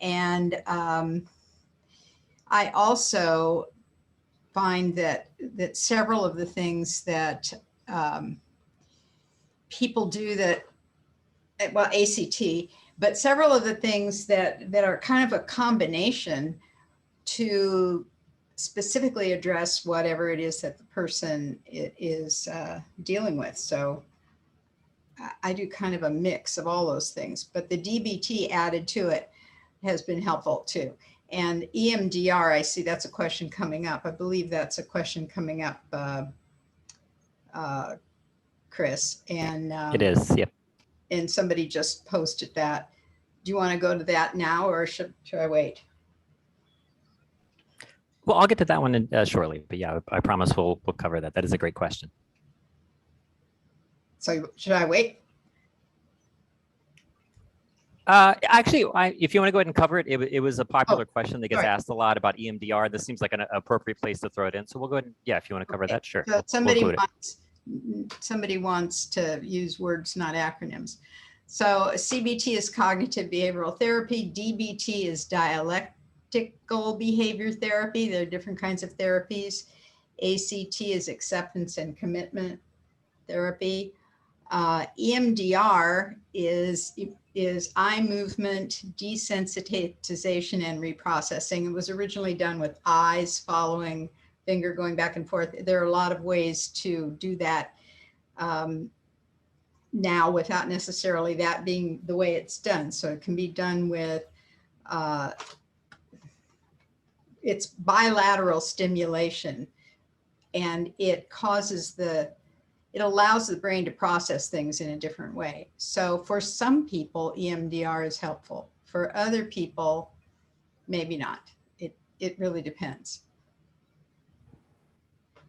And I also find that several of the things that people do that, well, ACT, but several of the things that are kind of a combination to specifically address whatever it is that the person is dealing with. So I do kind of a mix of all those things, but the DBT added to it has been helpful too. And EMDR, I see that's a question coming up. I believe that's a question coming up, Chris. And It is, yep. And somebody just posted that. Do you want to go to that now, or should I wait? Well, I'll get to that one shortly, but yeah, I promise we'll cover that. That is a great question. So should I wait? Actually, if you want to go ahead and cover it, it was a popular question that gets sorry. asked a lot about EMDR. This seems like an appropriate place to throw it in. So we'll go ahead and, yeah, if you want to cover Okay. that, sure. So We'll somebody wants to use words, not acronyms. So CBT is cognitive behavioral therapy. DBT is dialectical behavior therapy. There are different kinds of therapies. ACT is acceptance and commitment therapy. EMDR is eye movement desensitization and reprocessing. It was originally done with eyes following finger going back and forth. There are a lot of ways to do that now without necessarily that being the way it's done. So it can be done with, it's bilateral stimulation, and it allows the brain to process things in a different way. So for some people, EMDR is helpful. For other people, maybe not. It really depends.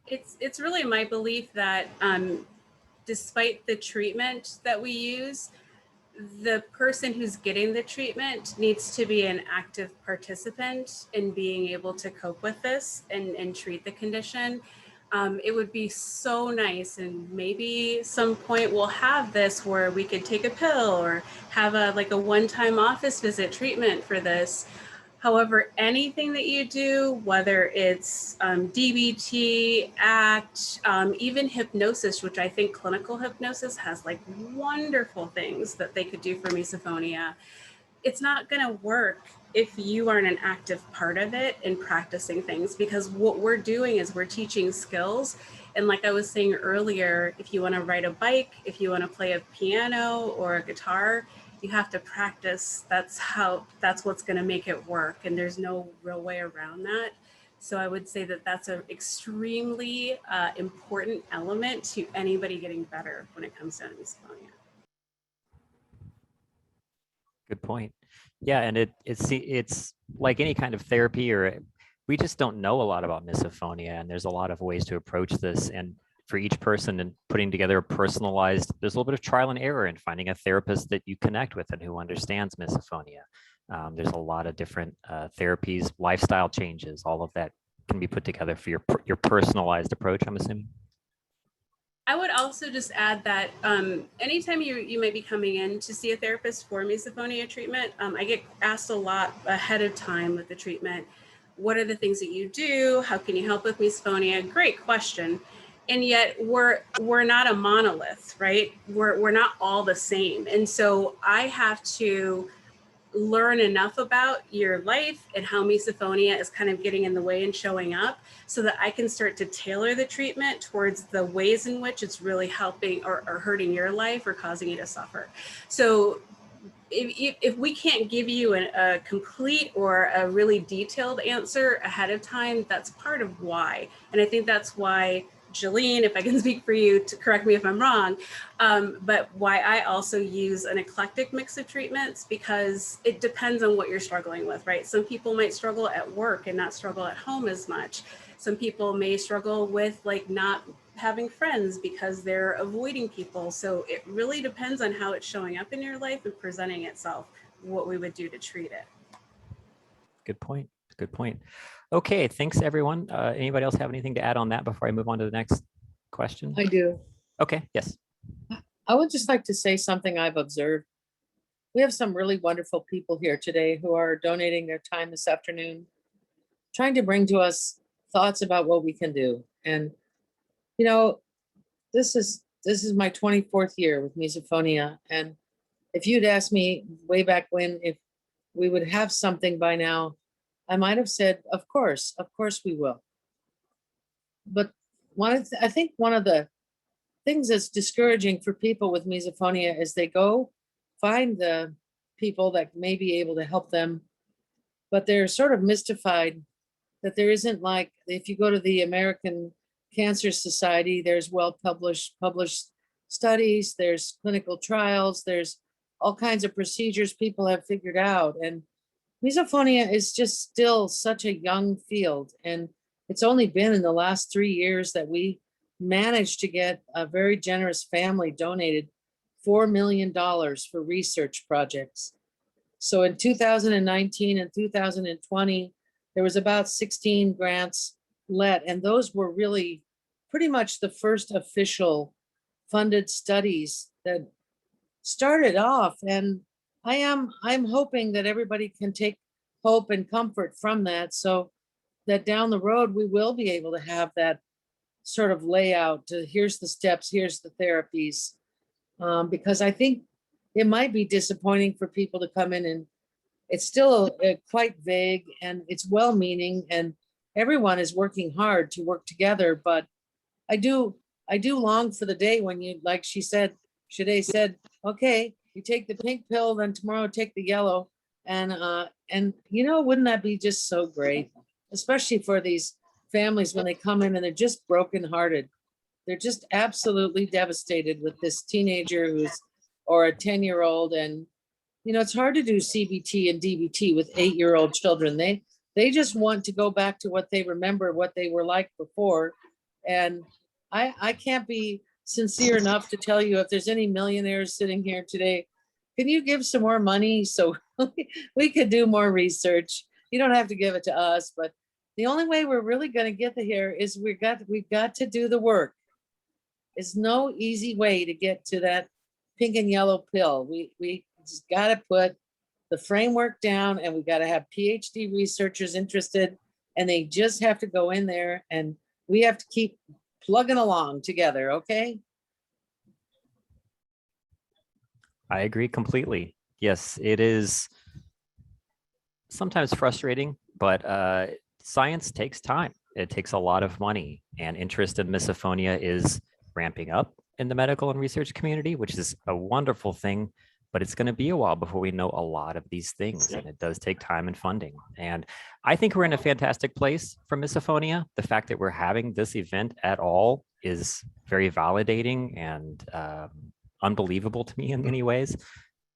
It's really my belief that despite the treatment that we use, the person who's getting the treatment needs to be an active participant in being able to cope with this and treat the condition. It would be so nice, and maybe some point we'll have this where we could take a pill or have a one-time office visit treatment for this. However, anything that you do, whether it's DBT, ACT, even hypnosis, which I think clinical hypnosis has wonderful things that they could do for misophonia, it's not going to work if you aren't an active part of it in practicing things, because what we're doing is we're teaching skills. And like I was saying earlier, if you want to ride a bike, if you want to play a piano or a guitar, you have to practice. That's what's going to make it work. And there's no real way around that. So I would say that that's an extremely important element to anybody getting better when it comes to misophonia. Good point. Yeah, and it's like any kind of therapy, or we just don't know a lot about misophonia, and there's a lot of ways to approach this. And for each person, and putting together a personalized, there's a little bit of trial and error in finding a therapist that you connect with and who understands misophonia. There's a lot of different therapies, lifestyle changes, all of that can be put together for your personalized approach, I'm assuming. I would also just add that anytime you might be coming in to see a therapist for misophonia treatment, I get asked a lot ahead of time with the treatment. What are the things that you do? How can you help with misophonia? Great question. And yet we're not a monolith, right? We're not all the same. And so I have to learn enough about your life and how misophonia is kind of getting in the way and showing up so that I can start to tailor the treatment towards the ways in which it's really helping or hurting your life or causing you to suffer. So if we can't give you a complete or a really detailed answer ahead of time, that's part of why. And I think that's why, Jolene, if I can speak for you, to correct me if I'm wrong, but why I also use an eclectic mix of treatments, because it depends on what you're struggling with, right? Some people might struggle at work and not struggle at home as much. Some people may struggle with like not having friends because they're avoiding people. So it really depends on how it's showing up in your life and presenting itself, what we would do to treat it. Good point. Good point. Okay, thanks everyone. Anybody else have anything to add on that before I move on to the next question? I do. Okay, yes. I would just like to say something I've observed. We have some really wonderful people here today who are donating their time this afternoon, trying to bring to us thoughts about what we can do. And, you know, this is my 24th year with misophonia. And if you'd asked me way back when if we would have something by now, I might have said, of course we will. But I think one of the things that's discouraging for people with misophonia is they go find the people that may be able to help them, but they're sort of mystified that there isn't, like, if you go to the American Cancer Society, there's well published studies, there's clinical trials, there's all kinds of procedures people have figured out. And misophonia is just still such a young field. And it's only been in the last 3 years that we managed to get a very generous family donated $4 million for research projects. So in 2019 and 2020, there was about 16 grants let, and those were really pretty much the first official funded studies that started off. And I'm hoping that everybody can take hope and comfort from that, so that down the road we will be able to have that sort of layout to here's the steps, here's the therapies, because I think it might be disappointing for people to come in and it's still quite vague and it's well-meaning and everyone is working hard to work together. But I do long for the day when you, like Shade said, okay, you take the pink pill, then tomorrow take the yellow. And you know, wouldn't that be just so great? Especially for these families when they come in and they're just brokenhearted. They're just absolutely devastated with this teenager or a 10-year-old. And, you know, it's hard to do CBT and DBT with 8-year-old children. They just want to go back to what they remember, what they were like before. And I can't be sincere enough to tell you, if there's any millionaires sitting here today, can you give some more money so we could do more research? You don't have to give it to us, but the only way we're really going to get here is we've got to do the work. There's no easy way to get to that pink and yellow pill. We just got to put the framework down, and we got to have PhD researchers interested, and they just have to go in there, and we have to keep plugging along together. Okay. I agree completely. Yes, it is sometimes frustrating, but science takes time. It takes a lot of money, and interest in misophonia is ramping up in the medical and research community, which is a wonderful thing, but it's going to be a while before we know a lot of these things, and it does take time and funding. And I think we're in a fantastic place for misophonia. The fact that we're having this event at all is very validating and unbelievable to me in many ways.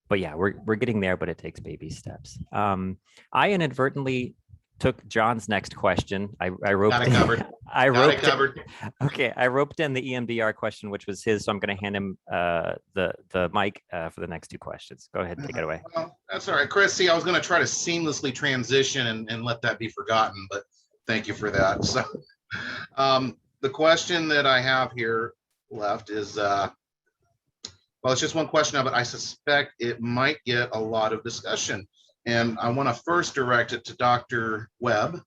But yeah, we're getting there, but it takes baby steps. I inadvertently took John's next question. I roped Got it covered. I Got roped it covered. Okay, I roped in the EMDR question, which was his, so I'm going to hand him the mic for the next two questions. Go ahead, take it away. Well, that's all right, Chris. See, I was going to try to seamlessly transition and let that be forgotten, but thank you for that. So the question that I have here left is, well, it's just one question, but I suspect it might get a lot of discussion. And I want to first direct it to Dr. Webb,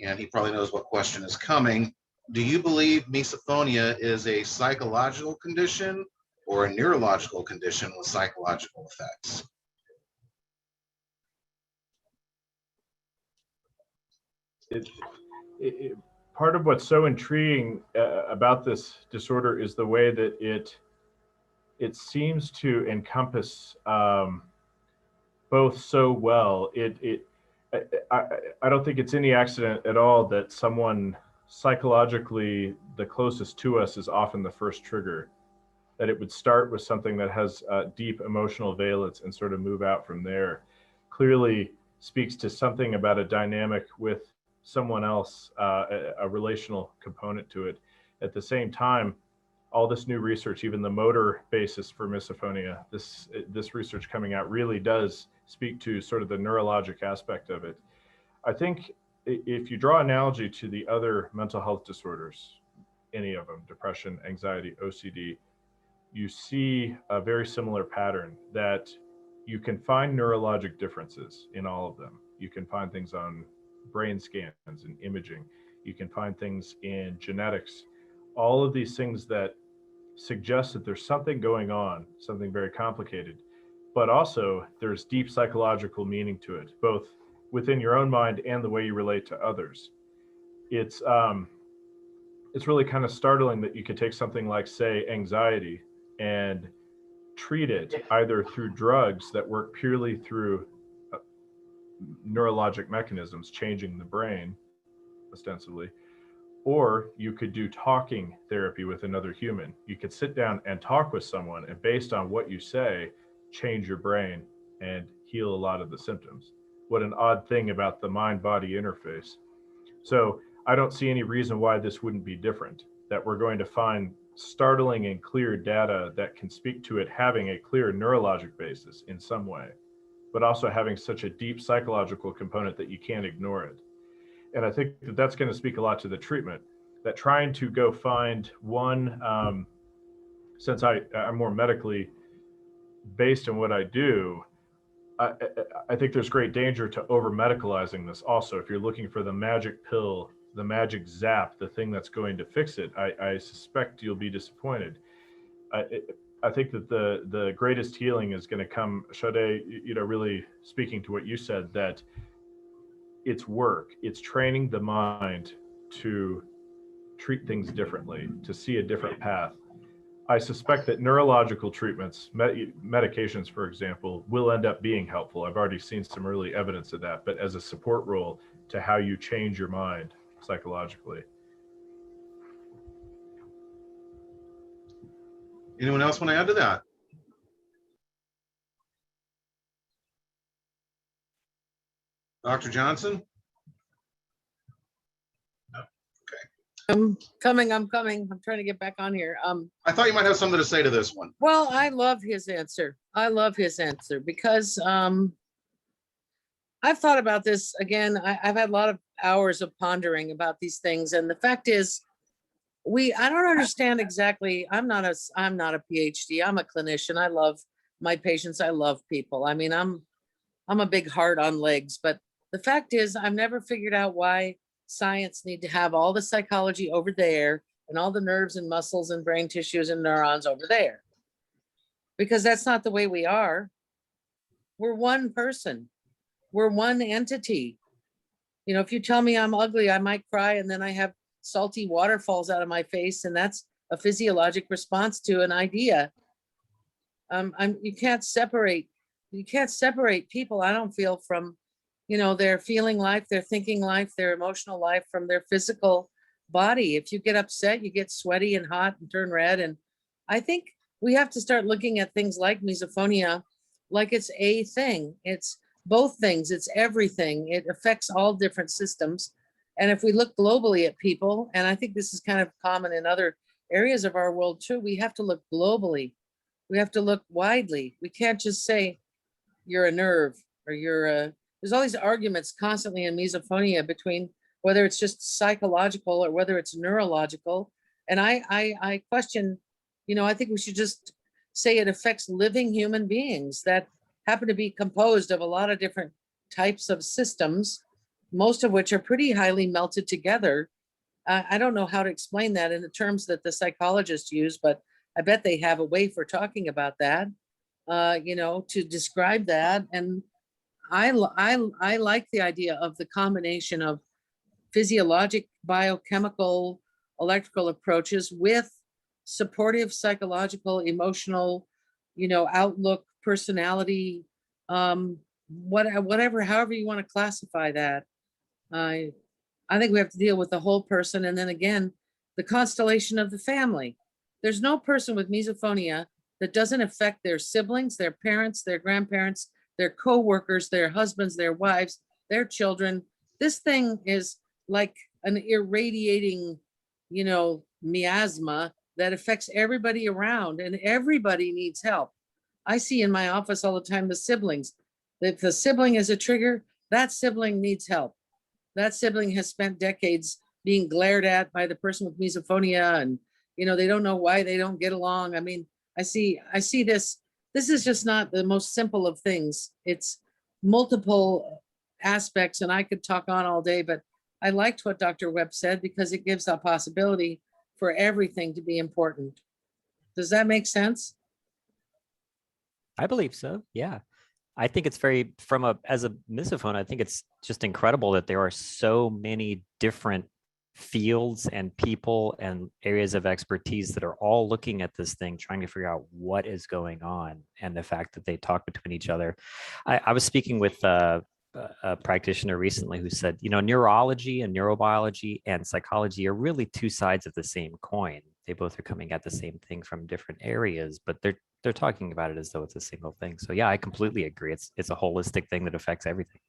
and he probably knows what question is coming. Do you believe misophonia is a psychological condition or a neurological condition with psychological effects? Part of what's so intriguing about this disorder is the way that it seems to encompass both so well. I don't think it's any accident at all that someone psychologically the closest to us is often the first trigger, that it would start with something that has deep emotional valence and sort of move out from there. Clearly speaks to something about a dynamic with someone else, a relational component to it. At the same time, all this new research, even the motor basis for misophonia, this research coming out really does speak to sort of the neurologic aspect of it. I think if you draw analogy to the other mental health disorders, any of them, depression, anxiety, OCD, you see a very similar pattern that you can find neurologic differences in all of them. You can find things on brain scans and imaging. You can find things in genetics. All of these things that suggest that there's something going on, something very complicated, but also there's deep psychological meaning to it, both within your own mind and the way you relate to others. It's really kind of startling that you could take something like, say, anxiety and treat it either through drugs that work purely through neurologic mechanisms, changing the brain, ostensibly, or you could do talking therapy with another human. You could sit down and talk with someone, and based on what you say, change your brain and heal a lot of the symptoms. What an odd thing about the mind-body interface. So I don't see any reason why this wouldn't be different, that we're going to find startling and clear data that can speak to it having a clear neurologic basis in some way, but also having such a deep psychological component that you can't ignore it. And I think that that's going to speak a lot to the treatment, that trying to go find one, since I'm more medically based in what I do, I think there's great danger to over medicalizing this also. If you're looking for the magic pill, the magic zap, the thing that's going to fix it, I suspect you'll be disappointed. I think that the greatest healing is going to come, Sade, really speaking to what you said, that it's work, it's training the mind to treat things differently, to see a different path. I suspect that neurological treatments, medications, for example, will end up being helpful. I've already seen some early evidence of that, but as a support role to how you change your mind psychologically. Anyone else want to add to that? Dr. Johnson? I'm coming. I'm trying to get back on here. I thought you might have something to say to this one. Well, I love his answer. Because I've thought about this again. I've had a lot of hours of pondering about these things. And the fact is, I don't understand exactly. I'm not a PhD. I'm a clinician. I love my patients. I love people. I mean, I'm a big heart on legs, but the fact is I've never figured out why science need to have all the psychology over there and all the nerves and muscles and brain tissues and neurons over there. Because that's not the way we are. We're one person. We're one entity. You know, if you tell me I'm ugly, I might cry and then I have salty water falls out of my face, and that's a physiologic response to an idea. You can't separate people, I don't feel, from their feeling life, their thinking life, their emotional life from their physical body. If you get upset, you get sweaty and hot and turn red. And I think we have to start looking at things like misophonia like it's a thing. It's both things. It's everything. It affects all different systems. And if we look globally at people, and I think this is kind of common in other areas of our world too, we have to look globally. We have to look widely. We can't just say you're a nerve or there's all these arguments constantly in misophonia between whether it's just psychological or whether it's neurological. And I question, I think we should just say it affects living human beings that happen to be composed of a lot of different types of systems, most of which are pretty highly melted together. I don't know how to explain that in the terms that the psychologists use, but I bet they have a way for talking about that, to describe that. And I like the idea of the combination of physiologic, biochemical, electrical approaches with supportive psychological, emotional, outlook, personality, whatever, however you want to classify that. I think we have to deal with the whole person. And then again, the constellation of the family. There's no person with misophonia that doesn't affect their siblings, their parents, their grandparents, their co-workers, their husbands, their wives, their children. This thing is like an irradiating, miasma that affects everybody around, and everybody needs help. I see in my office all the time the siblings. If the sibling is a trigger, that sibling needs help. That sibling has spent decades being glared at by the person with misophonia, and they don't know why they don't get along. I mean, I see this. This is just not the most simple of things. It's multiple aspects, and I could talk on all day, but I liked what Dr. Webb said because it gives a possibility for everything to be important. Does that make sense? I believe so. Yeah. I think it's as a misophone, I think it's just incredible that there are so many different fields and people and areas of expertise that are all looking at this thing, trying to figure out what is going on, and the fact that they talk between each other. I was speaking with a practitioner recently who said, neurology and neurobiology and psychology are really two sides of the same coin. They both are coming at the same thing from different areas, but they're talking about it as though it's a single thing. So yeah, I completely agree. It's a holistic thing that affects everything.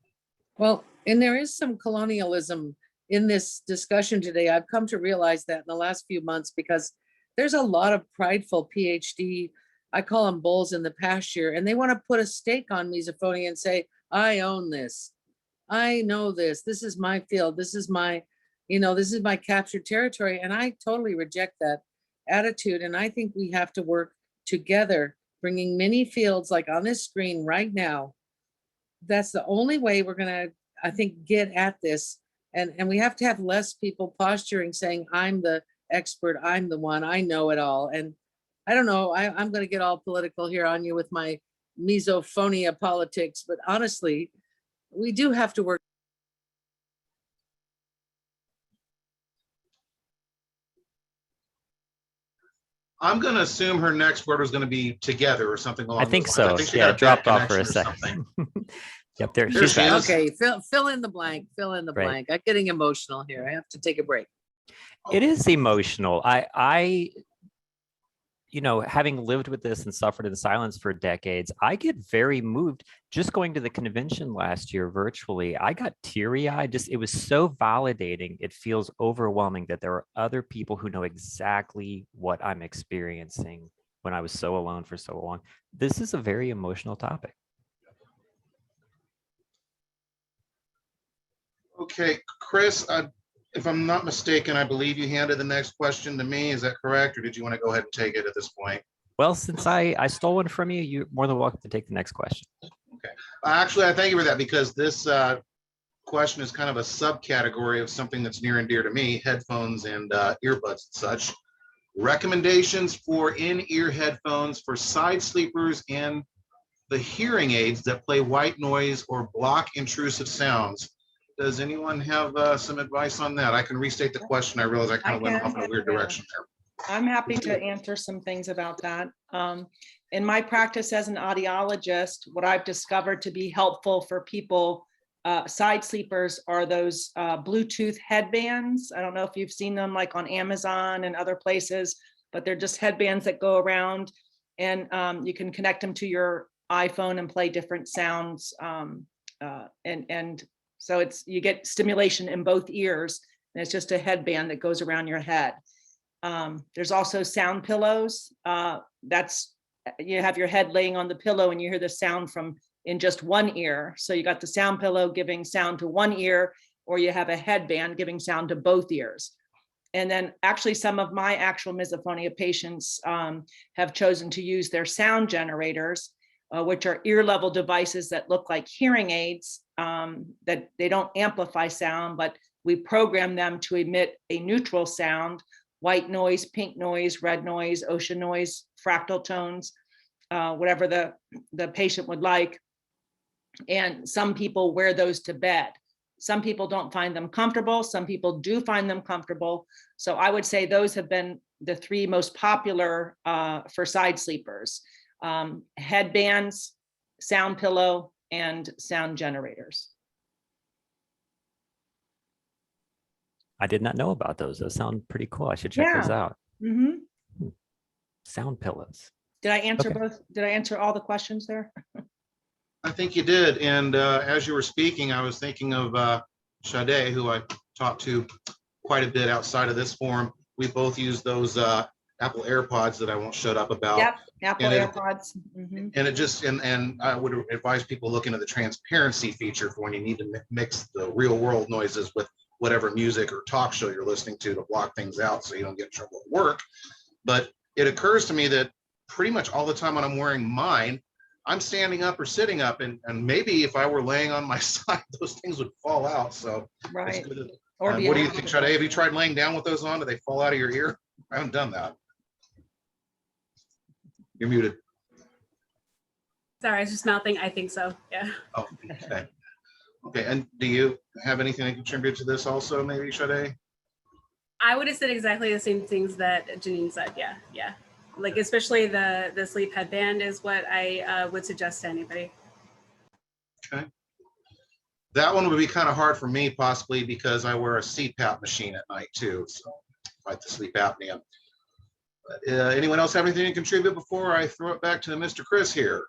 Well, and there is some colonialism in this discussion today. I've come to realize that in the last few months, because there's a lot of prideful PhD, I call them bulls in the pasture, and they want to put a stake on misophonia and say, I own this. I know this. This is my field. This is my, this is my captured territory. And I totally reject that attitude. And I think we have to work together, bringing many fields like on this screen right now. That's the only way we're going to, I think, get at this. And we have to have less people posturing saying, I'm the expert, I'm the one, I know it all. And I don't know, I'm going to get all political here on you with my misophonia politics, but honestly, we do have to work. I'm going to assume her next word is going to be together or something along I think those so. lines. I think she Yeah, got dropped that off for a connection or second. something. Yep, there There she's she back. is. Okay, fill in the blank, fill in the Right. blank. I'm getting emotional here. I have to take a break. It is emotional. I having lived with this and suffered in silence for decades, I get very moved. Just going to the convention last year virtually, I got teary-eyed. It was so validating. It feels overwhelming that there are other people who know exactly what I'm experiencing when I was so alone for so long. This is a very emotional topic. Okay, Chris, if I'm not mistaken, I believe you handed the next question to me. Is that correct? Or did you want to go ahead and take it at this point? Well, since I stole one from you, you're more than welcome to take the next question. Okay. Actually, I thank you for that, because this question is kind of a subcategory of something that's near and dear to me, headphones and earbuds and such. Recommendations for in-ear headphones for side sleepers and the hearing aids that play white noise or block intrusive sounds. Does anyone have some advice on that? I can restate the question. I realize I kind of went off in a weird direction there. I'm happy to answer some things about that. In my practice as an audiologist, what I've discovered to be helpful for people, side sleepers, are those Bluetooth headbands. I don't know if you've seen them like on Amazon and other places, but they're just headbands that go around, and you can connect them to your iPhone and play different sounds. So you get stimulation in both ears, and it's just a headband that goes around your head. There's also sound pillows. You have your head laying on the pillow and you hear the sound from in just one ear. So you got the sound pillow giving sound to one ear, or you have a headband giving sound to both ears. And then actually some of my actual misophonia patients have chosen to use their sound generators, which are ear level devices that look like hearing aids, that they don't amplify sound, but we program them to emit a neutral sound, white noise, pink noise, red noise, ocean noise, fractal tones, whatever the patient would like. And some people wear those to bed. Some people don't find them comfortable. Some people do find them comfortable. So I would say those have been the three most popular for side sleepers: headbands, sound pillow, and sound generators. I did not know about those. Those sound pretty cool. I should check those Yeah. out. Mm-hmm. Sound pillows. Did I answer Okay. both? Did I answer all the questions there? I think you did. And as you were speaking, I was thinking of Sade, who I talked to quite a bit outside of this forum. We both use those Apple AirPods that I won't shut up about. Yep, Apple And AirPods. Mm-hmm. And it just, and I would advise people looking at the transparency feature for when you need to mix the real world noises with whatever music or talk show you're listening to block things out so you don't get in trouble at work. But it occurs to me that pretty much all the time when I'm wearing mine, I'm standing up or sitting up, and maybe if I were laying on my side, those things would fall out. So Right. it's good. Or What do you think, Sade? Have you tried laying down with those on? Do they fall out of your ear? I haven't done that. You're muted. Sorry, I was just mouthing. I think so. Yeah. Oh, okay. Okay, and do you have anything to contribute to this also, maybe, Sade? I would have said exactly the same things that Janine said. Yeah, yeah. Like especially the sleep headband is what I would suggest to anybody. Okay. That one would be kind of hard for me possibly because I wear a CPAP machine at night too, so fight the sleep apnea. But, anyone else have anything to contribute before I throw it back to Mr. Chris here?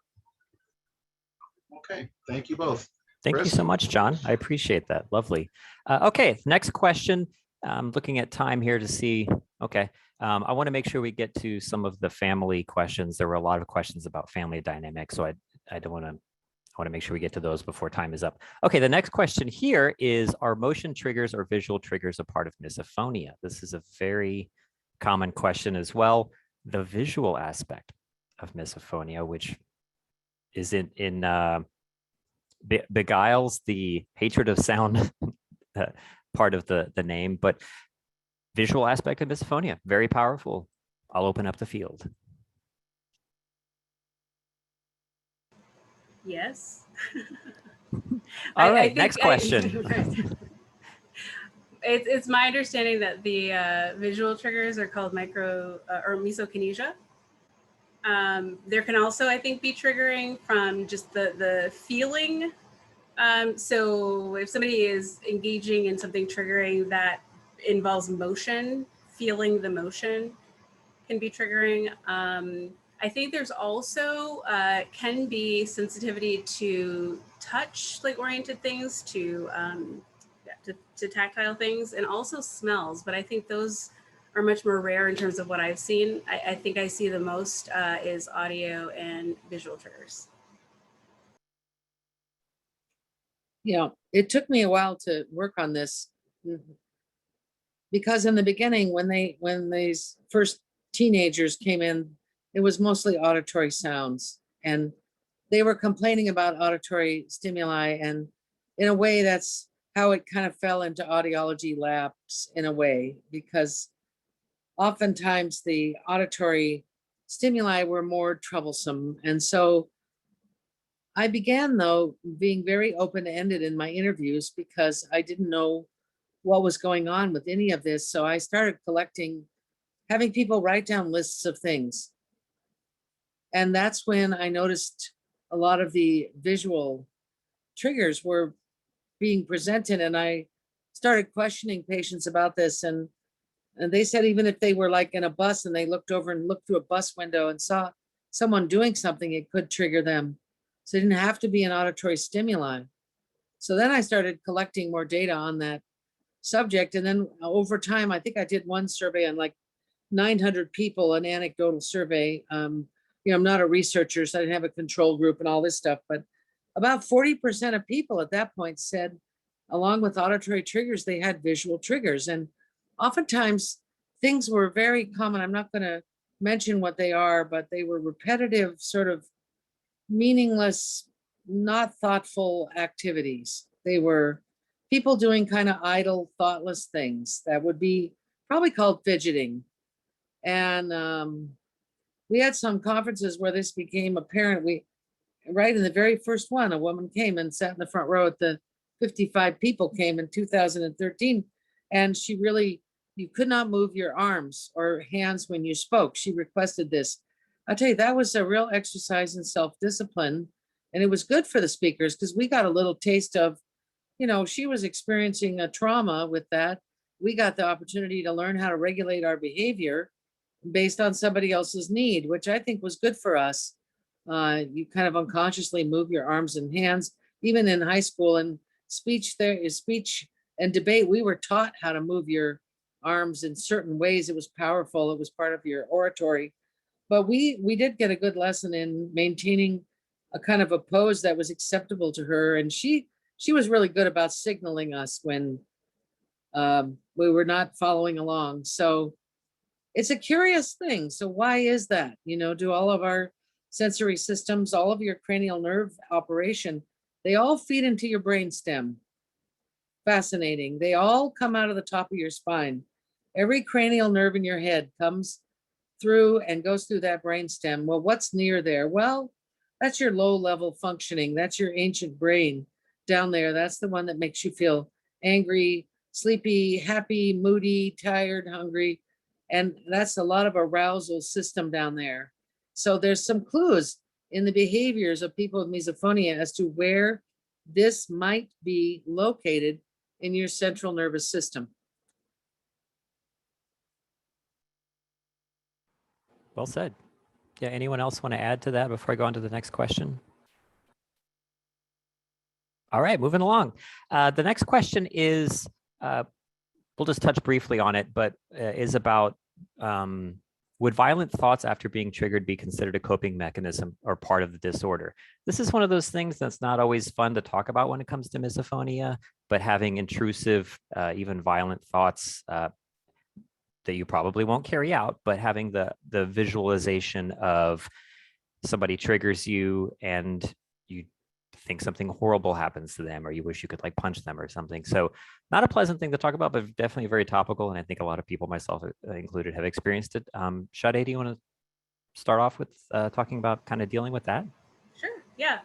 Okay, thank you both. Thank you Chris? so much, John. I appreciate that. Lovely. Okay, next question. I'm looking at time here to see. Okay, I want to make sure we get to some of the family questions. There were a lot of questions about family dynamics, so I don't want to. I want to make sure we get to those before time is up. Okay, the next question here is: are motion triggers or visual triggers a part of misophonia? This is a very common question as well. The visual aspect of misophonia, which is beguiles the hatred of sound part of the name, but visual aspect of misophonia, very powerful. I'll open up the field. Yes. All right, think next question. It's my understanding that the visual triggers are called micro or mesokinesia. There can also, I think, be triggering from just the feeling. So if somebody is engaging in something triggering that involves motion, feeling the motion can be triggering. I think there's also can be sensitivity to touch, like oriented things, to tactile things, and also smells. But I think those are much more rare in terms of what I've seen. I think I see the most is audio and visual triggers. Yeah, it took me a while to work on this because in the beginning, when these first teenagers came in, it was mostly auditory sounds, and they were complaining about auditory stimuli, and in a way, that's how it kind of fell into audiology labs in a way, because oftentimes the auditory stimuli were more troublesome. And so I began, though, being very open-ended in my interviews because I didn't know what was going on with any of this. So I started having people write down lists of things. And that's when I noticed a lot of the visual triggers were being presented. And I started questioning patients about this. And they said even if they were like in a bus and they looked over and looked through a bus window and saw someone doing something, it could trigger them. So it didn't have to be an auditory stimuli. So then I started collecting more data on that subject. And then over time, I think I did one survey on like 900 people, an anecdotal survey. I'm not a researcher, so I didn't have a control group and all this stuff, but about 40% of people at that point said, along with auditory triggers, they had visual triggers. And oftentimes things were very common. I'm not going to mention what they are, but they were repetitive, sort of meaningless, not thoughtful activities. They were people doing kind of idle, thoughtless things that would be probably called fidgeting. And we had some conferences where this became apparent. Right in the very first one, a woman came and sat in the front row at the 55 people came in 2013. And she really, you could not move your arms or hands when you spoke. She requested this. I'll tell you, that was a real exercise in self-discipline. And it was good for the speakers because we got a little taste of, she was experiencing a trauma with that. We got the opportunity to learn how to regulate our behavior based on somebody else's need, which I think was good for us. You kind of unconsciously move your arms and hands, even in high school. And speech and debate, we were taught how to move your arms in certain ways. It was powerful. It was part of your oratory. But we did get a good lesson in maintaining a kind of a pose that was acceptable to her. And she was really good about signaling us when we were not following along. So it's a curious thing. So why is that? Do all of our sensory systems, all of your cranial nerve operation, they all feed into your brainstem. Fascinating. They all come out of the top of your spine. Every cranial nerve in your head comes through and goes through that brainstem. Well, what's near there? Well, that's your low level functioning. That's your ancient brain down there. That's the one that makes you feel angry, sleepy, happy, moody, tired, hungry. And that's a lot of arousal system down there. So there's some clues in the behaviors of people with misophonia as to where this might be located in your central nervous system. Well said. Yeah, anyone else want to add to that before I go on to the next question? All right, moving along. The next question is, we'll just touch briefly on it, but is about, would violent thoughts after being triggered be considered a coping mechanism or part of the disorder? This is one of those things that's not always fun to talk about when it comes to misophonia, but having intrusive, even violent thoughts that you probably won't carry out, but having the visualization of somebody triggers you and you think something horrible happens to them, or you wish you could like punch them or something. So not a pleasant thing to talk about, but definitely very topical. And I think a lot of people, myself included, have experienced it. Sade, do you want to start off with talking about kind of dealing with that? Sure, yeah.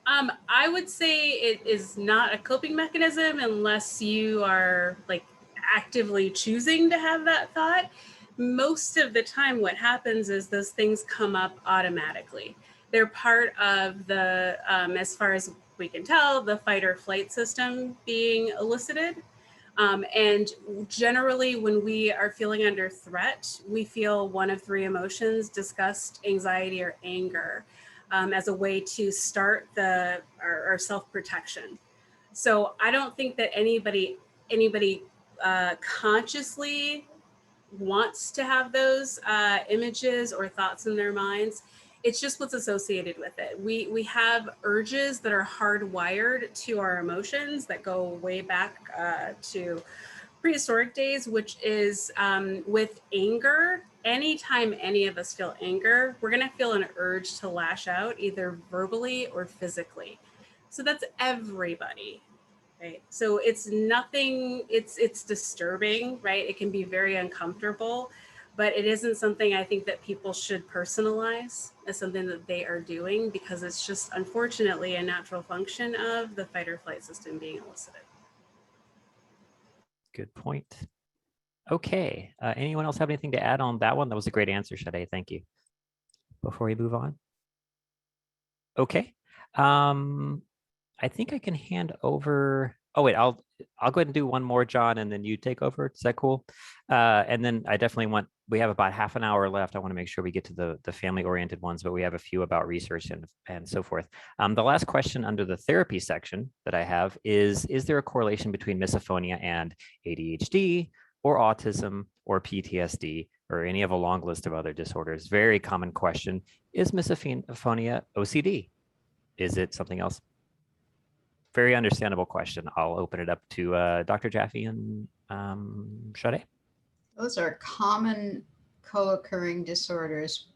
I would say it is not a coping mechanism unless you are like actively choosing to have that thought. Most of the time what happens is those things come up automatically. They're part of the, as far as we can tell, the fight or flight system being elicited. And generally when we are feeling under threat, we feel one of three emotions: disgust, anxiety, or anger, as a way to start our self-protection. So I don't think that anybody consciously wants to have those images or thoughts in their minds. It's just what's associated with it. We have urges that are hardwired to our emotions that go way back to prehistoric days, which is with anger. Anytime any of us feel anger, we're gonna feel an urge to lash out, either verbally or physically. So that's everybody. Right. So it's nothing, it's disturbing, right? It can be very uncomfortable, but it isn't something I think that people should personalize as something that they are doing, because it's just unfortunately a natural function of the fight or flight system being elicited. Good point. Okay. Anyone else have anything to add on that one? That was a great answer, Sade. Thank you. Before we move on. Okay. I think I can hand over. Oh wait, I'll go ahead and do one more, John, and then you take over. Is that cool? And then I definitely we have about half an hour left. I want to make sure we get to the family-oriented ones, but we have a few about research and so forth. The last question under the therapy section that I have is there a correlation between misophonia and ADHD or autism or PTSD or any of a long list of other disorders? Very common question. Is misophonia OCD? Is it something else? Very understandable question. I'll open it up to Dr. Jaffe and Sade. Those are common co-occurring disorders.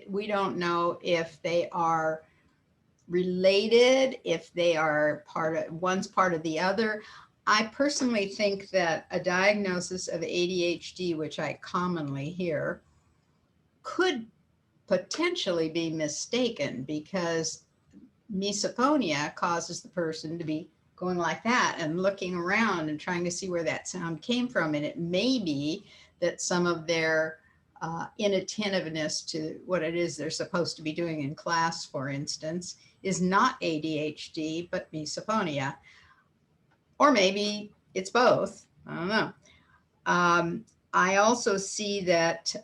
We don't know if they are related, if they are one's part of the other. I personally think that a diagnosis of ADHD, which I commonly hear, could potentially be mistaken because misophonia causes the person to be going like that and looking around and trying to see where that sound came from. And it may be that some of their inattentiveness to what it is they're supposed to be doing in class, for instance, is not ADHD, but misophonia. Or maybe it's both. I don't know. I also see that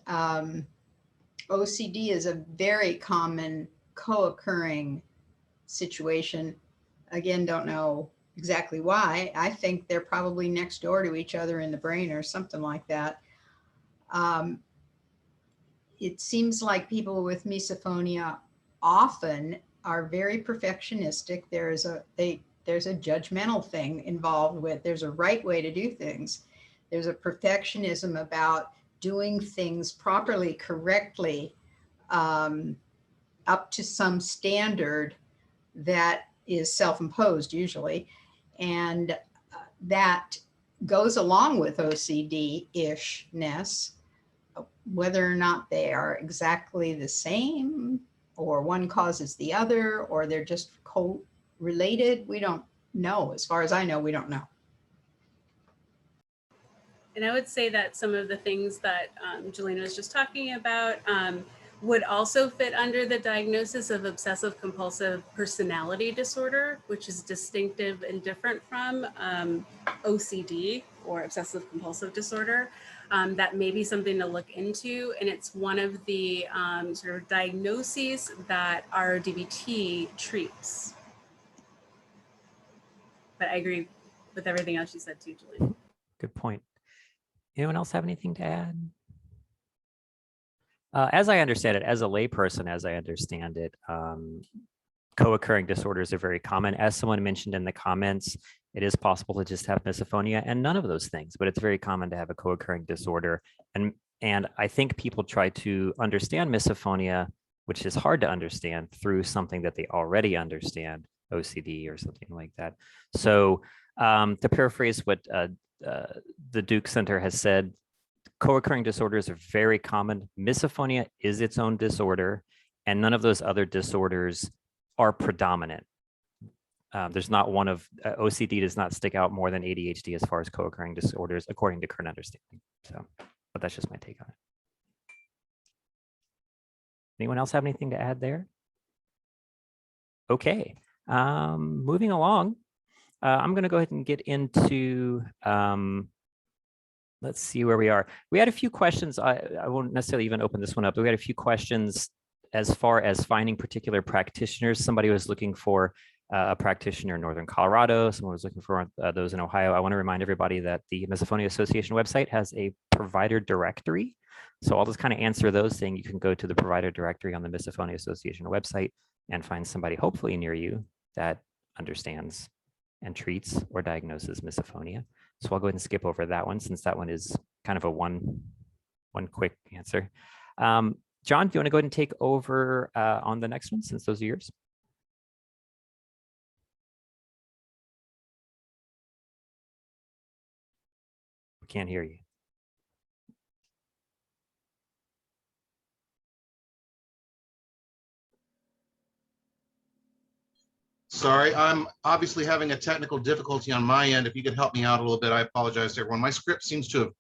OCD is a very common co-occurring situation. Again, don't know exactly why. I think they're probably next door to each other in the brain or something like that. It seems like people with misophonia often are very perfectionistic. There's a judgmental thing involved with, there's a right way to do things. There's a perfectionism about doing things properly, correctly, up to some standard that is self-imposed usually. And that goes along with OCD-ishness, whether or not they are exactly the same, or one causes the other, or they're just co-related. We don't know. As far as I know, we don't know. And I would say that some of the things that Jelena was just talking about would also fit under the diagnosis of obsessive compulsive personality disorder, which is distinctive and different from OCD or obsessive compulsive disorder. That may be something to look into. And it's one of the sort of diagnoses that our DBT treats. But I agree with everything else you said too, Jelena. Good point. Anyone else have anything to add? As I understand it, as a layperson, as I understand it, co-occurring disorders are very common. As someone mentioned in the comments, it is possible to just have misophonia and none of those things, but it's very common to have a co-occurring disorder. And I think people try to understand misophonia, which is hard to understand, through something that they already understand, OCD or something like that. So to paraphrase what the Duke Center has said, co-occurring disorders are very common. Misophonia is its own disorder, and none of those other disorders are predominant. There's not one of OCD does not stick out more than ADHD as far as co-occurring disorders, according to current understanding. So, but that's just my take on it. Anyone else have anything to add there? Okay, moving along. I'm going to go ahead and get into, let's see where we are. We had a few questions. I won't necessarily even open this one up, but we had a few questions as far as finding particular practitioners. Somebody was looking for a practitioner in Northern Colorado. Someone was looking for those in Ohio. I want to remind everybody that the Misophonia Association website has a provider directory. So I'll just kind of answer those things. You can go to the provider directory on the Misophonia Association website and find somebody hopefully near you that understands and treats or diagnoses misophonia. So I'll go ahead and skip over that one since that one is kind of a one quick answer. John, do you want to go ahead and take over on the next one since those are yours? We can't hear you. Sorry, I'm obviously having a technical difficulty on my end. If you could help me out a little bit, I apologize to everyone. My script seems to have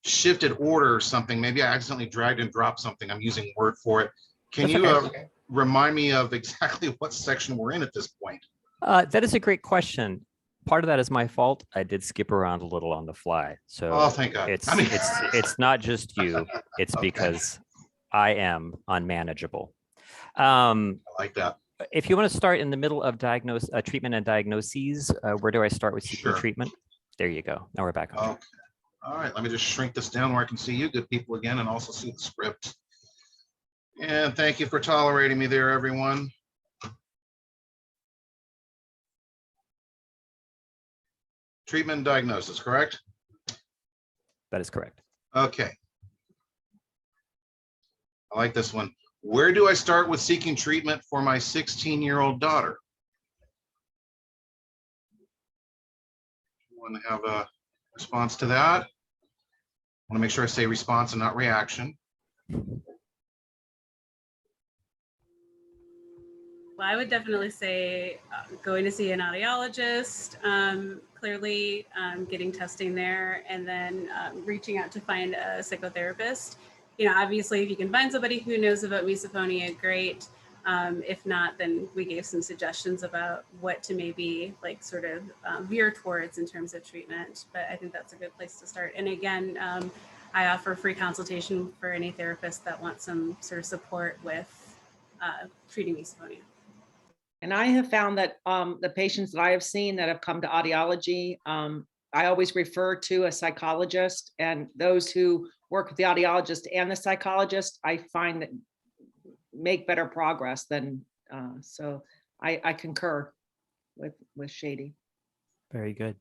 shifted order or something. Maybe I accidentally dragged and dropped something. I'm using Word for it. Can you remind me of exactly what section we're in at this point? That is a great question. Part of that is my fault. I did skip around a little on the fly. So oh, thank God. It's not just you. It's okay. Because I am unmanageable. I like that. If you want to start in the middle of treatment and diagnoses, where do I start with seeking treatment? There you go. Now we're back on. Okay. All right. Let me just shrink this down where I can see you good people again and also see the script. And thank you for tolerating me there, everyone. Treatment and diagnosis, correct? That is correct. Okay. I like this one. Where do I start with seeking treatment for my 16-year-old daughter? Want to have a response to that? I want to make sure I say response and not reaction. Well, I would definitely say going to see an audiologist, clearly getting testing there, and then reaching out to find a psychotherapist. You know, obviously, if you can find somebody who knows about misophonia, great. If not, then we gave some suggestions about what to maybe like sort of veer towards in terms of treatment. But I think that's a good place to start. And again, I offer free consultation for any therapist that wants some sort of support with treating misophonia. And I have found that the patients that I have seen that have come to audiology, I always refer to a psychologist, and those who work with the audiologist and the psychologist, I find that make better progress than, so I concur with Shady. Very good.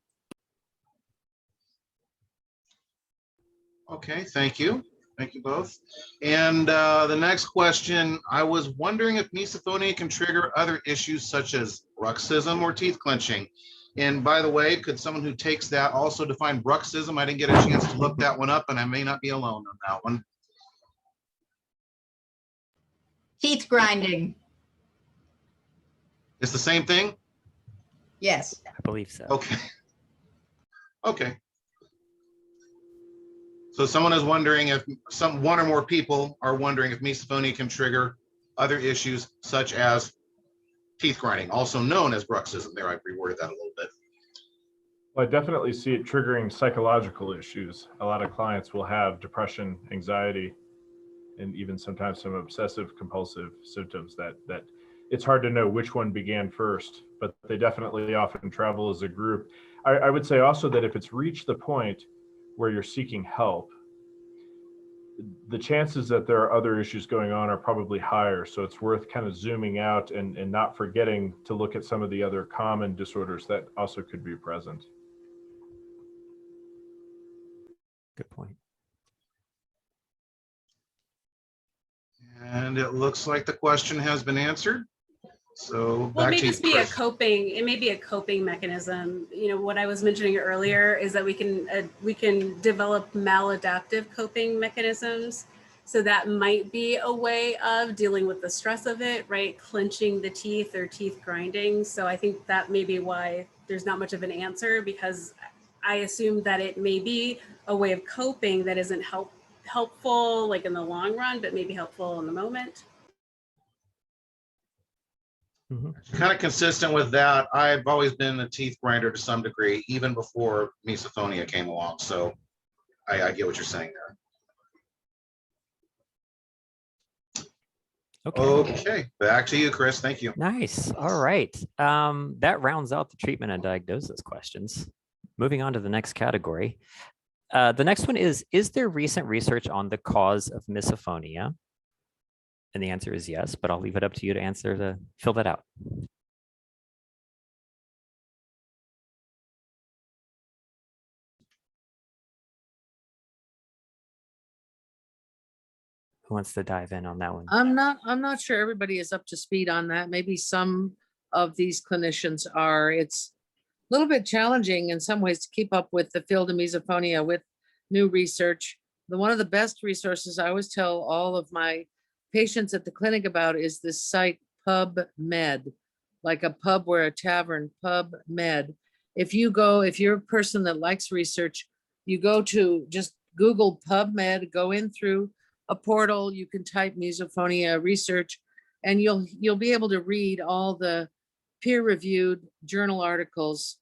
Okay, thank you. Thank you both. And the next question, I was wondering if misophonia can trigger other issues such as bruxism or teeth clenching. And by the way, could someone who takes that also define bruxism? I didn't get a chance to look that one up, and I may not be alone on that one. Teeth grinding. It's the same thing? Yes. I believe so. Okay. Okay. So someone is wondering if one or more people are wondering if misophonia can trigger other issues such as teeth grinding, also known as bruxism. There, I reworded that a little bit. Well, I definitely see it triggering psychological issues. A lot of clients will have depression, anxiety, and even sometimes some obsessive compulsive symptoms that it's hard to know which one began first, but they definitely often travel as a group. I would say also that if it's reached the point where you're seeking help, the chances that there are other issues going on are probably higher. So it's worth kind of zooming out and not forgetting to look at some of the other common disorders that also could be present. Good point. And it looks like the question has been answered. So Well, it back may to you, just be Chris. it may be a coping mechanism. You know, what I was mentioning earlier is that we can develop maladaptive coping mechanisms. So that might be a way of dealing with the stress of it, right? Clenching the teeth or teeth grinding. So I think that may be why there's not much of an answer, because I assume that it may be a way of coping that isn't helpful like in the long run, but maybe helpful in the moment. Kind of consistent with that, I've always been a teeth grinder to some degree, even before misophonia came along. So I get what you're saying there. Okay, back to you, Chris. Thank you. Nice. All right. That rounds out the treatment and diagnosis questions. Moving on to the next category. The next one is there recent research on the cause of misophonia? And the answer is yes, but I'll leave it up to you to fill that out. Who wants to dive in on that one? I'm not sure everybody is up to speed on that. Maybe some of these clinicians are. It's a little bit challenging in some ways to keep up with the field of misophonia with new research. One of the best resources I always tell all of my patients at the clinic about is this site PubMed, like a pub where a tavern, PubMed. If you're a person that likes research, you go to just Google PubMed, go in through a portal, you can type misophonia research, and you'll be able to read all the peer-reviewed journal articles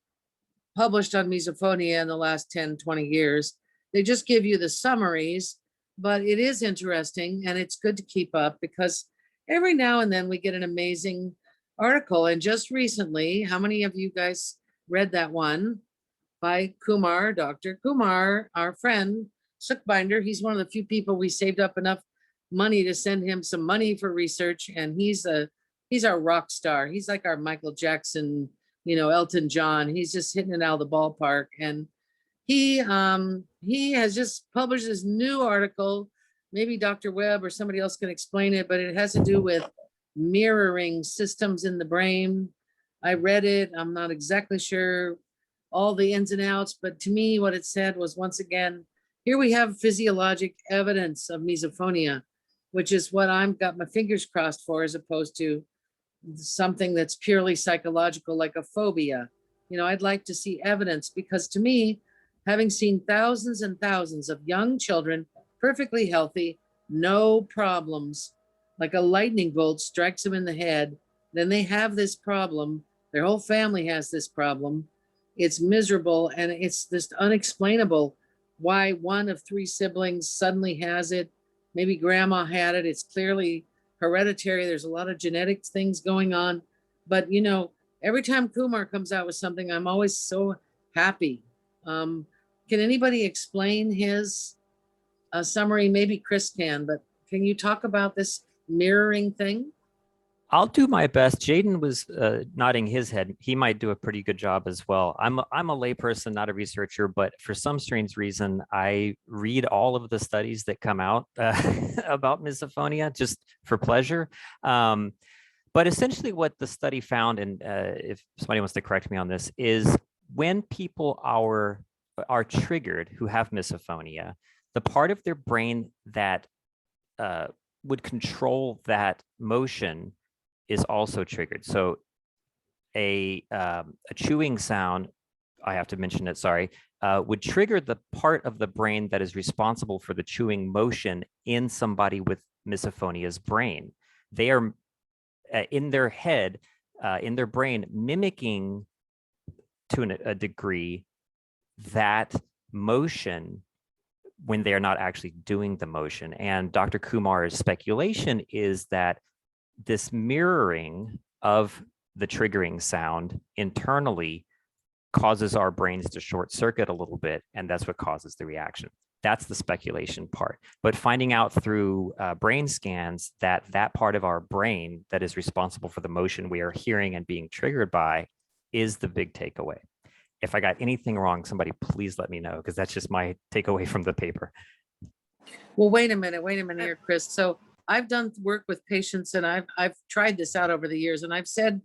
published on misophonia in the last 10, 20 years. They just give you the summaries, but it is interesting and it's good to keep up because every now and then we get an amazing article. And just recently, how many of you guys read that one by Kumar, Dr. Kumar, our friend, Sukhbinder? He's one of the few people we saved up enough money to send him some money for research. And he's our rock star. He's like our Michael Jackson, Elton John. He's just hitting it out of the ballpark. And he he has just published this new article. Maybe Dr. Webb or somebody else can explain it, but it has to do with mirroring systems in the brain. I read it. I'm not exactly sure all the ins and outs, but to me, what it said was, once again, here we have physiologic evidence of misophonia, which is what I've got my fingers crossed for, as opposed to something that's purely psychological, like a phobia. You know, I'd like to see evidence, because to me, having seen thousands and thousands of young children, perfectly healthy, no problems, like a lightning bolt strikes them in the head, then they have this problem. Their whole family has this problem. It's miserable, and it's just unexplainable why one of three siblings suddenly has it. Maybe grandma had it. It's clearly hereditary. There's a lot of genetic things going on. But, you know, every time Kumar comes out with something, I'm always so happy. Can anybody explain his summary? Maybe Chris can, but can you talk about this mirroring thing? I'll do my best. Jaden was nodding his head. He might do a pretty good job as well. I'm a layperson, not a researcher, but for some strange reason, I read all of the studies that come out about misophonia just for pleasure. But essentially what the study found, and if somebody wants to correct me on this, is when people are triggered who have misophonia, the part of their brain that would control that motion is also triggered. So a chewing sound, I have to mention it, sorry, would trigger the part of the brain that is responsible for the chewing motion in somebody with misophonia's brain. They are in their head, in their brain, mimicking to a degree that motion when they are not actually doing the motion. And Dr. Kumar's speculation is that this mirroring of the triggering sound internally causes our brains to short circuit a little bit, and that's what causes the reaction. That's the speculation part. But finding out through brain scans that that part of our brain that is responsible for the motion we are hearing and being triggered by is the big takeaway. If I got anything wrong, somebody please let me know, because that's just my takeaway from the paper. Well, wait a minute here, Chris. So I've done work with patients, and I've tried this out over the years, and I've said,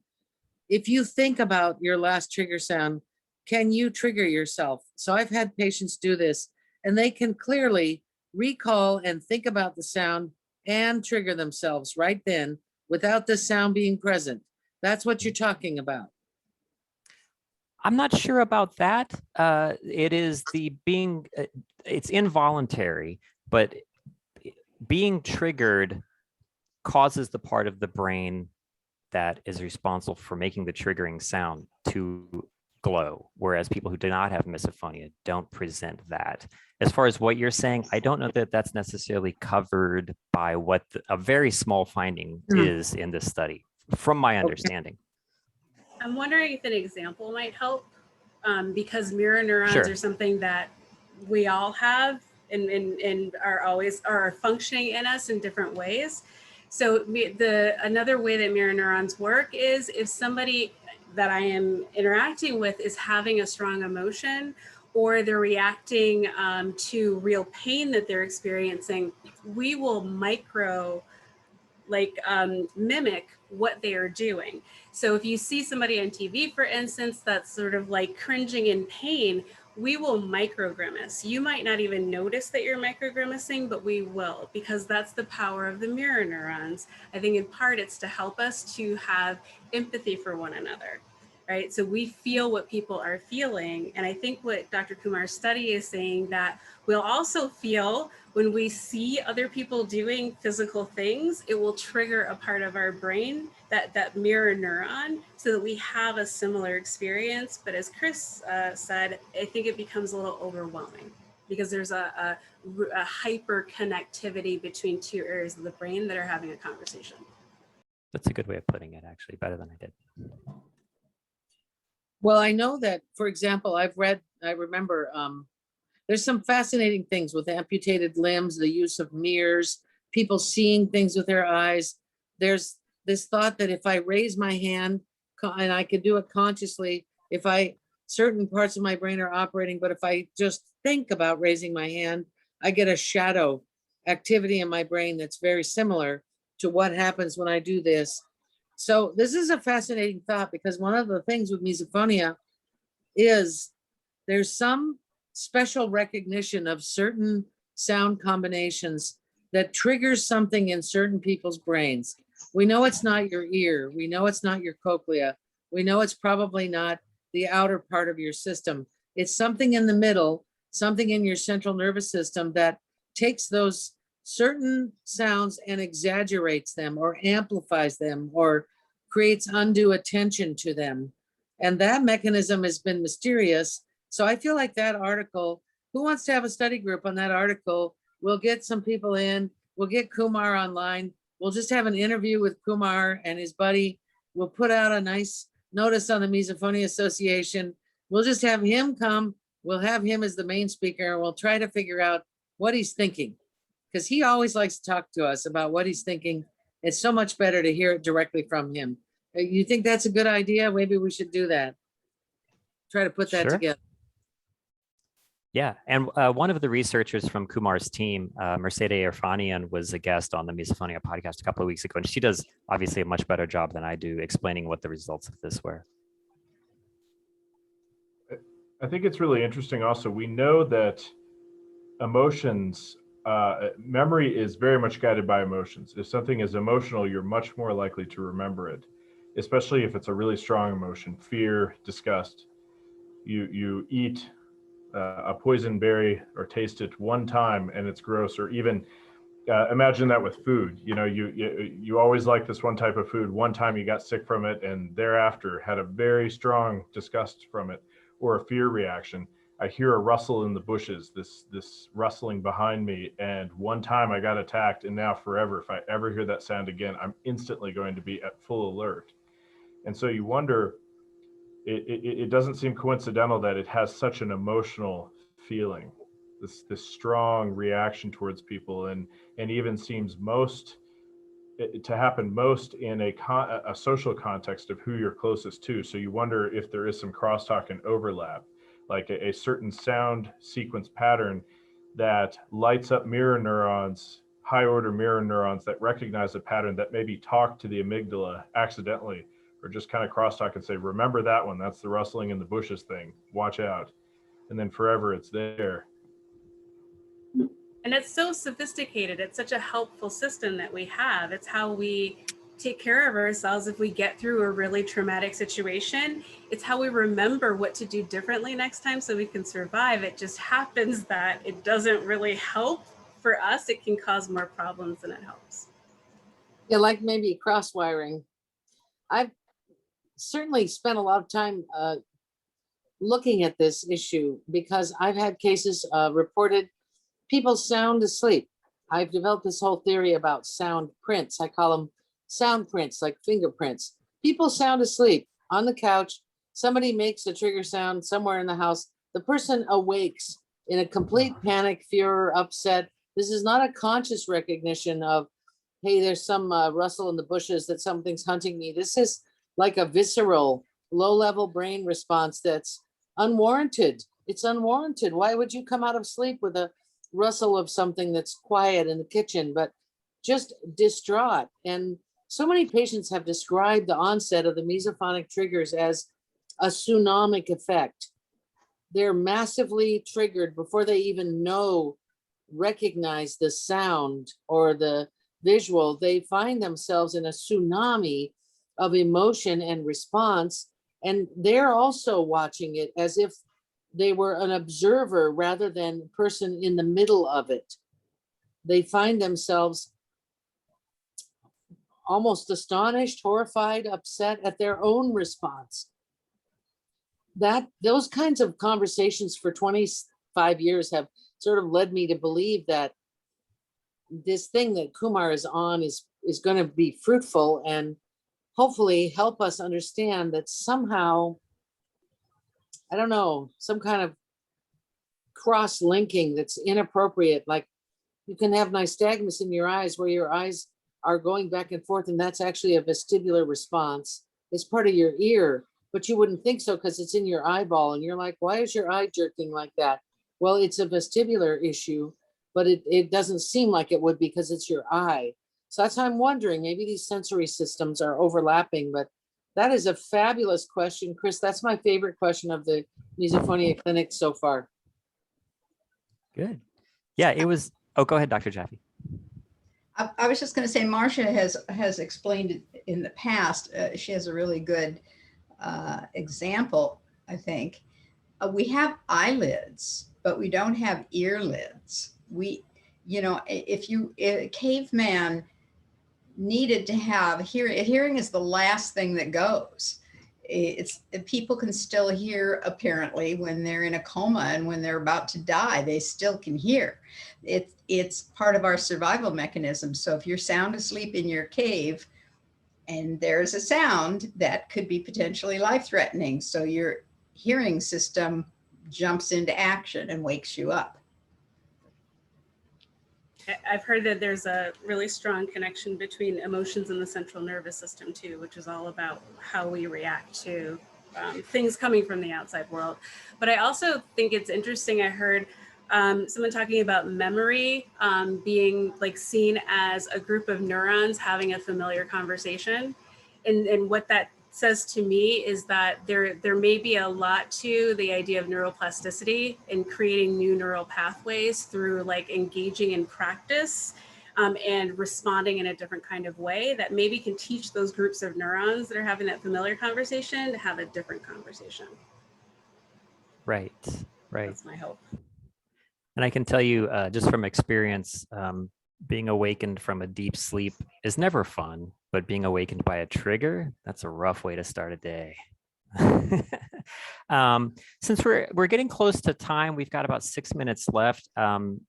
if you think about your last trigger sound, can you trigger yourself? So I've had patients do this, and they can clearly recall and think about the sound and trigger themselves right then without the sound being present. That's what you're talking about. I'm not sure about that. It is it's involuntary, but being triggered causes the part of the brain that is responsible for making the triggering sound to glow, whereas people who do not have misophonia don't present that. As far as what you're saying, I don't know that that's necessarily covered by what a very small finding is in this study, from my understanding. I'm wondering if an example might help, because mirror neurons Sure. are something that we all have and are functioning in us in different ways. So another way that mirror neurons work is if somebody that I am interacting with is having a strong emotion, or they're reacting to real pain that they're experiencing, we will mimic what they are doing. So if you see somebody on TV, for instance, that's sort of like cringing in pain, we will microgrimace. You might not even notice that you're microgrimacing, but we will, because that's the power of the mirror neurons. I think in part it's to help us to have empathy for one another, right? So we feel what people are feeling. And I think what Dr. Kumar's study is saying, that we'll also feel when we see other people doing physical things, it will trigger a part of our brain, that mirror neuron, so that we have a similar experience. But as Chris said, I think it becomes a little overwhelming, because there's a hyper connectivity between two areas of the brain that are having a conversation. That's a good way of putting it, actually, better than I did. Well, I know that, for example, I remember there's some fascinating things with amputated limbs, the use of mirrors, people seeing things with their eyes. There's this thought that if I raise my hand, and I could do it consciously, if I certain parts of my brain are operating, but if I just think about raising my hand, I get a shadow activity in my brain that's very similar to what happens when I do this. So this is a fascinating thought, because one of the things with misophonia is there's some special recognition of certain sound combinations that triggers something in certain people's brains. We know it's not your ear. We know it's not your cochlea. We know it's probably not the outer part of your system. It's something in the middle, something in your central nervous system that takes those certain sounds and exaggerates them or amplifies them or creates undue attention to them. And that mechanism has been mysterious. So I feel like that article, who wants to have a study group on that article? We'll get some people in, we'll get Kumar online. We'll just have an interview with Kumar and his buddy. We'll put out a nice notice on the Misophonia Association. We'll just have him come. We'll have him as the main speaker, and we'll try to figure out what he's thinking, because he always likes to talk to us about what he's thinking. It's so much better to hear it directly from him. You think that's a good idea? Maybe we should do that. Try to put that Sure. together. Yeah, and one of the researchers from Kumar's team, Mercedes Irfanian, was a guest on the Misophonia podcast a couple of weeks ago, and she does obviously a much better job than I do explaining what the results of this were. I think it's really interesting also. We know that emotions, memory is very much guided by emotions. If something is emotional, you're much more likely to remember it, especially if it's a really strong emotion, fear, disgust. You eat a poison berry or taste it one time and it's gross, or even imagine that with food. You know, you always like this one type of food. One time you got sick from it and thereafter had a very strong disgust from it, or a fear reaction. I hear a rustle in the bushes, this rustling behind me, and one time I got attacked, and now forever, if I ever hear that sound again, I'm instantly going to be at full alert. And so you wonder, it doesn't seem coincidental that it has such an emotional feeling, this strong reaction towards people, and even seems to happen most in a social context of who you're closest to. So you wonder if there is some crosstalk and overlap, like a certain sound sequence pattern that lights up mirror neurons, high order mirror neurons that recognize a pattern that maybe talk to the amygdala accidentally, or just kind of crosstalk and say, remember that one, that's the rustling in the bushes thing, watch out. And then forever it's there. And it's so sophisticated. It's such a helpful system that we have. It's how we take care of ourselves if we get through a really traumatic situation. It's how we remember what to do differently next time so we can survive. It just happens that it doesn't really help for us. It can cause more problems than it helps. Yeah, like maybe cross wiring. I've certainly spent a lot of time looking at this issue, because I've had cases reported people sound asleep. I've developed this whole theory about sound prints. I call them sound prints, like fingerprints. People sound asleep on the couch. Somebody makes a trigger sound somewhere in the house. The person awakes in a complete panic, fear, upset. This is not a conscious recognition of, hey, there's some rustle in the bushes, that something's hunting me. This is like a visceral, low-level brain response that's unwarranted. It's unwarranted. Why would you come out of sleep with a rustle of something that's quiet in the kitchen, but just distraught? And so many patients have described the onset of the mesophonic triggers as a tsunamic effect. They're massively triggered before they even recognize the sound or the visual. They find themselves in a tsunami of emotion and response, and they're also watching it as if they were an observer rather than a person in the middle of it. They find themselves almost astonished, horrified, upset at their own response. Those kinds of conversations for 25 years have sort of led me to believe that this thing that Kumar is on is going to be fruitful and hopefully help us understand that somehow, I don't know, some kind of cross-linking that's inappropriate. Like you can have nystagmus in your eyes where your eyes are going back and forth, and that's actually a vestibular response. It's part of your ear. but you wouldn't think so because it's in your eyeball and you're like, why is your eye jerking like that? Well, it's a vestibular issue, but it doesn't seem like it would because it's your eye. So that's why I'm wondering, maybe these sensory systems are overlapping, but that is a fabulous question, Chris. That's my favorite question of the misophonia clinic so far. Good. Yeah, it was. Oh, go ahead, Dr. Jaffe. I was just going to say, Marcia has explained it in the past. She has a really good example, I think. We have eyelids, but we don't have earlids. If a caveman needed to have hearing is the last thing that goes. People can still hear apparently when they're in a coma, and when they're about to die, they still can hear. It's part of our survival mechanism. So if you're sound asleep in your cave and there's a sound, that could be potentially life-threatening. So your hearing system jumps into action and wakes you up. I've heard that there's a really strong connection between emotions and the central nervous system too, which is all about how we react to things coming from the outside world. But I also think it's interesting, I heard someone talking about memory being like seen as a group of neurons having a familiar conversation. And what that says to me is that there may be a lot to the idea of neuroplasticity and creating new neural pathways through like engaging in practice and responding in a different kind of way that maybe can teach those groups of neurons that are having that familiar conversation to have a different conversation. Right. That's my hope. And I can tell you just from experience, being awakened from a deep sleep is never fun, but being awakened by a trigger, that's a rough way to start a day. Since we're getting close to time, we've got about 6 minutes left.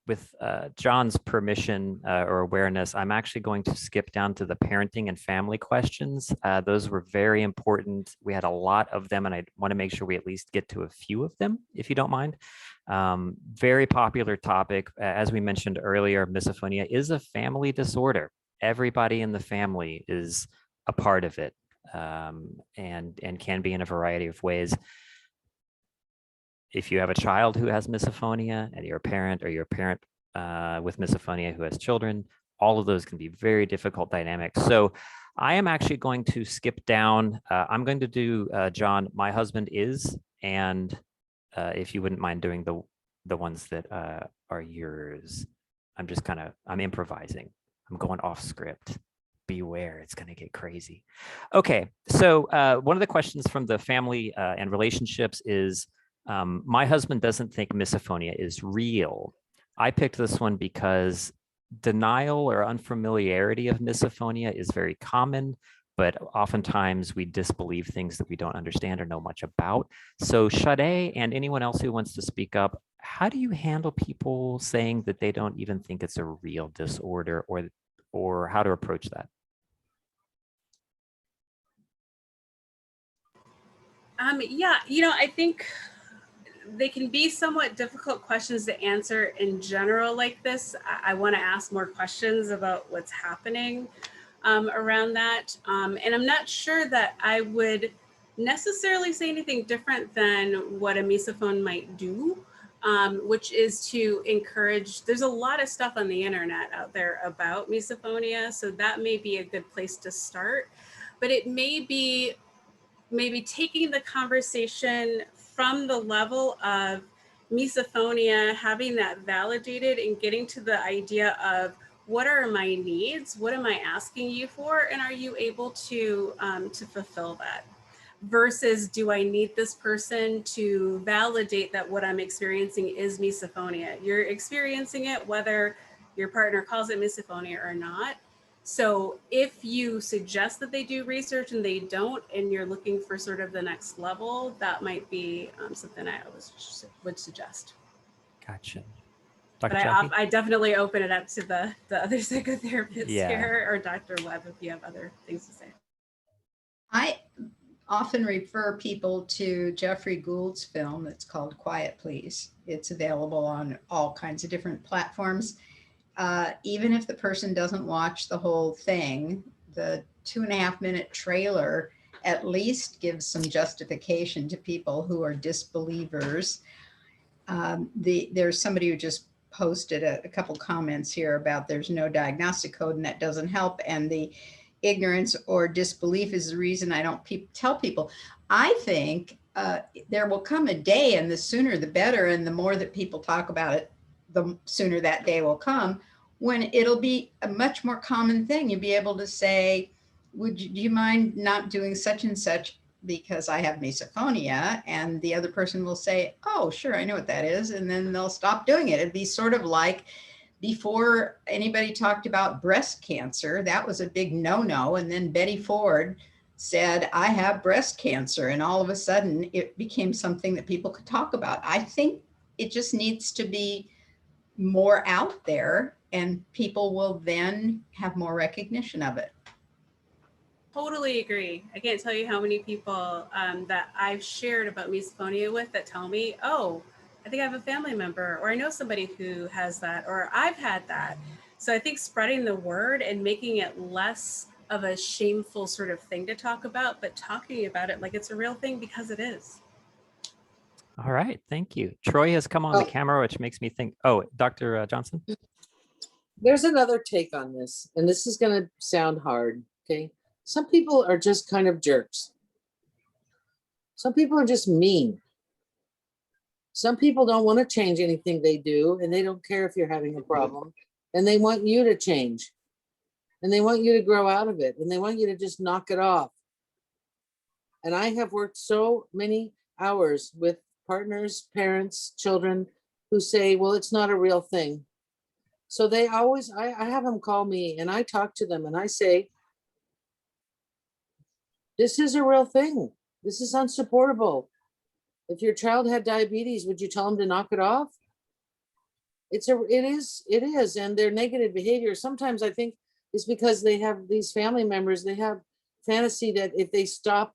With John's permission or awareness, I'm actually going to skip down to the parenting and family questions. Those were very important. We had a lot of them, and I want to make sure we at least get to a few of them, if you don't mind. Very popular topic. As we mentioned earlier, misophonia is a family disorder. Everybody in the family is a part of it. And can be in a variety of ways. If you have a child who has misophonia and you're a parent, or you're a parent with misophonia who has children, all of those can be very difficult dynamics. So I am actually going to skip down. I'm going to do John, my husband is, and if you wouldn't mind doing the ones that are yours. I'm improvising. I'm going off script. Beware, it's going to get crazy. Okay, so one of the questions from the family and relationships is, my husband doesn't think misophonia is real. I picked this one because denial or unfamiliarity of misophonia is very common, but oftentimes we disbelieve things that we don't understand or know much about. So Sade and anyone else who wants to speak up, how do you handle people saying that they don't even think it's a real disorder, or how to approach that? Yeah, I think they can be somewhat difficult questions to answer in general like this. I want to ask more questions about what's happening around that. And I'm not sure that I would necessarily say anything different than what a misophone might do, which is to encourage, there's a lot of stuff on the internet out there about misophonia, so that may be a good place to start. But it may be maybe taking the conversation from the level of misophonia, having that validated and getting to the idea of what are my needs? What am I asking you for? And are you able to fulfill that? Versus, do I need this person to validate that what I'm experiencing is misophonia? You're experiencing it whether your partner calls it misophonia or not. So if you suggest that they do research and they don't, and you're looking for sort of the next level, that might be something I would suggest. Gotcha. But I definitely open it up to the other psychotherapists here, or Dr. Webb, if you have other things to say. I often refer people to Jeffrey Gould's film that's called Quiet Please. It's available on all kinds of different platforms. Even if the person doesn't watch the whole thing, the 2.5-minute trailer at least give some justification to people who are disbelievers. There's somebody who just posted a couple comments here about there's no diagnostic code and that doesn't help. And the ignorance or disbelief is the reason I don't tell people. I think there will come a day, and the sooner the better, and the more that people talk about it, the sooner that day will come, when it'll be a much more common thing. You'll be able to say, do you mind not doing such and such because I have misophonia? And the other person will say, oh, sure, I know what that is. And then they'll stop doing it. It'd be sort of like before anybody talked about breast cancer, that was a big no-no. And then Betty Ford said, I have breast cancer. And all of a sudden it became something that people could talk about. I think it just needs to be more out there, and people will then have more recognition of it. Totally agree. I can't tell you how many people that I've shared about misophonia with that tell me, oh, I think I have a family member, or I know somebody who has that, or I've had that. So I think spreading the word and making it less of a shameful sort of thing to talk about, but talking about it like it's a real thing, because it is. All right, thank you. Troy has come on the camera, which makes me think, oh, Dr. Johnson? There's another take on this, and this is going to sound hard, okay? Some people are just kind of jerks. Some people are just mean. Some people don't want to change anything they do, and they don't care if you're having a problem, and they want you to change, and they want you to grow out of it, and they want you to just knock it off. And I have worked so many hours with partners, parents, children who say, well, it's not a real thing. So they always, I have them call me and I talk to them and I say, this is a real thing. This is unsupportable. If your child had diabetes, would you tell them to knock it off? It is. And their negative behavior, sometimes I think is because they have these family members, they have fantasy that if they stop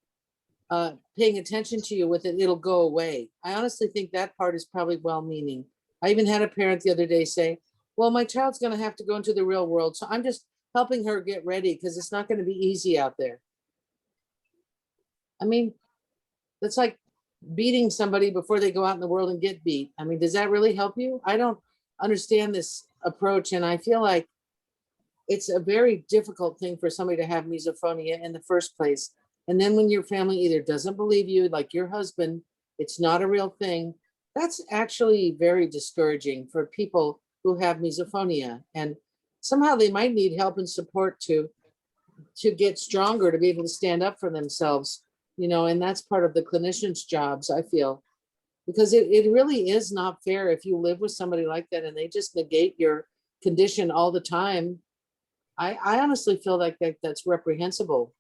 paying attention to you with it, it'll go away. I honestly think that part is probably well-meaning. I even had a parent the other day say, well, my child's going to have to go into the real world, so I'm just helping her get ready because it's not going to be easy out there. I mean, that's like beating somebody before they go out in the world and get beat. I mean, does that really help you? I don't understand this approach, and I feel like it's a very difficult thing for somebody to have misophonia in the first place. And then when your family either doesn't believe you, like your husband, it's not a real thing, that's actually very discouraging for people who have misophonia. And somehow they might need help and support to get stronger, to be able to stand up for themselves, you know, and that's part of the clinician's jobs, I feel, because it really is not fair if you live with somebody like that and they just negate your condition all the time. I honestly feel like that's reprehensible.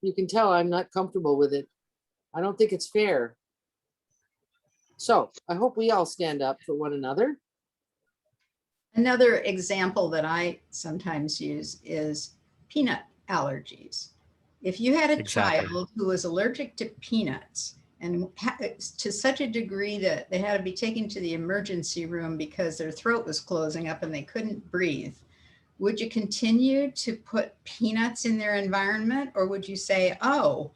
You can tell I'm not comfortable with it. I don't think it's fair. So I hope we all stand up for one another. Another example that I sometimes use is peanut allergies. If you had a child who was allergic to peanuts, and to such a degree that they had to be taken to the emergency room because their throat was closing up and they couldn't breathe, would you continue to put peanuts in their environment? Or would you say, oh,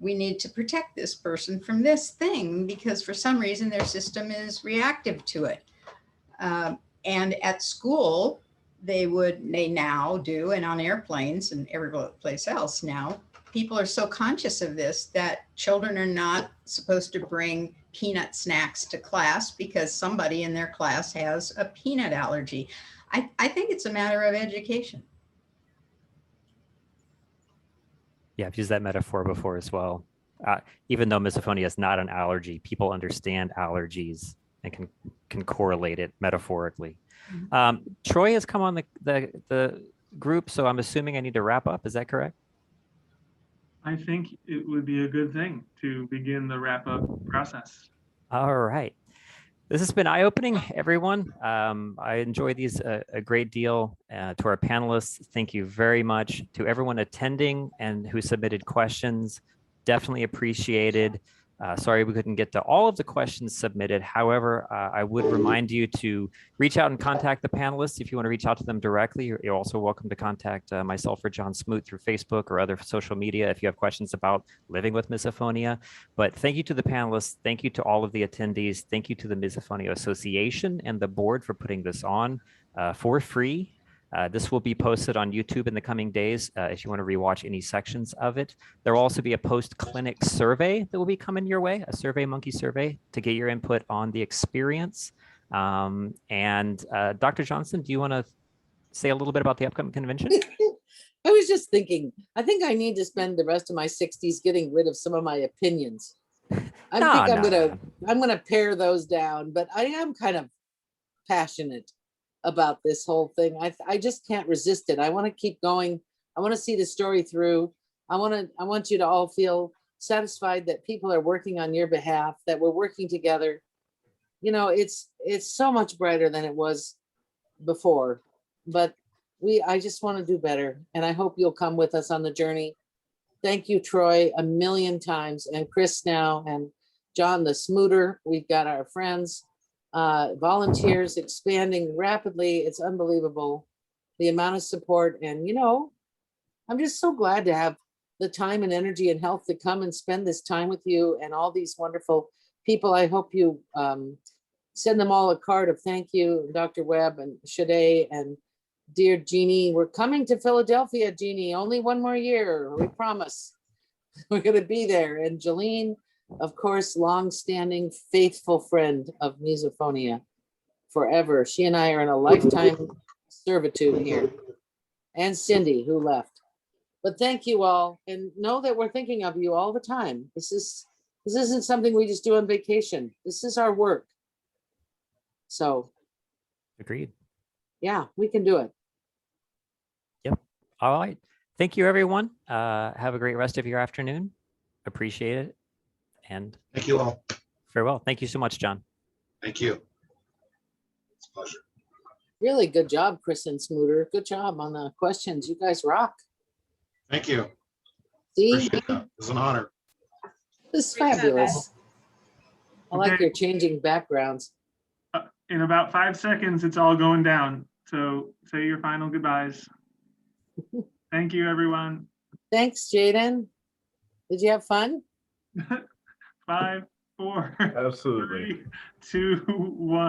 we need to protect this person from this thing because for some reason their system is reactive to it? And at school, they now do, and on airplanes and every place else now, people are so conscious of this that children are not supposed to bring peanut snacks to class because somebody in their class has a peanut allergy. I think it's a matter of education. Yeah, I've used that metaphor before as well. Even though misophonia is not an allergy, people understand allergies and can correlate it metaphorically. Troy has come on the group, so I'm assuming I need to wrap up. Is that correct? I think it would be a good thing to begin the wrap-up process. All right. This has been eye-opening, everyone. I enjoy these a great deal. To our panelists, thank you very much. To everyone attending and who submitted questions, definitely appreciated. Sorry we couldn't get to all of the questions submitted. However, I would remind you to reach out and contact the panelists if you want to reach out to them directly. You're also welcome to contact myself or John Smoot through Facebook or other social media if you have questions about living with misophonia. But thank you to the panelists. Thank you to all of the attendees. Thank you to the Misophonia Association and the board for putting this on for free. This will be posted on YouTube in the coming days if you want to rewatch any sections of it. There will also be a post-clinic survey that will be coming your way, a Survey Monkey survey to get your input on the experience. Dr. Johnson, do you want to say a little bit about the upcoming convention? I was just thinking, I think I need to spend the rest of my 60s getting rid of some of my opinions. I'm gonna pare those down, but I am kind of passionate about this whole thing. I just can't resist it. I want to keep going. I want to see the story through. I want you to all feel satisfied that people are working on your behalf, that we're working together. You know, it's so much brighter than it was before, but I just want to do better. And I hope you'll come with us on the journey. Thank you, Troy, a million times, and Chris now, and John the Smooter. We've got our friends. Volunteers expanding rapidly. It's unbelievable, the amount of support. And, you know, I'm just so glad to have the time and energy and health to come and spend this time with you and all these wonderful people. I hope you send them all a card of thank you, Dr. Webb and Shade and dear Jeannie. We're coming to Philadelphia, Jeannie, only one more year, we promise. We're going to be there. And Jolene, of course, long-standing faithful friend of Misophonia forever. She and I are in a lifetime servitude here. And Cindy, who left. But thank you all, and know that we're thinking of you all the time. This isn't something we just do on vacation. This is our work. So. Agreed. Yeah, we can do it. Yep. All right. Thank you, everyone. Have a great rest of your afternoon. Appreciate it. And Thank you all. farewell. Thank you so much, John. Thank you. It's a pleasure. Really good job, Chris and Smooter. Good job on the questions. You guys rock. Thank you. See, Appreciate that. It was an honor. this is Great job, fabulous. guys. I like Okay. your changing backgrounds. In about 5 seconds, it's all going down. So say your final goodbyes. Thank you, everyone. Thanks, Jaden. Did you have fun? 5, 4, Absolutely. 3, 2, 1.